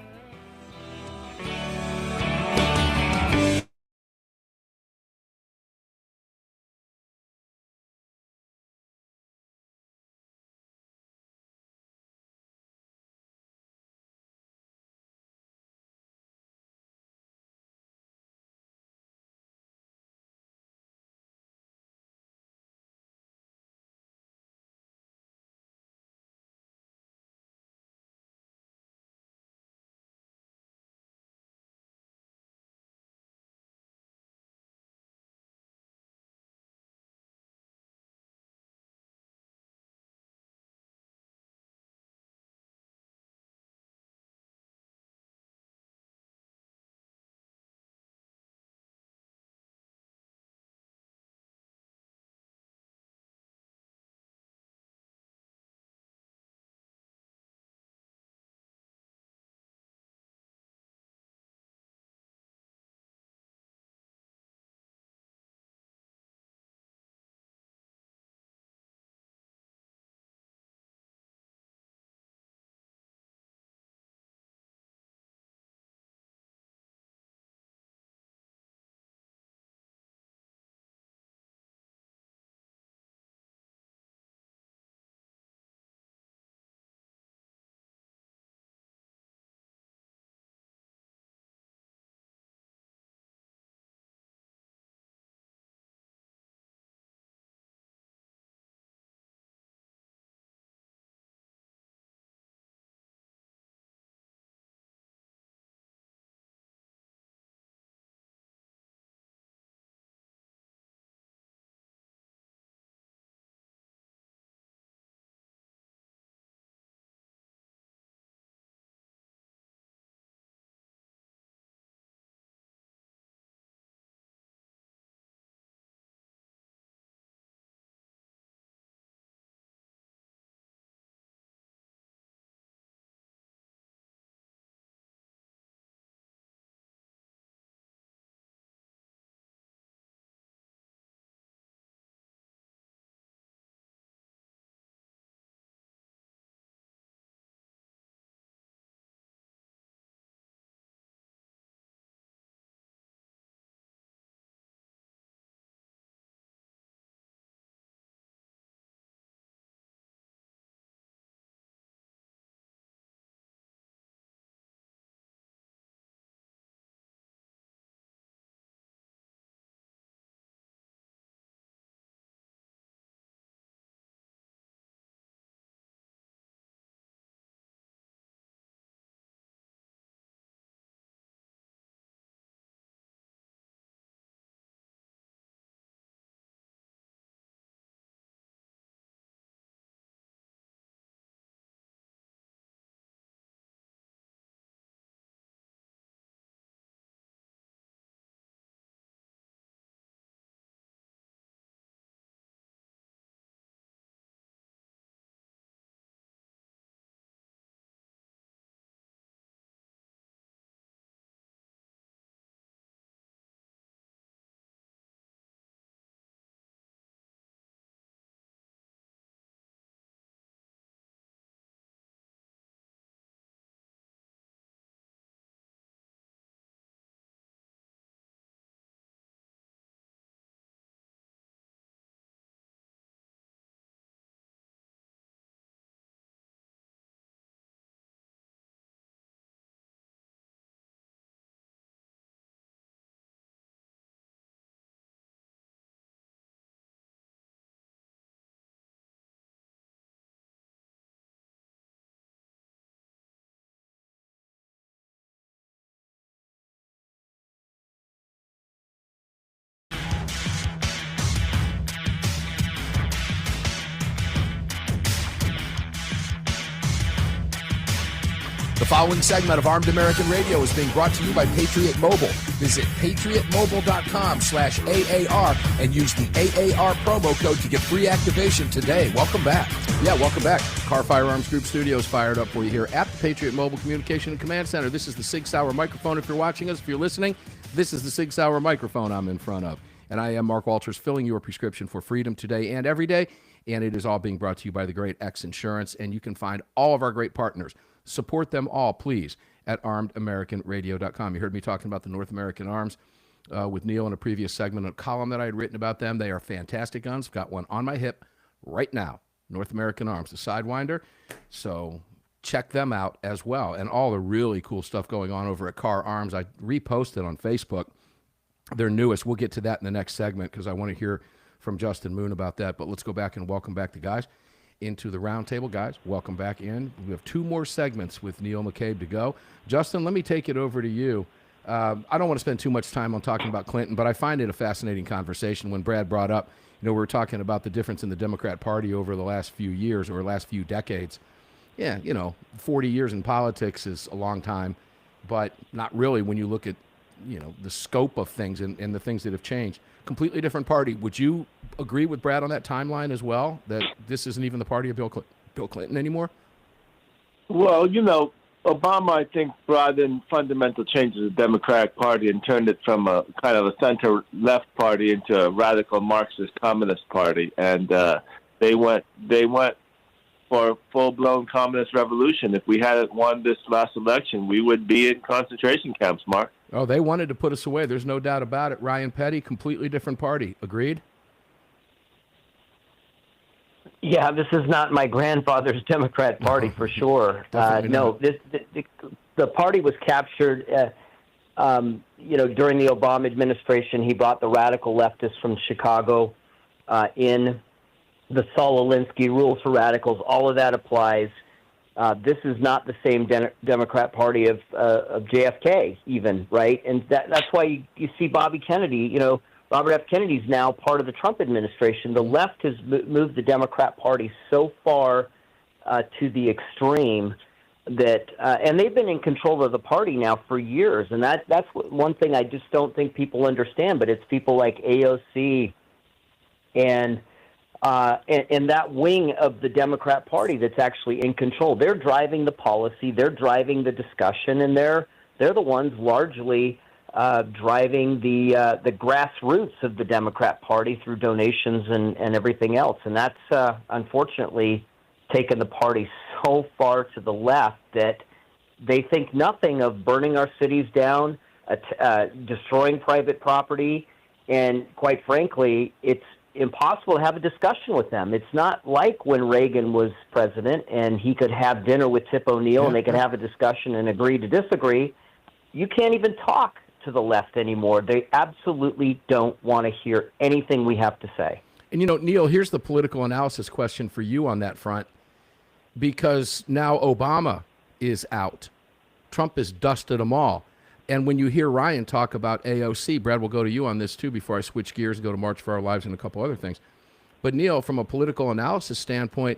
The following segment of Armed American Radio is being brought to you by Patriot Mobile. Visit patriotmobile.com/AAR and use the AAR promo code to get free activation today. Welcome back. Yeah, welcome back. Car Firearms Group Studios fired up for you here at the Patriot Mobile Communication and Command Center. This is the Sig Sauer microphone. If you're watching us, if you're listening, this is the Sig Sauer microphone I'm in front of. And I am Mark Walters, filling your prescription for freedom today and every day. And it is all being brought to you by the great X Insurance. And you can find all of our great partners. Support them all, please, at armedamericanradio.com. You heard me talking about the North American Arms with Neil in a previous segment, a column that I had written about them. They are fantastic guns. I've got one on my hip right now. North American Arms, the Sidewinder. So check them out as well. And all the really cool stuff going on over at Car Arms. I reposted on Facebook their newest. We'll get to that in the next segment because I want to hear from Justin Moon about that. But let's go back and welcome back the guys into the roundtable. Guys, welcome back in. We have 2 more segments with Neil McCabe to go. Justin, let me take it over to you. I don't want to spend too much time on talking about Clinton, but I find it a fascinating conversation when Brad brought up, we were talking about the difference in the Democrat Party over the last few years or last few decades. Yeah, 40 years in politics is a long time, but not really when you look at, the scope of things and the things that have changed. Completely different party. Would you agree with Brad on that timeline as well, that this isn't even the party of Bill Clinton anymore? Well, Obama, I think, brought in fundamental changes to the Democratic Party and turned it from a kind of a center-left party into a radical Marxist communist party. And they went for a full-blown communist revolution. If we hadn't won this last election, we would be in concentration camps, Mark. Oh, they wanted to put us away. There's no doubt about it. Ryan Petty, completely different party. Agreed? Yeah, this is not my grandfather's Democrat Party for sure. No, the party was captured, during the Obama administration. He brought the radical leftists from Chicago in. The Saul Alinsky rules for radicals, all of that applies. This is not the same Democrat Party of JFK, even, right? And that's why you see Bobby Kennedy. Robert F. Kennedy's now part of the Trump administration. The left has moved the Democrat Party so far to the extreme that, and they've been in control of the party now for years. And that's one thing I just don't think people understand. But it's people like AOC and that wing of the Democrat Party that's actually in control. They're driving the policy, they're driving the discussion, and they're the ones largely driving the grassroots of the Democrat Party through donations and everything else. And that's unfortunately taken the party so far to the left that they think nothing of burning our cities down, destroying private property, and quite frankly, it's impossible to have a discussion with them. It's not like when Reagan was president and he could have dinner with Tip O'Neill and they could have a discussion and agree to disagree. You can't even talk to the left anymore. They absolutely don't want to hear anything we have to say. And, Neil, here's the political analysis question for you on that front, because now Obama is out. Trump has dusted them all. And when you hear Ryan talk about AOC, Brad, we'll go to you on this too before I switch gears and go to March for Our Lives and a couple other things. But Neil, from a political analysis standpoint,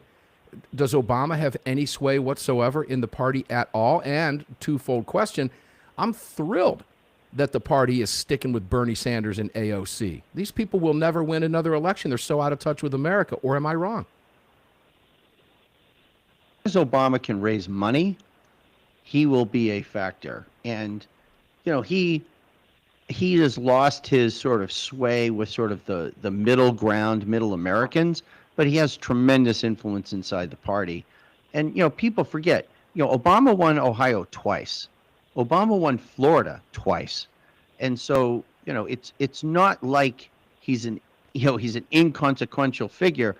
does Obama have any sway whatsoever in the party at all? And twofold question, I'm thrilled that the party is sticking with Bernie Sanders and AOC. These people will never win another election. They're so out of touch with America. Or am I wrong? As Obama can raise money, he will be a factor. And he has lost his sort of sway with sort of the middle ground, middle Americans, but he has tremendous influence inside the party. And, people forget, Obama won Ohio twice. Obama won Florida twice. And so, it's not like he's an inconsequential figure,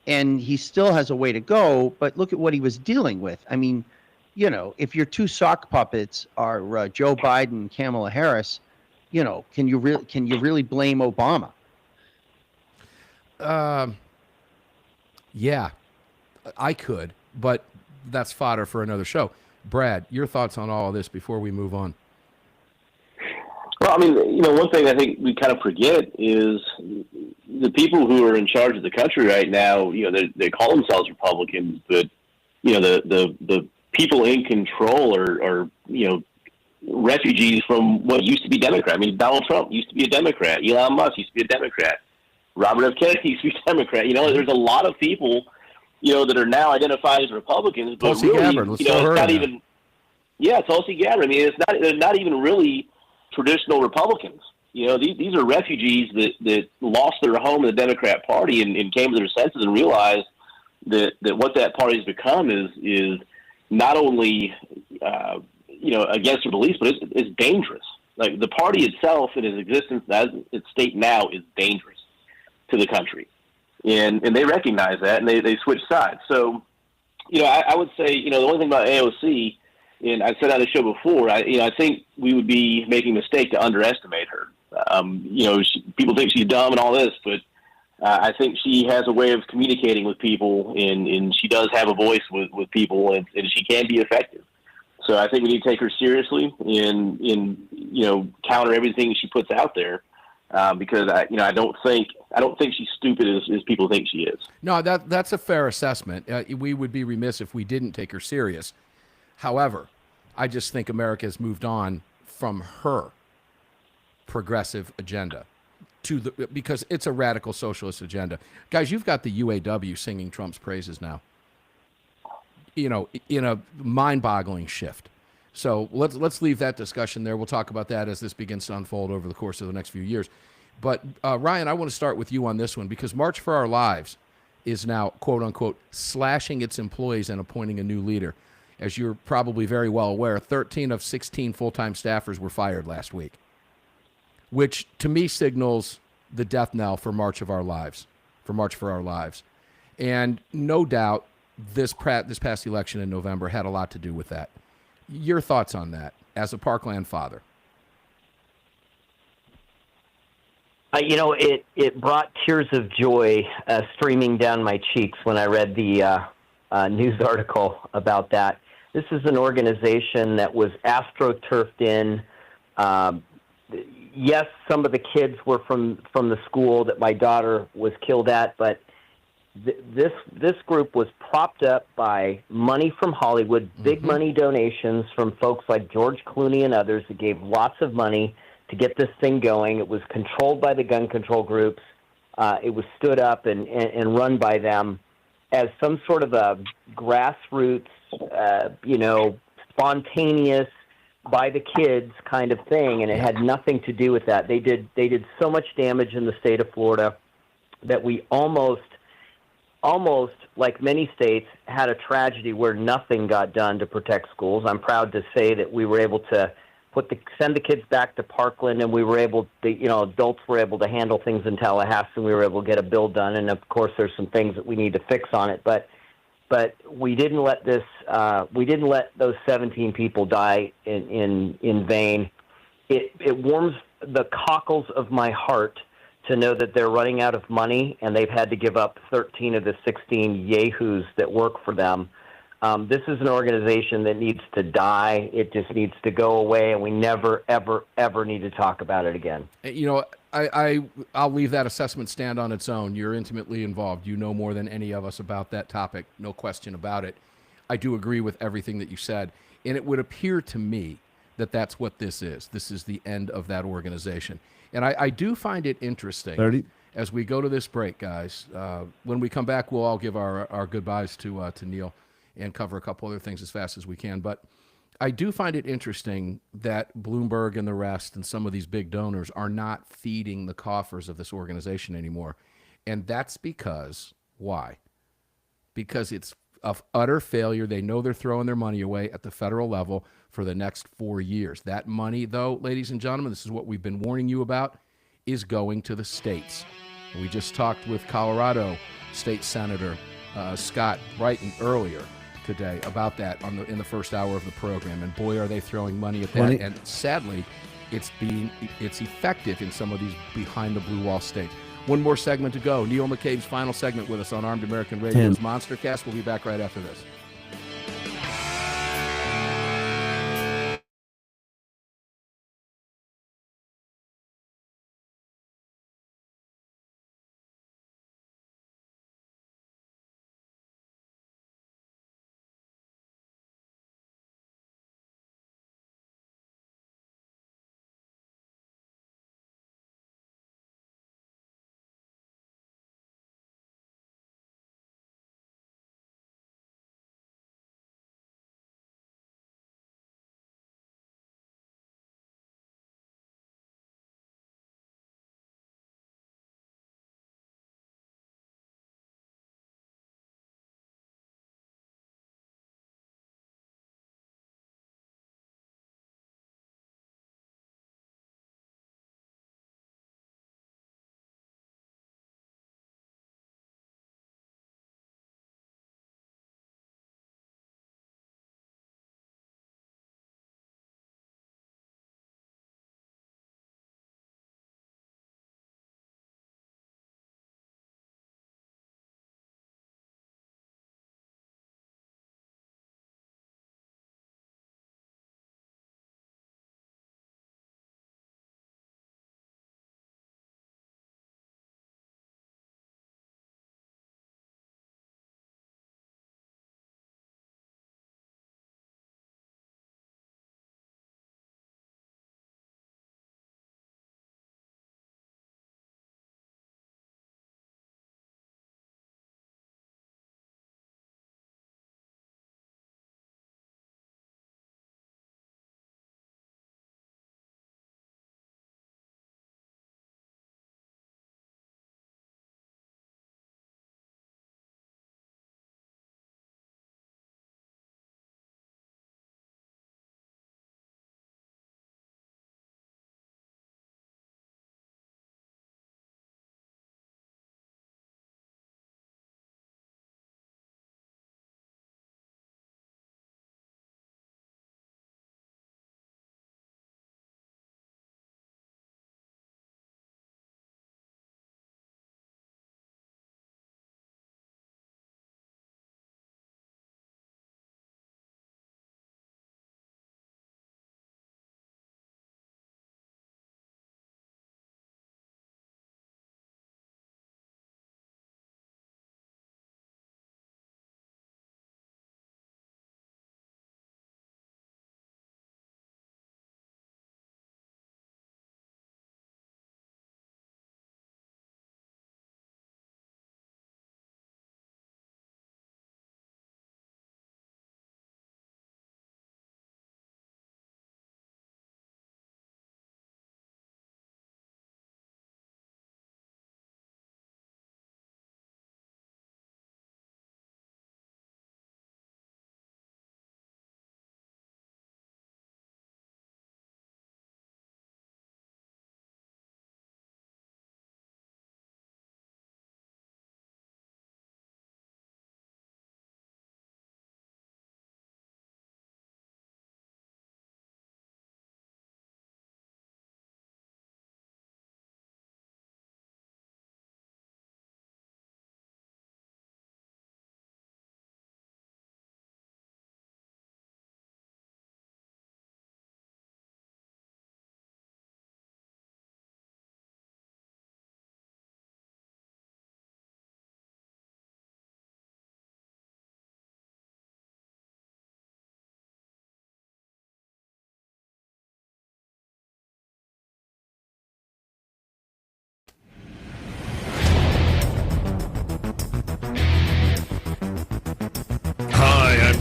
and he still has a way to go, but look at what he was dealing with. I mean, if your 2 sock puppets are Joe Biden and Kamala Harris, can you really blame Obama? Yeah, I could, but that's fodder for another show. Brad, your thoughts on all of this before we move on? Well, one thing I think we kind of forget is the people who are in charge of the country right now. They call themselves Republicans, but the people in control are refugees from what used to be Democrat. I mean, Donald Trump used to be a Democrat. Elon Musk used to be a Democrat. Robert F. Kennedy used to be a Democrat. There's a lot of people, that are now identified as Republicans, but Tulsi really, Gabbard, let's throw her it's not in even. Yeah, Tulsi Gabbard. I mean, they're not even really traditional Republicans. These are refugees that lost their home in the Democrat Party and came to their senses and realized that what that party has become is not only against their beliefs, but it's dangerous. Like the party itself in its existence as its state now is dangerous to the country, and they recognize that and they switch sides. So, I would say the only thing about AOC, and I said on the show before, I think we would be making a mistake to underestimate her. People think she's dumb and all this, but I think she has a way of communicating with people, and she does have a voice with people, and she can be effective. So I think we need to take her seriously and counter everything she puts out there, because I don't think she's stupid as people think she is. No, that's a fair assessment. We would be remiss if we didn't take her serious. However, I just think America has moved on from her progressive agenda because it's a radical socialist agenda. Guys, you've got the UAW singing Trump's praises now. In a mind-boggling shift. So let's leave that discussion there. We'll talk about that as this begins to unfold over the course of the next few years. But Ryan, I want to start with you on this one because March for Our Lives is now, quote unquote, slashing its employees and appointing a new leader. As you're probably very well aware, 13 of 16 full-time staffers were fired last week, which to me signals the death knell for March for Our Lives. And no doubt this past election in November had a lot to do with that. Your thoughts on that as a Parkland father? It brought tears of joy streaming down my cheeks when I read the news article about that. This is an organization that was astroturfed in. Yes, some of the kids were from the school that my daughter was killed at, but this group was propped up by money from Hollywood, big money donations from folks like George Clooney and others that gave lots of money to get this thing going. It was controlled by the gun control groups. It was stood up and run by them as some sort of a grassroots, spontaneous, by the kids kind of thing, and it had nothing to do with that. They did so much damage in the state of Florida that we almost like many states had a tragedy where nothing got done to protect schools. I'm proud to say that we were able to send the kids back to Parkland, and we were able to, adults were able to handle things in Tallahassee, and we were able to get a bill done. And of course, there's some things that we need to fix on it, but we didn't let those 17 people die in vain. It warms the cockles of my heart to know that they're running out of money and they've had to give up 13 of the 16 yahoos that work for them. This is an organization that needs to die. It just needs to go away, and we never, ever, ever need to talk about it again. I'll leave that assessment stand on its own. You're intimately involved. You know more than any of us about that topic, no question about it. I do agree with everything that you said, and it would appear to me that that's what this is. This is the end of that organization. And I do find it interesting as we go to this break, guys. When we come back, we'll all give our goodbyes to Neil and cover a couple other things as fast as we can. But I do find it interesting that Bloomberg and the rest and some of these big donors are not feeding the coffers of this organization anymore. And that's because, why? Because it's of utter failure. They know they're throwing their money away at the federal level for the next 4 years. That money, though, ladies and gentlemen, this is what we've been warning you about, is going to the states. We just talked with Colorado State Senator Scott Brighton earlier today about that in the first hour of the program, and boy, are they throwing money at that. And sadly, it's effective in some of these behind the blue wall states. One more segment to go. Neil McCabe's final segment with us on Armed American Radio's Monstercast. We'll be back right after this.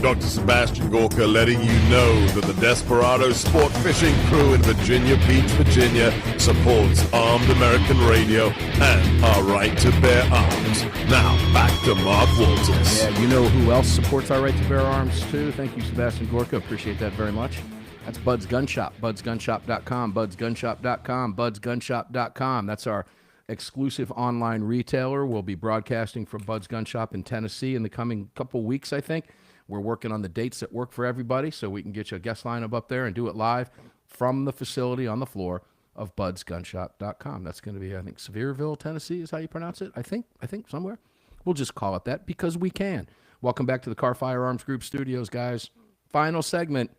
Dr. Sebastian Gorka letting you know that the Desperado Sport Fishing Crew in Virginia Beach, Virginia supports Armed American Radio and our right to bear arms. Now, back to Mark Walters. Yeah, you know who else supports our right to bear arms, too? Thank you, Sebastian Gorka. Appreciate that very much. That's Bud's Gun Shop, budsgunshop.com, budsgunshop.com, budsgunshop.com. That's our exclusive online retailer. We'll be broadcasting from Bud's Gun Shop in Tennessee in the coming couple weeks, I think. We're working on the dates that work for everybody so we can get you a guest lineup up there and do it live from the facility on the floor of budsgunshop.com. That's going to be, I think, Sevierville, Tennessee is how you pronounce it, I think somewhere. We'll just call it that because we can. Welcome back to the Car Firearms Group studios, guys. Final segment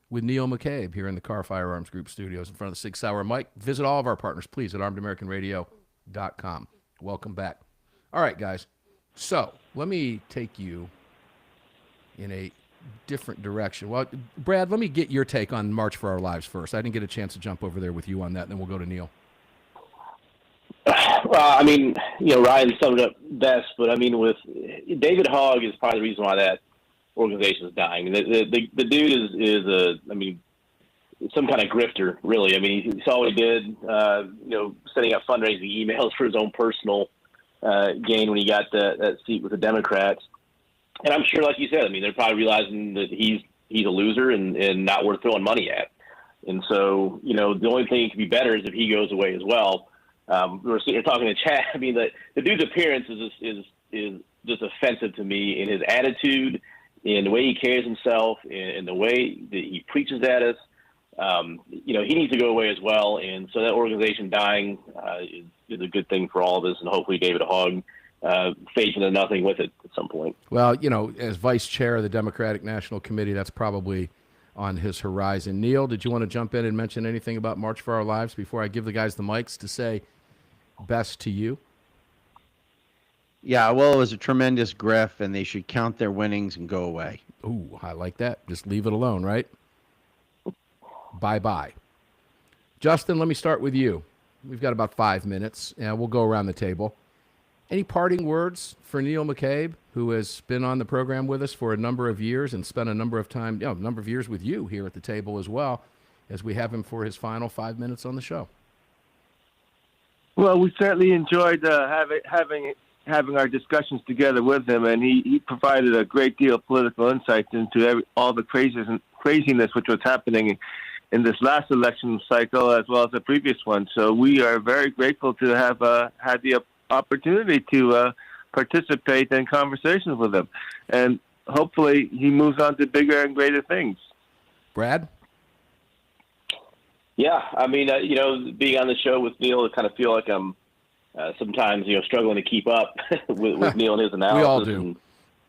with Neil McCabe here in the Car Firearms Group studios in front of the Sig Sauer mic. Visit all of our partners, please, at armedamericanradio.com. Welcome back. All right, guys. So let me take you in a different direction. Well, Brad, let me get your take on March for Our Lives first. I didn't get a chance to jump over there with you on that, and then we'll go to Neil. Well, I mean, Ryan summed it up best, but I mean, with David Hogg is probably the reason why that organization is dying. The dude is some kind of grifter, really. I mean, he saw what he did, setting up fundraising emails for his own personal gain when he got that seat with the Democrats. And I'm sure, like you said, I mean, they're probably realizing that he's a loser and not worth throwing money at. And so, the only thing that could be better is if he goes away as well. We were sitting here talking to Chad. I mean, the dude's appearance is just offensive to me in his attitude, in the way he carries himself, in the way that he preaches at us. He needs to go away as well. And so that organization dying is a good thing for all of us. And hopefully David Hogg fades into nothing with it at some point. Well, as vice chair of the Democratic National Committee, that's probably on his horizon. Neil, did you want to jump in and mention anything about March for Our Lives before I give the guys the mics to say best to you? Yeah, well, it was a tremendous grift, and they should count their winnings and go away. Ooh, I like that. Just leave it alone, right? Bye-bye. Justin, let me start with you. We've got about 5 minutes, and we'll go around the table. Any parting words for Neil McCabe, who has been on the program with us for a number of years and spent a number of years with you here at the table as well, as we have him for his final 5 minutes on the show? Well, we certainly enjoyed having our discussions together with him, and he provided a great deal of political insight into all the craziness which was happening in this last election cycle as well as the previous one. So we are very grateful to have had the opportunity to participate in conversations with him, and hopefully he moves on to bigger and greater things. Brad? Yeah, I mean, being on the show with Neil, I kind of feel like I'm sometimes, struggling to keep up with Neil and his analysis. We all do.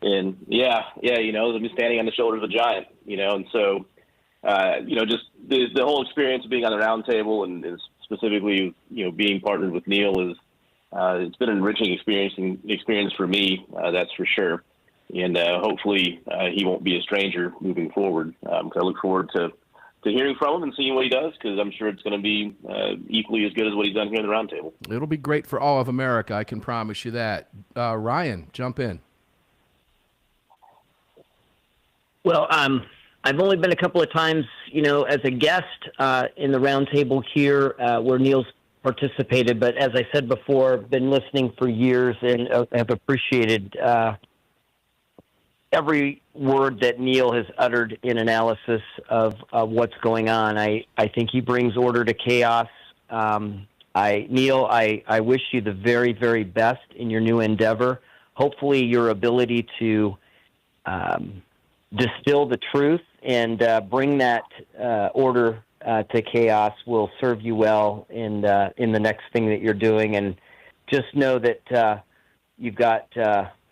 And I'm standing on the shoulders of a giant, and so, just the whole experience of being on the round table and specifically, being partnered with Neil is, it's been an enriching experience for me, that's for sure. And hopefully he won't be a stranger moving forward. I look forward to hearing from him and seeing what he does, because I'm sure it's going to be equally as good as what he's done here in the roundtable. It'll be great for all of America, I can promise you that. Ryan, jump in. Well, I've only been a couple of times, as a guest in the roundtable here where Neil's participated, but as I said before, been listening for years and have appreciated every word that Neil has uttered in analysis of what's going on. I think he brings order to chaos. Neil, I wish you the very, very best in your new endeavor. Hopefully your ability to distill the truth and bring that order to chaos will serve you well in the next thing that you're doing. And just know that you've got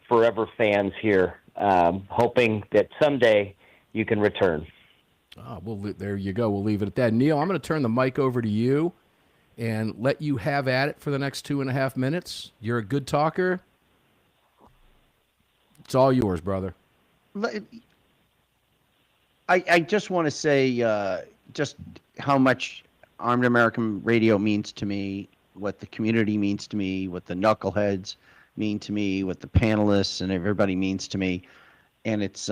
forever fans here, hoping that someday you can return. There you go. We'll leave it at that. Neil, I'm going to turn the mic over to you and let you have at it for the next 2.5 minutes. You're a good talker. It's all yours, brother. I just want to say just how much Armed American Radio means to me, what the community means to me, what the knuckleheads mean to me, what the panelists and everybody means to me. And it's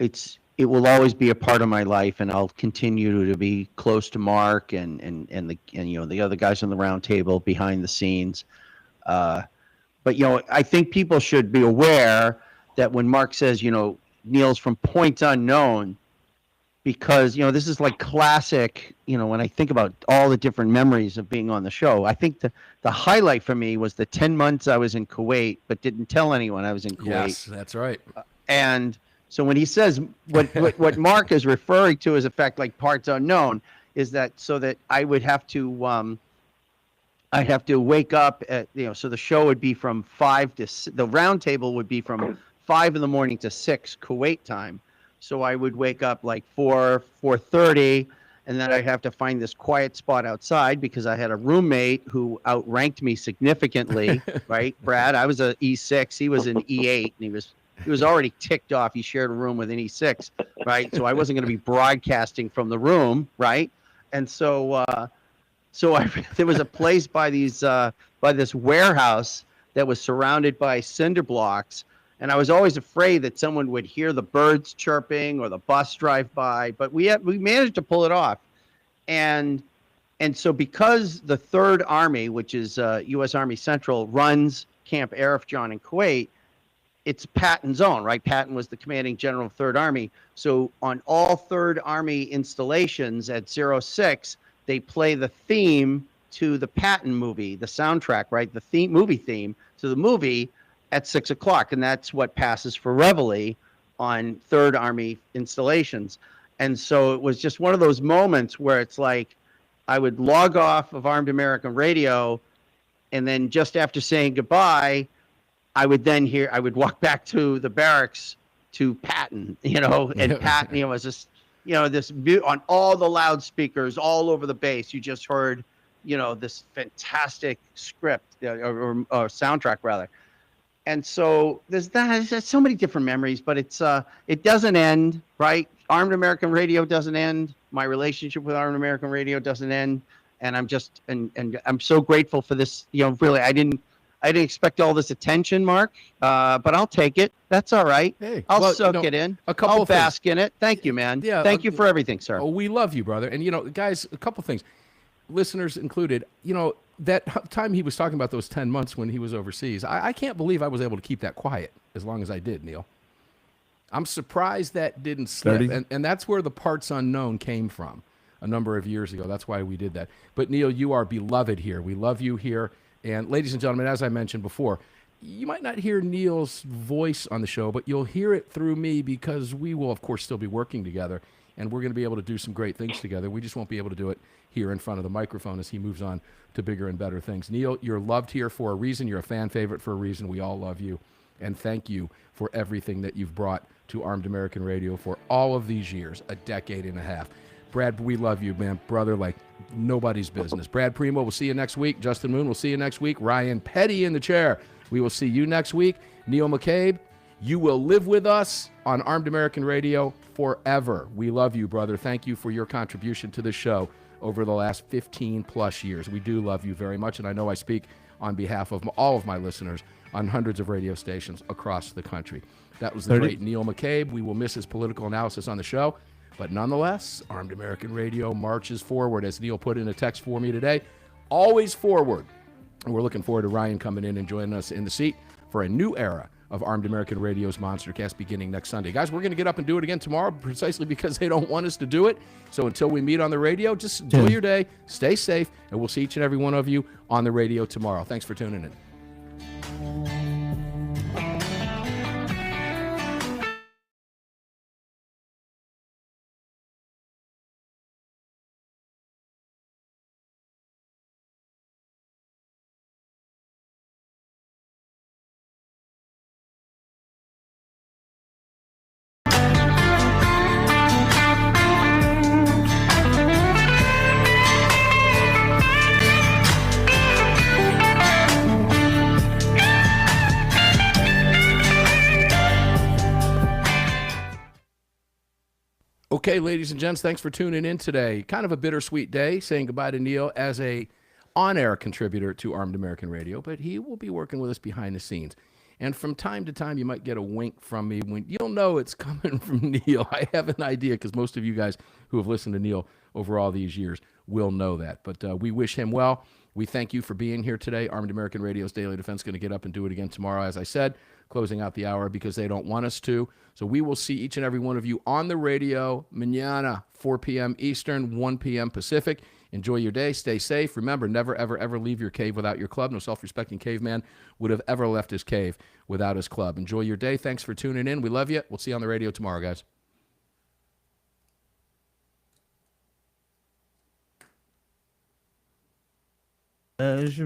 it will always be a part of my life, and I'll continue to be close to Mark and the other guys on the round table behind the scenes. But I think people should be aware that when Mark says, Neil's from points unknown, because this is like classic. When I think about all the different memories of being on the show, I think the highlight for me was the 10 months I was in Kuwait, but didn't tell anyone I was in Kuwait. Yes, that's right. And so when he says what Mark is referring to as effect like parts unknown, is that so that I would have to I'd have to wake up at so the show would be from 5 to the round table would be from 5 in the morning to 6 Kuwait time. So I would wake up like 4:30, and then I'd have to find this quiet spot outside because I had a roommate who outranked me significantly. Right, Brad? I was an E6, he was an E8, and he was already ticked off. He shared a room with an E6, right? So I wasn't going to be broadcasting from the room, right? And so there was a place by this warehouse that was surrounded by cinder blocks. And I was always afraid that someone would hear the birds chirping or the bus drive by, but we managed to pull it off. And so because the 3rd Army, which is U.S. Army Central, runs Camp Arif John in Kuwait, it's Patton's own, right? Patton was the commanding general of 3rd Army. So on all 3rd Army installations at 06, they play the theme to the Patton movie, the soundtrack, right? The movie theme to the movie at 6 o'clock, and that's what passes for Reveille on 3rd Army installations. And so it was just one of those moments where it's like I would log off of Armed American Radio, and then just after saying goodbye, I would walk back to the barracks to Patton, and Patton, was just, this on all the loudspeakers all over the base. You just heard, this fantastic script or soundtrack rather. And so there's so many different memories, but it doesn't end, right? Armed American Radio doesn't end. My relationship with Armed American Radio doesn't end. And I'm just, and I'm so grateful for this. Really, I didn't expect all this attention, Mark, but I'll take it. That's all right. Hey, I'll soak it in. I'll bask in it. Thank you, man. Yeah, Thank you for everything, sir. Oh, we love you, brother. And, guys, a couple things, listeners included, that time he was talking about those 10 months when he was overseas, I can't believe I was able to keep that quiet as long as I did, Neil. I'm surprised that didn't slip. And that's where the parts unknown came from a number of years ago. That's why we did that. But, Neil, you are beloved here. We love you here. And ladies and gentlemen, as I mentioned before, you might not hear Neil's voice on the show, but you'll hear it through me because we will, of course, still be working together, and we're going to be able to do some great things together. We just won't be able to do it here in front of the microphone as he moves on to bigger and better things. Neil, you're loved here for a reason. You're a fan favorite for a reason. We all love you, and thank you for everything that you've brought to Armed American Radio for all of these years, a decade and a half. Brad, we love you, man. Brother, like nobody's business. Brad Primo, we'll see you next week. Justin Moon, we'll see you next week. Ryan Petty in the chair, we will see you next week. Neil McCabe, you will live with us on Armed American Radio forever. We love you, brother. Thank you for your contribution to the show over the last 15 plus years. We do love you very much, and I know I speak on behalf of all of my listeners on hundreds of radio stations across the country. That was the great Neil McCabe. We will miss his political analysis on the show. But nonetheless, Armed American Radio marches forward, as Neil put in a text for me today. Always forward. And we're looking forward to Ryan coming in and joining us in the seat for a new era of Armed American Radio's Monstercast beginning next Sunday. Guys, we're going to get up and do it again tomorrow precisely because they don't want us to do it. So until we meet on the radio, just enjoy your day, stay safe, and we'll see each and every one of you on the radio tomorrow. Thanks for tuning in. Okay, ladies and gents, thanks for tuning in today. Kind of a bittersweet day, saying goodbye to Neil as a on-air contributor to Armed American Radio, but he will be working with us behind the scenes. And from time to time, you might get a wink from me when you'll know it's coming from Neil. I have an idea because most of you guys who have listened to Neil over all these years will know that. But we wish him well. We thank you for being here today. Armed American Radio's Daily Defense going to get up and do it again tomorrow, as I said, closing out the hour because they don't want us to. So we will see each and every one of you on the radio mañana, 4 p.m. Eastern, 1 p.m. Pacific. Enjoy your day. Stay safe. Remember, never, ever, ever leave your cave without your club. No self-respecting caveman would have ever left his cave without his club. Enjoy your day. Thanks for tuning in. We love you. We'll see you on the radio tomorrow, guys.